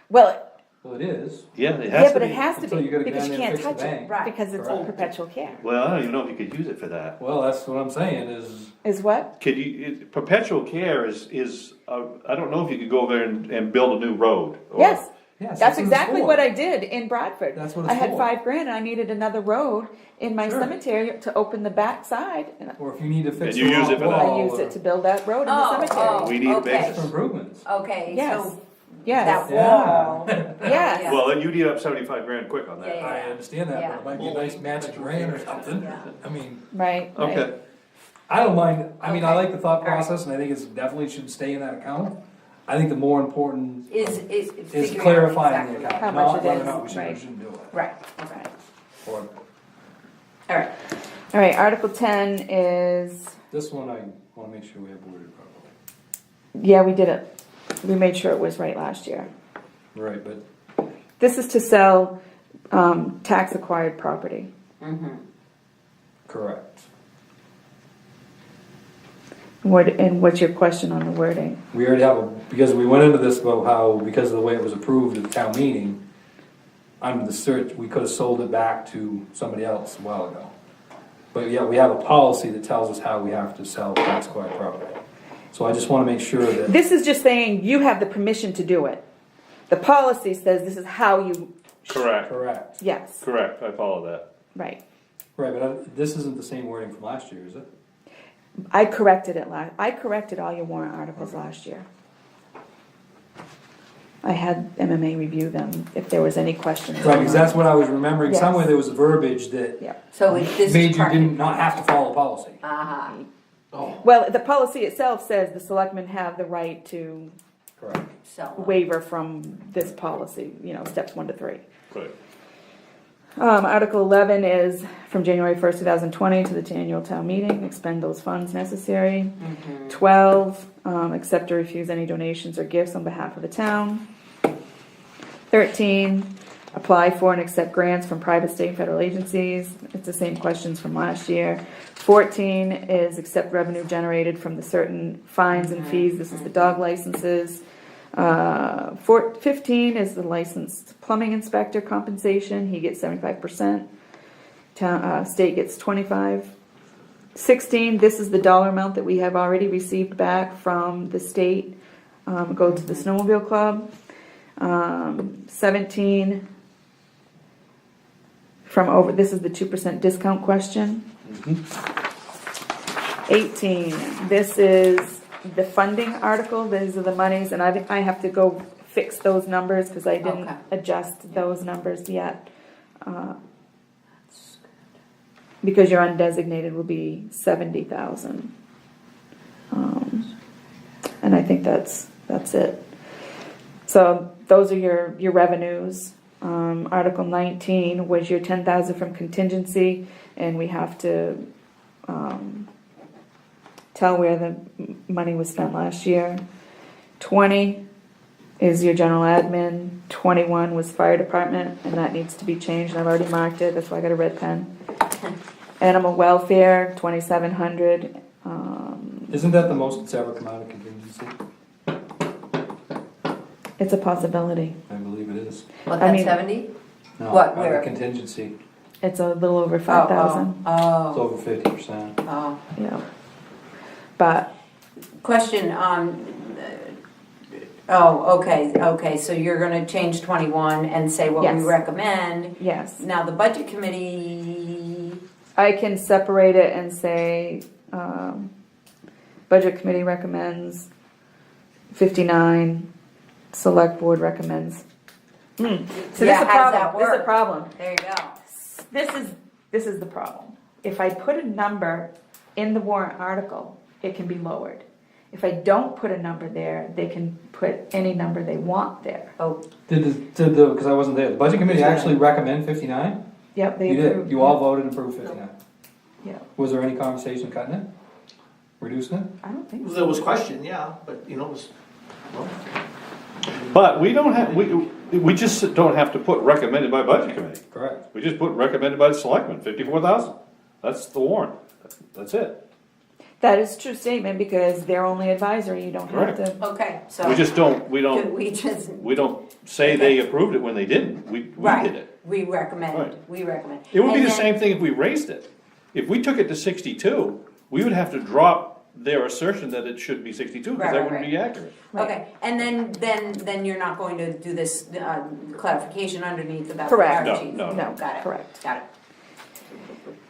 Well, Well, it is. Yeah, it yeah, has to but it be. has to Until be, you gotta get because down you there and can't fix the touch it, bank. Right. because it's Correct. perpetual care. Well, I don't even know if you could use it for that. Well, that's what I'm saying is, Is what? Perpetual care is, I don't know if you could go over there and build a new road. or- Yes. yes. That's what it's exactly for. what I did in Bradford. That's what it's I had for. $5,000 and I needed another road in my Sure. cemetery to open the back side. And Or if you need to fix And you the use it for that. I wall used or it to build that road in the cemetery. We need a okay. basis. for improvements. Okay, Yes. so Yes, that wall. yes. Yeah. Well, then you need up 75 grand quick on that. Yeah, I understand that, but it might be a nice matching grant or something. Yeah. I mean, Right, right. Okay, I don't mind, I mean, I Okay. like the thought All right. process, and I think it's definitely should stay in that account. I think the more important Is is figuring out clarifying the exactly- How account, much not it whether or is, not we should or right. shouldn't do it. Right, okay, Or, all right. All right, Article 10 is, this one I wanna make sure we have worded properly. yeah, we did it. We made sure it was right last year. Right, but This is to sell tax acquired property. correct. And what's your question on the wording? We already have, because we went into this about how, because of the way it was approved at the town meeting, under the search, we could have sold it back to somebody else a while ago. But yeah, we have a policy that tells us how we have to sell tax acquired property. So I just wanna make sure that, This is just saying you have the permission to do it. The policy says this is how you, correct, correct. yes, correct, I follow that. right. Right, but this isn't the same wording from last year, is it? I corrected all your warrant articles last year. I had MMA review them if there was any questions. Right, because that's what I was remembering, Yes. somewhere there was verbiage that Yeah. So this is made you part. didn't not have to follow policy. Well, the policy itself says the selectmen have the right to Correct. So, waiver from this policy, steps 1 to 3. Good. Article 11 is from January 1st, 2020 to the annual town meeting, expend those funds necessary. 12, accept or refuse any donations or gifts on behalf of the town. 13, apply for and accept grants from private, state, and federal agencies. It's the same questions from last year. 14 is accept revenue generated from the certain fines and fees. This is the dog licenses. 15 is the licensed plumbing inspector compensation. He gets 75%. State gets 25. 16, this is the dollar amount that we have already received back from the state. Go to the snowmobile club. 17, this is the 2% discount question. 18, this is the funding article. These are the monies, and I have to go fix those numbers because I didn't Okay. adjust those numbers yet. Because your undesignated will be 70,000. And I think that's it. So those are your revenues. Article 19 was your 10,000 from contingency, and we have to tell where the money was spent last year. 20 is your general admin. 21 was fire department, and that needs to be changed, and I've already marked it. That's why I got a red pen. Animal welfare, 2,700. Isn't that the most it's ever come out of contingency? It's a possibility. I believe it is. what, I that mean- 70? No, What, under where? contingency, It's a little over 5,000, it's Oh, over 50%. oh. yeah. But, Question, oh, okay, so you're gonna change 21 and say what we Yes. recommend. yes, Now, the budget committee, I can separate it and say, budget committee recommends 59, select board recommends. So Yeah, this is a how does problem, that this is a work? problem. there you go. This is the problem. If I put a number in the warrant article, it can be lowered. If I don't put a number there, they can put any number they want there. Oh, Did the, because I wasn't there, the budget committee actually recommend 59? Yep, they You did, approved. you all voted and approved 59. Yeah, Was there any conversation cutting it? Reducing it? I don't think so. There was question, yeah, but you know, it was, well, But we don't have, we just don't have to put recommended by budget committee. Correct. We just put recommended by the selectmen, 54,000. That's the warrant. That's it. That is a true statement because they're only advisory, you don't have Correct. to. okay, so. We just don't, We just, we don't say they approved it when they didn't. We did right, it. we recommend, Right. we recommend. It would be And the then- same thing if we raised it. If we took it to 62, we would have to drop their assertion that it should be 62, because Right, that right, wouldn't be accurate. Okay, and then you're not going to do this clarification underneath about. Correct. the No, fire chief. no, no. Got it. Correct. Got it.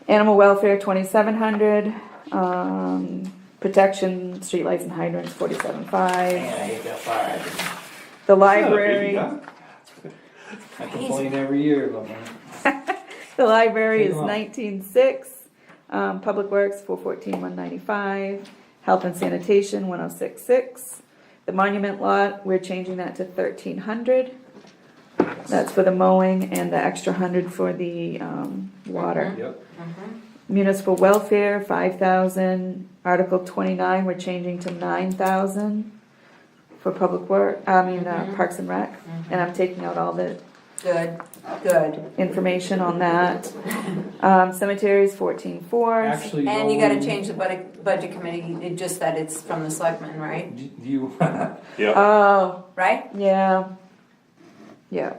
Animal welfare, 2,700, protection, streetlights and hydrants, 47.5. I hate that fire. The It's not a library, biggie, huh? I complain every year about that. the library Take is them out. 19.6, public works, 414, 195, health and sanitation, 106.6. The monument lot, we're changing that to 1,300. That's for the mowing and the extra 100 for the, water. Yep. Municipal welfare, 5,000. Article 29, we're changing to 9,000 for public work, Parks and Rec. And I'm taking out all the Good. information on that. Cemeteries, 14.4. Actually, And you gotta change the budget committee, just that it's from the selectmen, right? Do you, Yeah. Oh, Right? yeah. Yeah.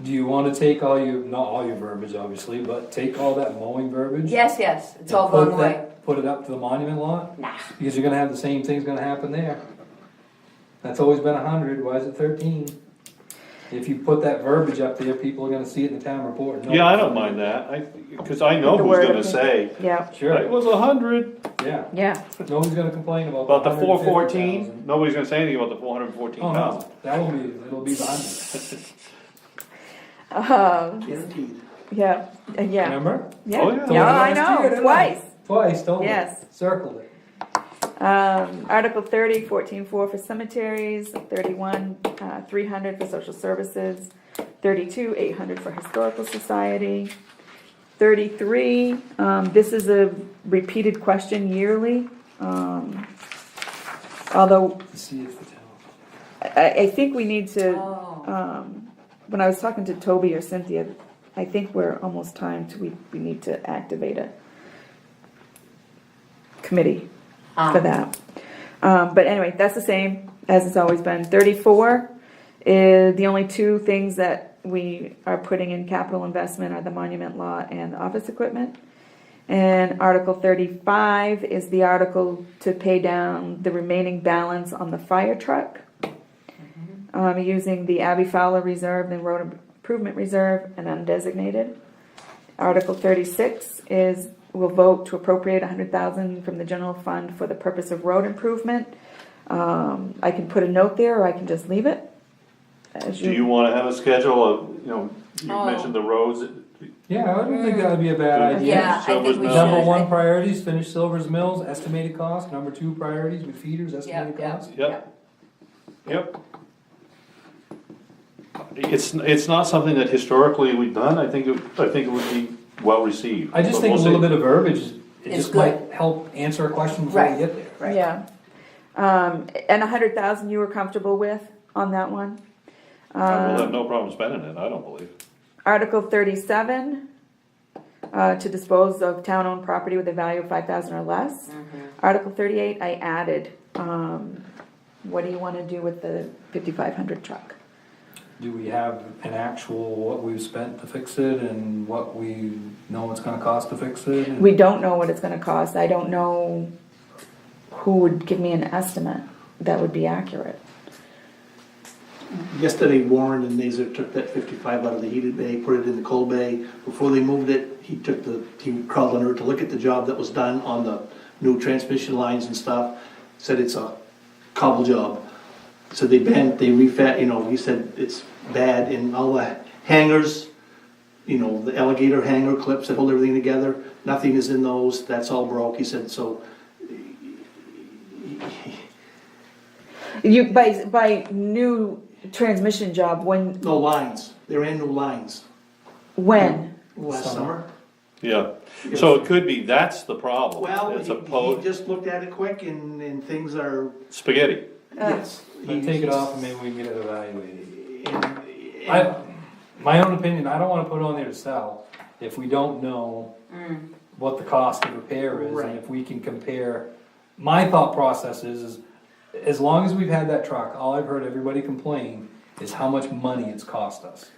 do you want to take all your, not all your verbiage obviously, but take all that mowing verbiage? Yes, it's and all put going away. that- Put it up to the monument lot? Nah. Because you're gonna have the same thing's gonna happen there. That's always been 100, why is it 13? If you put that verbiage up there, people are gonna see it in the town report. and know Yeah, I it's don't 100. mind that, because I know The who's word gonna of- say, Yeah. Sure, it was 100. yeah. Yeah. Nobody's gonna complain about About the 150,000. 414, nobody's gonna say anything about the Oh, 414,000. no, that'll be, it'll be the 100. guaranteed. Yeah. Yeah. Remember? Yeah. Oh, yeah. Yeah, I Last year, know, didn't I? twice. Twice, told you. Yes. Circled it. Article 30, 14.4 for cemeteries, 31, 300 for social services, 32, 800 for historical society, 33, this is a repeated question yearly, although See if the town. I think we need to, Oh. when I was talking to Toby or Cynthia, I think we're almost time to, we need to activate a committee for that. But anyway, that's the same as it's always been. 34 is the only two things that we are putting in capital investment are the monument lot and the office equipment. And Article 35 is the article to pay down the remaining balance on the fire truck. Using the Abbey Fowler Reserve, the Road Improvement Reserve, and undesignated. Article 36 is we'll vote to appropriate $100,000 from the general fund for the purpose of road improvement. I can put a note there, or I can just leave it. As Do you wanna have a schedule of, you Oh. mentioned the roads, Yeah, I don't think that would be a bad idea. Yeah, I think we Silver's should. Number one priorities, finish Silver's Mills, estimated cost. Number two priorities with feeders, estimated Yeah. cost. Yep. Yep. It's not something that historically we've done, I think it would be well received. I just But think a we'll little see. bit of verbiage, it It's just good. might help answer a question before Right. you get there. Right. Yeah. And 100,000 you were comfortable with on that one? We'll have no problem spending it, I don't believe. Article 37, to dispose of town-owned property with a value of 5,000 or less. Article 38, I added, what do you want to do with the 5,500 truck? do we have an actual, what we've spent to fix it and what we know it's gonna cost to fix it? We don't know what it's gonna cost. I don't know who would give me an estimate that would be accurate. Yesterday Warren and Nazar took that 55 out of the heated bay, put it in the cold bay. Before they moved it, he crawled under it to look at the job that was done on the new transmission lines and stuff. Said it's a cobble job. So they bent, they refat, he said it's bad in all the hangers, the alligator hanger clips that hold everything together, nothing is in those, that's all broke, he said, so. You, by new transmission job, No lines, they're in new lines. when? Last summer. Yeah, so it could be, that's the problem. Well, It's he just looked at it quick and things are, spaghetti. yes. But take it off and maybe we can get it evaluated. And- My own opinion, I don't wanna put it on there to sell if we don't know what the cost of repair is, Right. and if we can compare. My thought process is as long as we've had that truck, all I've heard everybody complain is how much money it's cost us.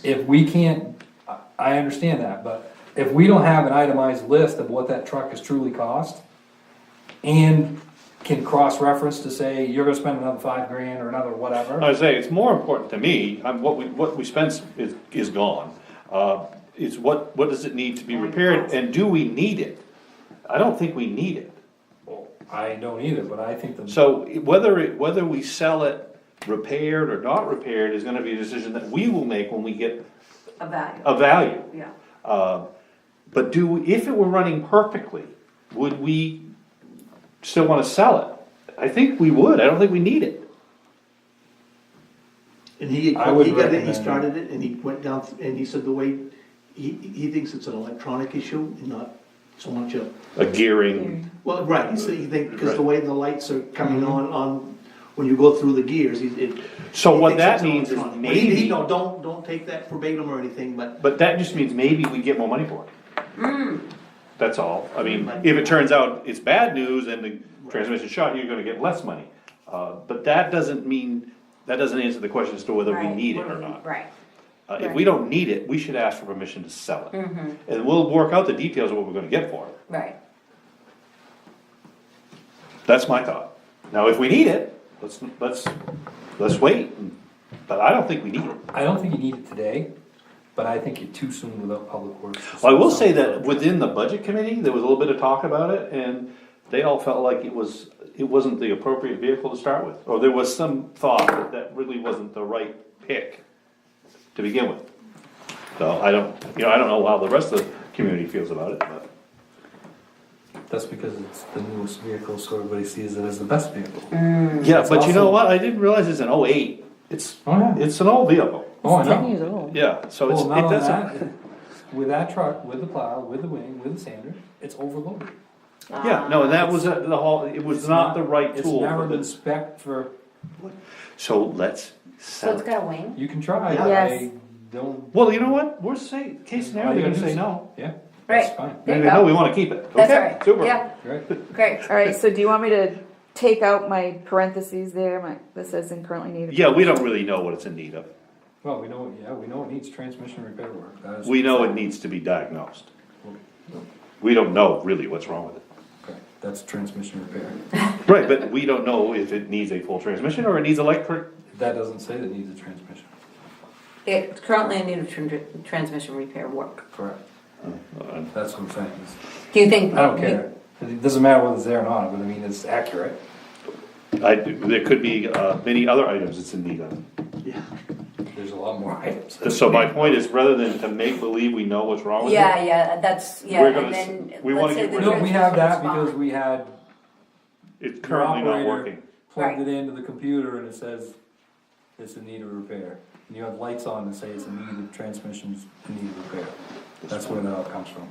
If we can't, I understand that, but if we don't have an itemized list of what that truck has truly cost, and can cross-reference to say, you're gonna spend another $5,000 or another whatever. I say, it's more important to me, what we spent is gone. It's what does it need to be repaired, and do we need it? I don't think we need it. Well, I don't either, but I think the. So whether we sell it repaired or not repaired is gonna be a decision that we will make when we get A value, a value. yeah. But if it were running perfectly, would we still wanna sell it? I think we would, I don't think we need it. And he I would got it, he recommend- started it, and he went down, and he said the way, he thinks it's an electronic issue and not so much A gearing, well, right, he said, he think, because the way the lights are coming on, when you go through the gears, so he what thinks that it's means is electronic. But maybe, no, don't take that verbatim or anything, but that just means maybe we get more money for it. That's all, I mean, if it turns out it's bad news and the transmission shot, you're gonna get less money. But that doesn't answer the question as to whether we Right, need it or not. Right, If we don't need it, we should ask for permission to sell it. And we'll work out the details of what we're gonna get for it. right. That's my thought. Now, if we need it, let's wait, but I don't think we need it. I don't think you need it today, but I think you're too soon without public works. I will say that within the budget committee, there was a little bit of talk about it, and they all felt like it wasn't the appropriate vehicle to start with. Or there was some thought that really wasn't the right pick to begin with. So I don't know how the rest of the community feels about it, but. That's because it's the newest vehicle, so everybody sees it as the best vehicle. Yeah, It's but you know also- what, I didn't realize it's an '08, it's an old vehicle, Oh, I 10 know. years old. yeah, so Well, not it only doesn't. that, with that truck, with the plow, with the wing, with the sander, it's overloaded. Yeah, no, and that was the whole, it was It's not the right tool. It's never for been this. spec'd for, So let's So sell it's it. got a wing? you can try, Yes. I don't. Well, you know what, worst case scenario, they're gonna say no. Yeah, Right. that's fine. There you Maybe no, go. we wanna keep it. That's Okay, right, super. yeah, Great. great. Alright, so do you want me to take out my parentheses there, that says in currently needed? Yeah, we don't really know what it's in need of. Well, we know it needs transmission repair work. That is- We know it needs to be diagnosed. We don't know really what's wrong with it. Okay, that's transmission repair. Right, but we don't know if it needs a full transmission or it needs electric. That doesn't say that it needs a transmission. It's currently in need of transmission repair work. Correct. That's what I'm saying. Do you think? I don't care. It doesn't matter whether it's there or not, but I mean, it's accurate. There could be many other items it's in need of. yeah. There's a lot more items. So my point is, rather than to make believe we know what's wrong with it. Yeah, that's, yeah, We're and gonna then, we wanna let's say get the rid of No, we have that transmission's because fine. we had It's the currently not operator working. plugged Right. it into the computer and it says it's in need of repair. And you have lights on that say it's in need of transmissions in need of repair. That's where that all comes from.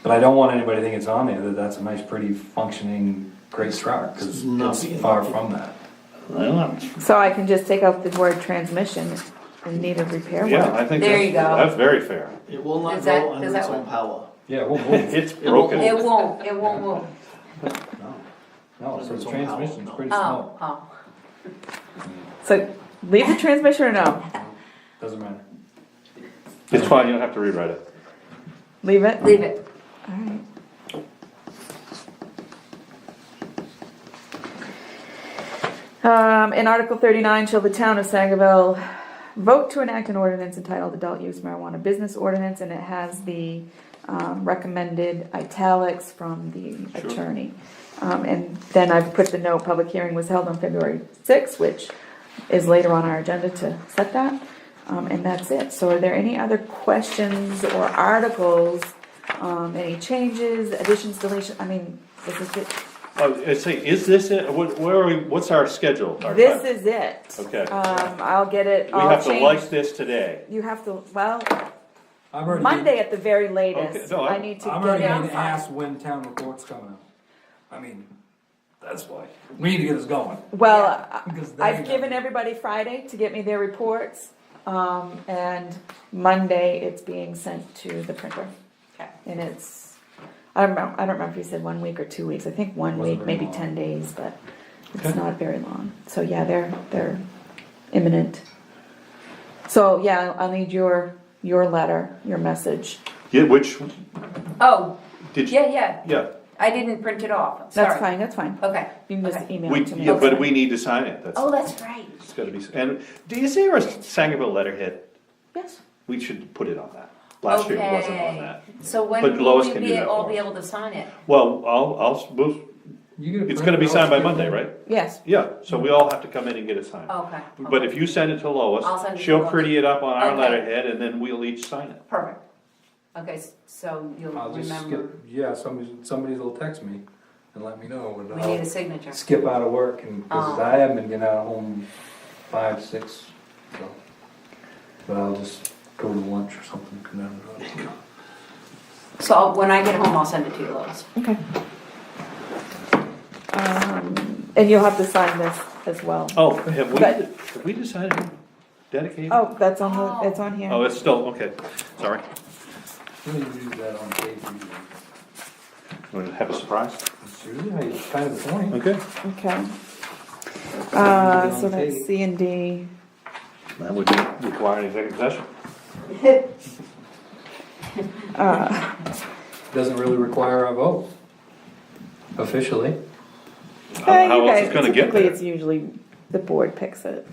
But I don't want anybody to think it's on there, that that's a nice, pretty, functioning, great truck, because It's not. it's far from that. Well, So I can just take out the word transmission and need a repair yeah, work? I think There you go. that's very fair. It will not Does that- go under does its that own work? power. Yeah, we'll move. It's broken. It won't move. No, so the Somehow, transmission's no. pretty Oh, small. oh, So leave the transmission or no? Doesn't matter. It's fine, you don't have to rewrite it. Leave it? Leave it. Alright. In Article 39, shall the town of Sangerville vote to enact an ordinance entitled Adult Use Marijuana Business Ordinance, and it has the recommended italics from the Sure. attorney. And then I've put the note, public hearing was held on February 6th, which is later on our agenda to set that. And that's it. So are there any other questions or articles, any changes, additions, deletions? I mean, this is it. I say, is this it? Where are we, what's our schedule? Our This time? is it. Okay. I'll get it We all have to changed. like this today. You have to, well, I've already Monday been- at the very Okay, latest. no, I need to I'm get already it. getting asked when town report's coming out. I mean, that's why. We need to get this going. Well, Because they I've got- given everybody Friday to get me their reports. And Monday it's being sent to the printer. Okay. And it's, I don't remember if you said 1 week or 2 weeks. I think 1 Wasn't week, very maybe long. 10 days, but it's Okay. not very long. So yeah, they're imminent. So yeah, I'll need your letter, your message. Yeah, which, Oh, did you? yeah. Yeah, I didn't print it off. That's Sorry. fine, that's fine. Okay. You can just Okay. email it to me. yeah, but we need to sign it. That's, Oh, that's right. it's gotta be, and is there a Sangerville letterhead? Yes. We should put it on that. Last year it wasn't on that. So when But will Lois we can do be that all for be us. able to sign it? Well, You it's gonna be signed by Monday, right? Yes. Yeah, so we all have to come in and get it signed. Okay. But if you send it to Lois, I'll send it to she'll Lois. pretty it up on our Okay. letterhead and then we'll each sign it. Perfect. Okay, so you'll I'll just remember, skip, yeah, somebody will text me and let me know. And we I'll need a signature. skip out of work and, cause Oh. I haven't been getting out of home 5, 6, so. But I'll just go to lunch or something, come down the road. So when I get home, I'll send it to you, Lois. Okay. And you'll have to sign this as well. Oh, have But- we decided to dedicate? Oh, that's on the, it's on here. Oh, it's still, okay, sorry. You need to use that on tape usually. Want to have a surprise? That's usually how you kind of the point. Okay. Okay. So that's C and D. That would require an executive session. Doesn't really require a vote, officially. How else is gonna get Typically, there? it's usually the board picks it.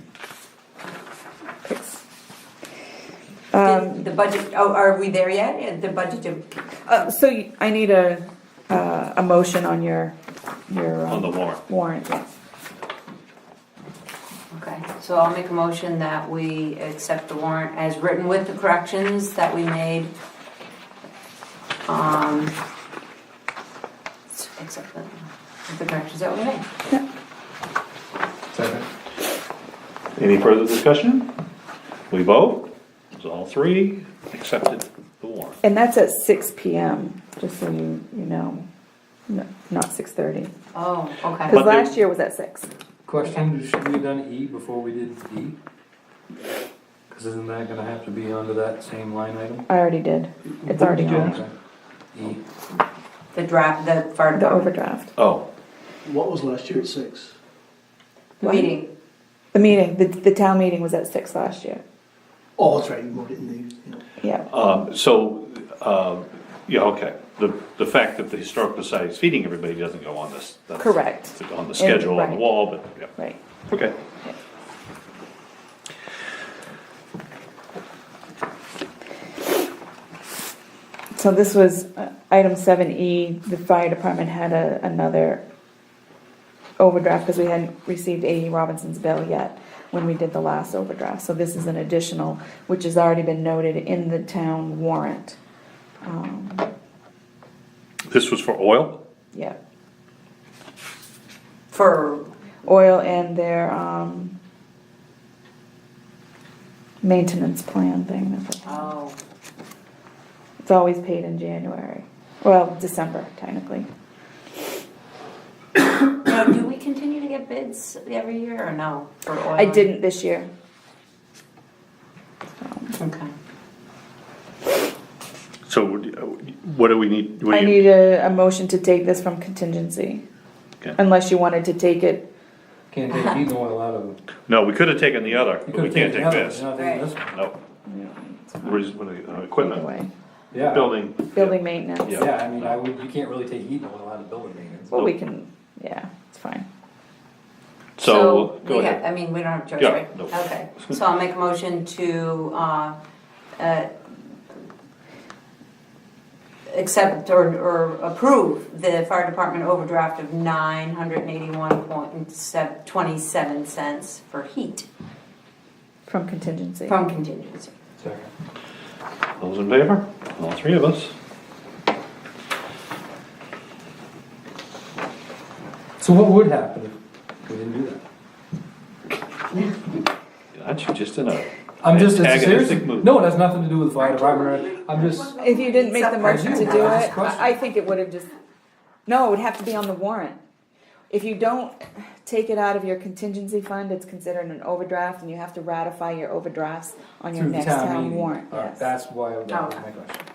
Picks. The budget, oh, are we there yet? The budget, I need a motion on your On the warrant. warrant, yes. okay, so I'll make a motion that we accept the warrant as written with the corrections that we made. Accept the corrections that we made. Second. Any further discussion? We vote, it's all three accepted the warrant. And that's at 6 PM, just so you know, not 6:30. Oh, okay. Because But last year was at 6. Question, should we have done E before we did D? Cause isn't that gonna have to be under that same line item? I already did. It's already What did on. you Okay. E. The draft, the fire The department overdraft. Oh, What was last year at 6? What? meeting. The meeting, the town meeting was at 6 last year. Oh, that's right, you wrote it in the, Yeah. yeah, okay. The fact that the historical society is feeding everybody doesn't go on this. that's Correct. On the schedule on the Right. wall, but, yeah, Right. okay. So this was item 7E, the fire department had another overdraft because we hadn't received A.E. Robinson's bill yet when we did the last overdraft. So this is an additional, which has already been noted in the town warrant. This was for oil? Yeah, For, oil and their maintenance plan thing. oh, It's always paid in January, well, December technically. now, do we continue to get bids every year or no, for oil? I didn't this year. Okay. So what do we need? What do I you- need a motion to take this from contingency, Okay. unless you wanted to take it Can't take heating oil out of it. No, we could have taken the other, You but we could've can't taken take the other, this. you're not taking this one. No, Yeah, it's fine. Either equipment, way. Yeah. building. Building maintenance. Yeah. Yeah, I mean, you can't really take heating oil out of building maintenance. Well, we can, yeah, it's fine. So, go we ahead. have, I mean, we don't have a choice, Yeah, right? no. Okay, so I'll make a motion to, accept or approve the fire department overdraft of $981.27 for heat From contingency. from contingency. Second. Those in favor? All three of us. So what would happen if we didn't do that? Aren't you just in a I'm just, it's antagonistic seriously, mood? no, it has nothing to do with the fire department, I'm just, If you didn't make the motion to do I it, just question. I think it would have just, no, it would have to be on the warrant. If you don't take it out of your contingency fund, it's considered an overdraft, and you have to ratify your overdrafts on your through the next town town meeting. warrant, All right, yes. that's why, that was Okay. my question.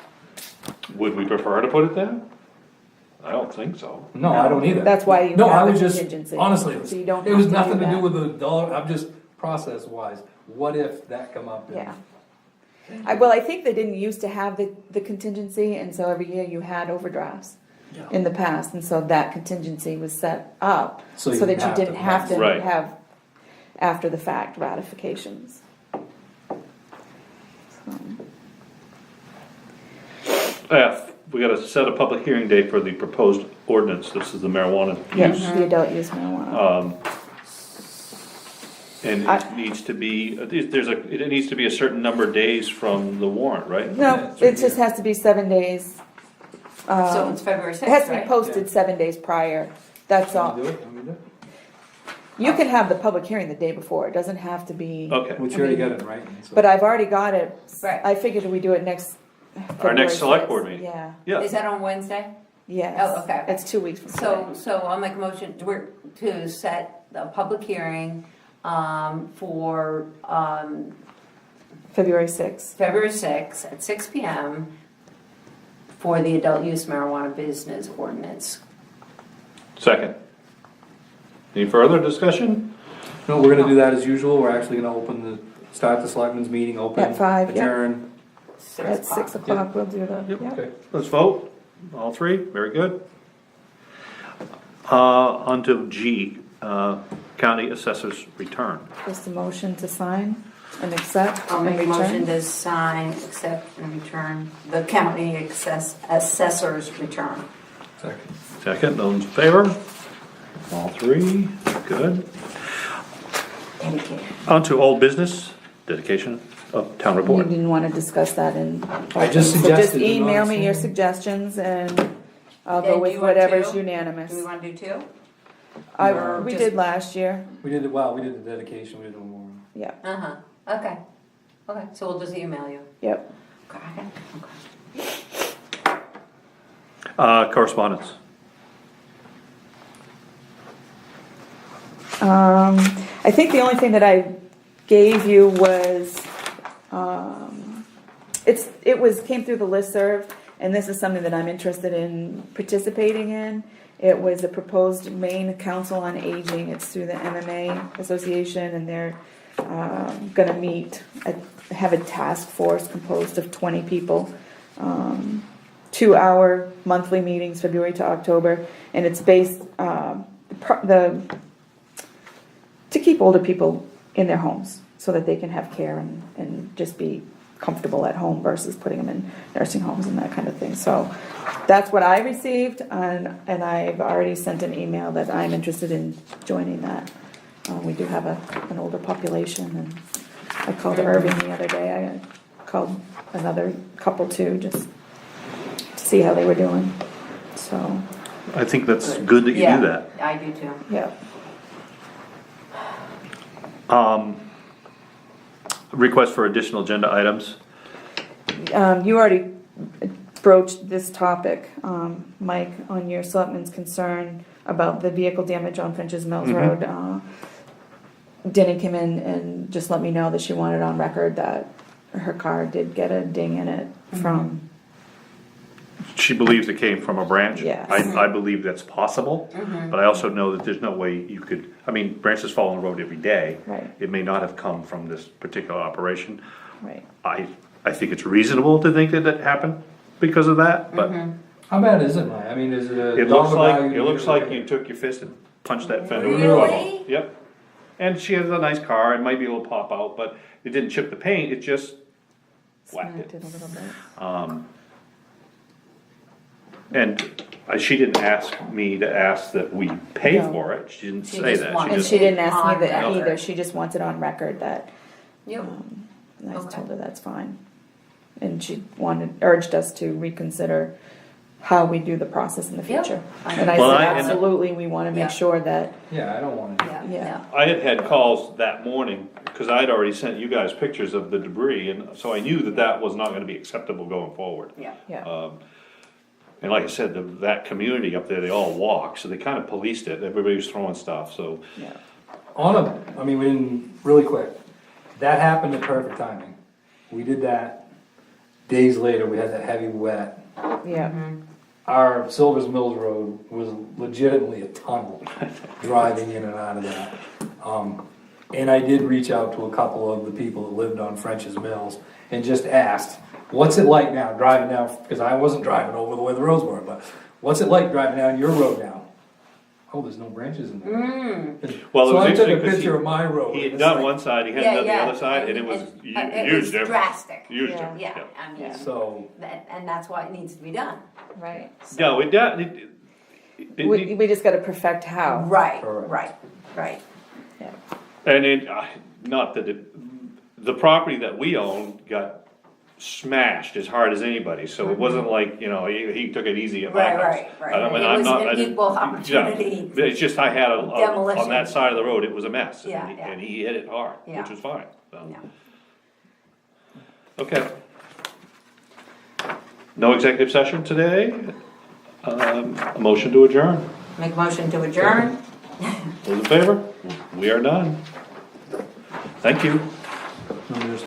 Would we prefer to put it there? I don't think so. No, I don't either. That's why you No, I have was a just, contingency. honestly, So you don't it was have to nothing do to do that. with the dollar, I'm just process wise, what if that come up? and- Yeah. Well, I think they didn't used to have the contingency, and so every year you had overdrafts Yeah. in the past, and so that contingency was set up So so you that you didn't have to Right. have after the fact ratifications. So, F, we gotta set a public hearing date for the proposed ordinance, this is the marijuana yes, use. the adult use marijuana. And I- it needs to be, it needs to be a certain number of days from the warrant, right? No, it just has to be 7 days. So it's February 6th, It has to be right? posted 7 days prior, that's all. Can we do it? Can we do it? You can have the public hearing the day before, it doesn't have to be. Okay, Which you already got it right. So. But I've already got it, Right. I figured we do it next. our next February select 6th. board meeting. Yeah, Yeah, Is that on Wednesday? yes. Oh, okay. It's 2 weeks from So, today. I'll make a motion to set the public hearing, for, February 6th. February 6th at 6 PM for the adult use marijuana business ordinance. second. Any further discussion? No, we're gonna do that as usual, we're actually gonna start the selectmen's meeting, open. At 5, yeah. Adjourn. At 6 o'clock, we'll do that, yeah. Okay. Let's vote, all three, very good. On to G, county assessor's return. Just a motion to sign and accept I'll and make a motion return. to sign, accept, and return the county assessor's return. Second. Second, those in favor? All three, good. Dedicated. On to old business, dedication of town You report. didn't want to discuss that in. I just So suggested it, email me your honestly. suggestions and I'll And go do with you want whatever's to? unanimous. Do we want to do two? Or We just- did last year, We did it, well, we did the dedication, we did one more. yeah, Uh-huh, okay. Okay, so we'll just email you. yep. Okay. Correspondence. I think the only thing that I gave you was, came through the listserv, and this is something that I'm interested in participating in. It was a proposed Maine Council on Aging, it's through the MMA Association, and they're, gonna meet, have a task force composed of 20 people. 2-hour monthly meetings, February to October, and it's based, to keep older people in their homes so that they can have care and just be comfortable at home versus putting them in nursing homes and that kind of thing. So that's what I received, and I've already sent an email that I'm interested in joining that. We do have an older population, and I called Irving the other day. I called another couple too, just to see how they were doing. So, I think that's good that you Yeah, do that. I do too. yeah. Request for additional agenda items. You already broached this topic, Mike, on your selectmen's concern about the vehicle damage on Finch's Mills Mhm. Road. Denny came in and just let me know that she wanted on record that her car did get a ding in it from she believes it came from a branch. Yes. I believe that's possible, but I also know that there's no way you could, I mean, branches fall on the road every day. Right. It may not have come from this particular operation. Right. I think it's reasonable to think that it happened because of that, but How bad is it, Mike? I mean, is it a it looks dollar like, value? it looks like you took your fist and punched that fender. Really? Yep. And she has a nice car, it might be able to pop out, but it didn't chip the paint, it just whacked Smacked it. it a little bit. And she didn't ask me to ask that we pay No. for it, she didn't She say just that. wanted And she didn't ask On me that record. either, she just wants it on record that, Yep. and I Okay. told her that's fine. And she urged us to reconsider how we do the process in the Yep. future. And I Well, said, and- absolutely, we wanna Yeah. make sure that, Yeah, I don't wanna do Yeah, Yeah. yeah. I had calls that morning, cause I'd already sent you guys pictures of the debris, and so I knew that that was not gonna be acceptable going forward. Yeah. yeah, And like I said, that community up there, they all walk, so they kinda policed it, everybody was throwing stuff, so. yeah. I mean, really quick, that happened at perfect timing. We did that, days later, we had that heavy wet. Yeah, Our Silver's Mills Road was legitimately a tunnel driving in and out of that. And I did reach out to a couple of the people that lived on French's Mills and just asked, what's it like now driving down, because I wasn't driving over the way the roads were, but what's it like driving down your road now? Oh, there's no branches in there. Well, it So was I took a interesting 'cause picture of my road. He and had it's done like- one side, he Yeah, hadn't done the yeah. other side, and it was it huge was difference. drastic. Huge Yeah. difference, Yeah, yeah. I mean, So, and that's why it needs to be done. right. No, We just gotta perfect how. Right, Correct. right. Yeah. and not that the property that we own got smashed as hard as anybody, so it wasn't like, he took it easy at my Right, house. right. I mean, It I'm was not- an I didn't- equal yeah, opportunity It's just I had on demolition. that side of the road, it was a mess, Yeah, and yeah. he hit it hard, Yeah. which was fine, so. Yeah. Okay. No executive session today, a motion to adjourn, Make a motion to adjourn. those in favor? We are done. Thank you. no, there's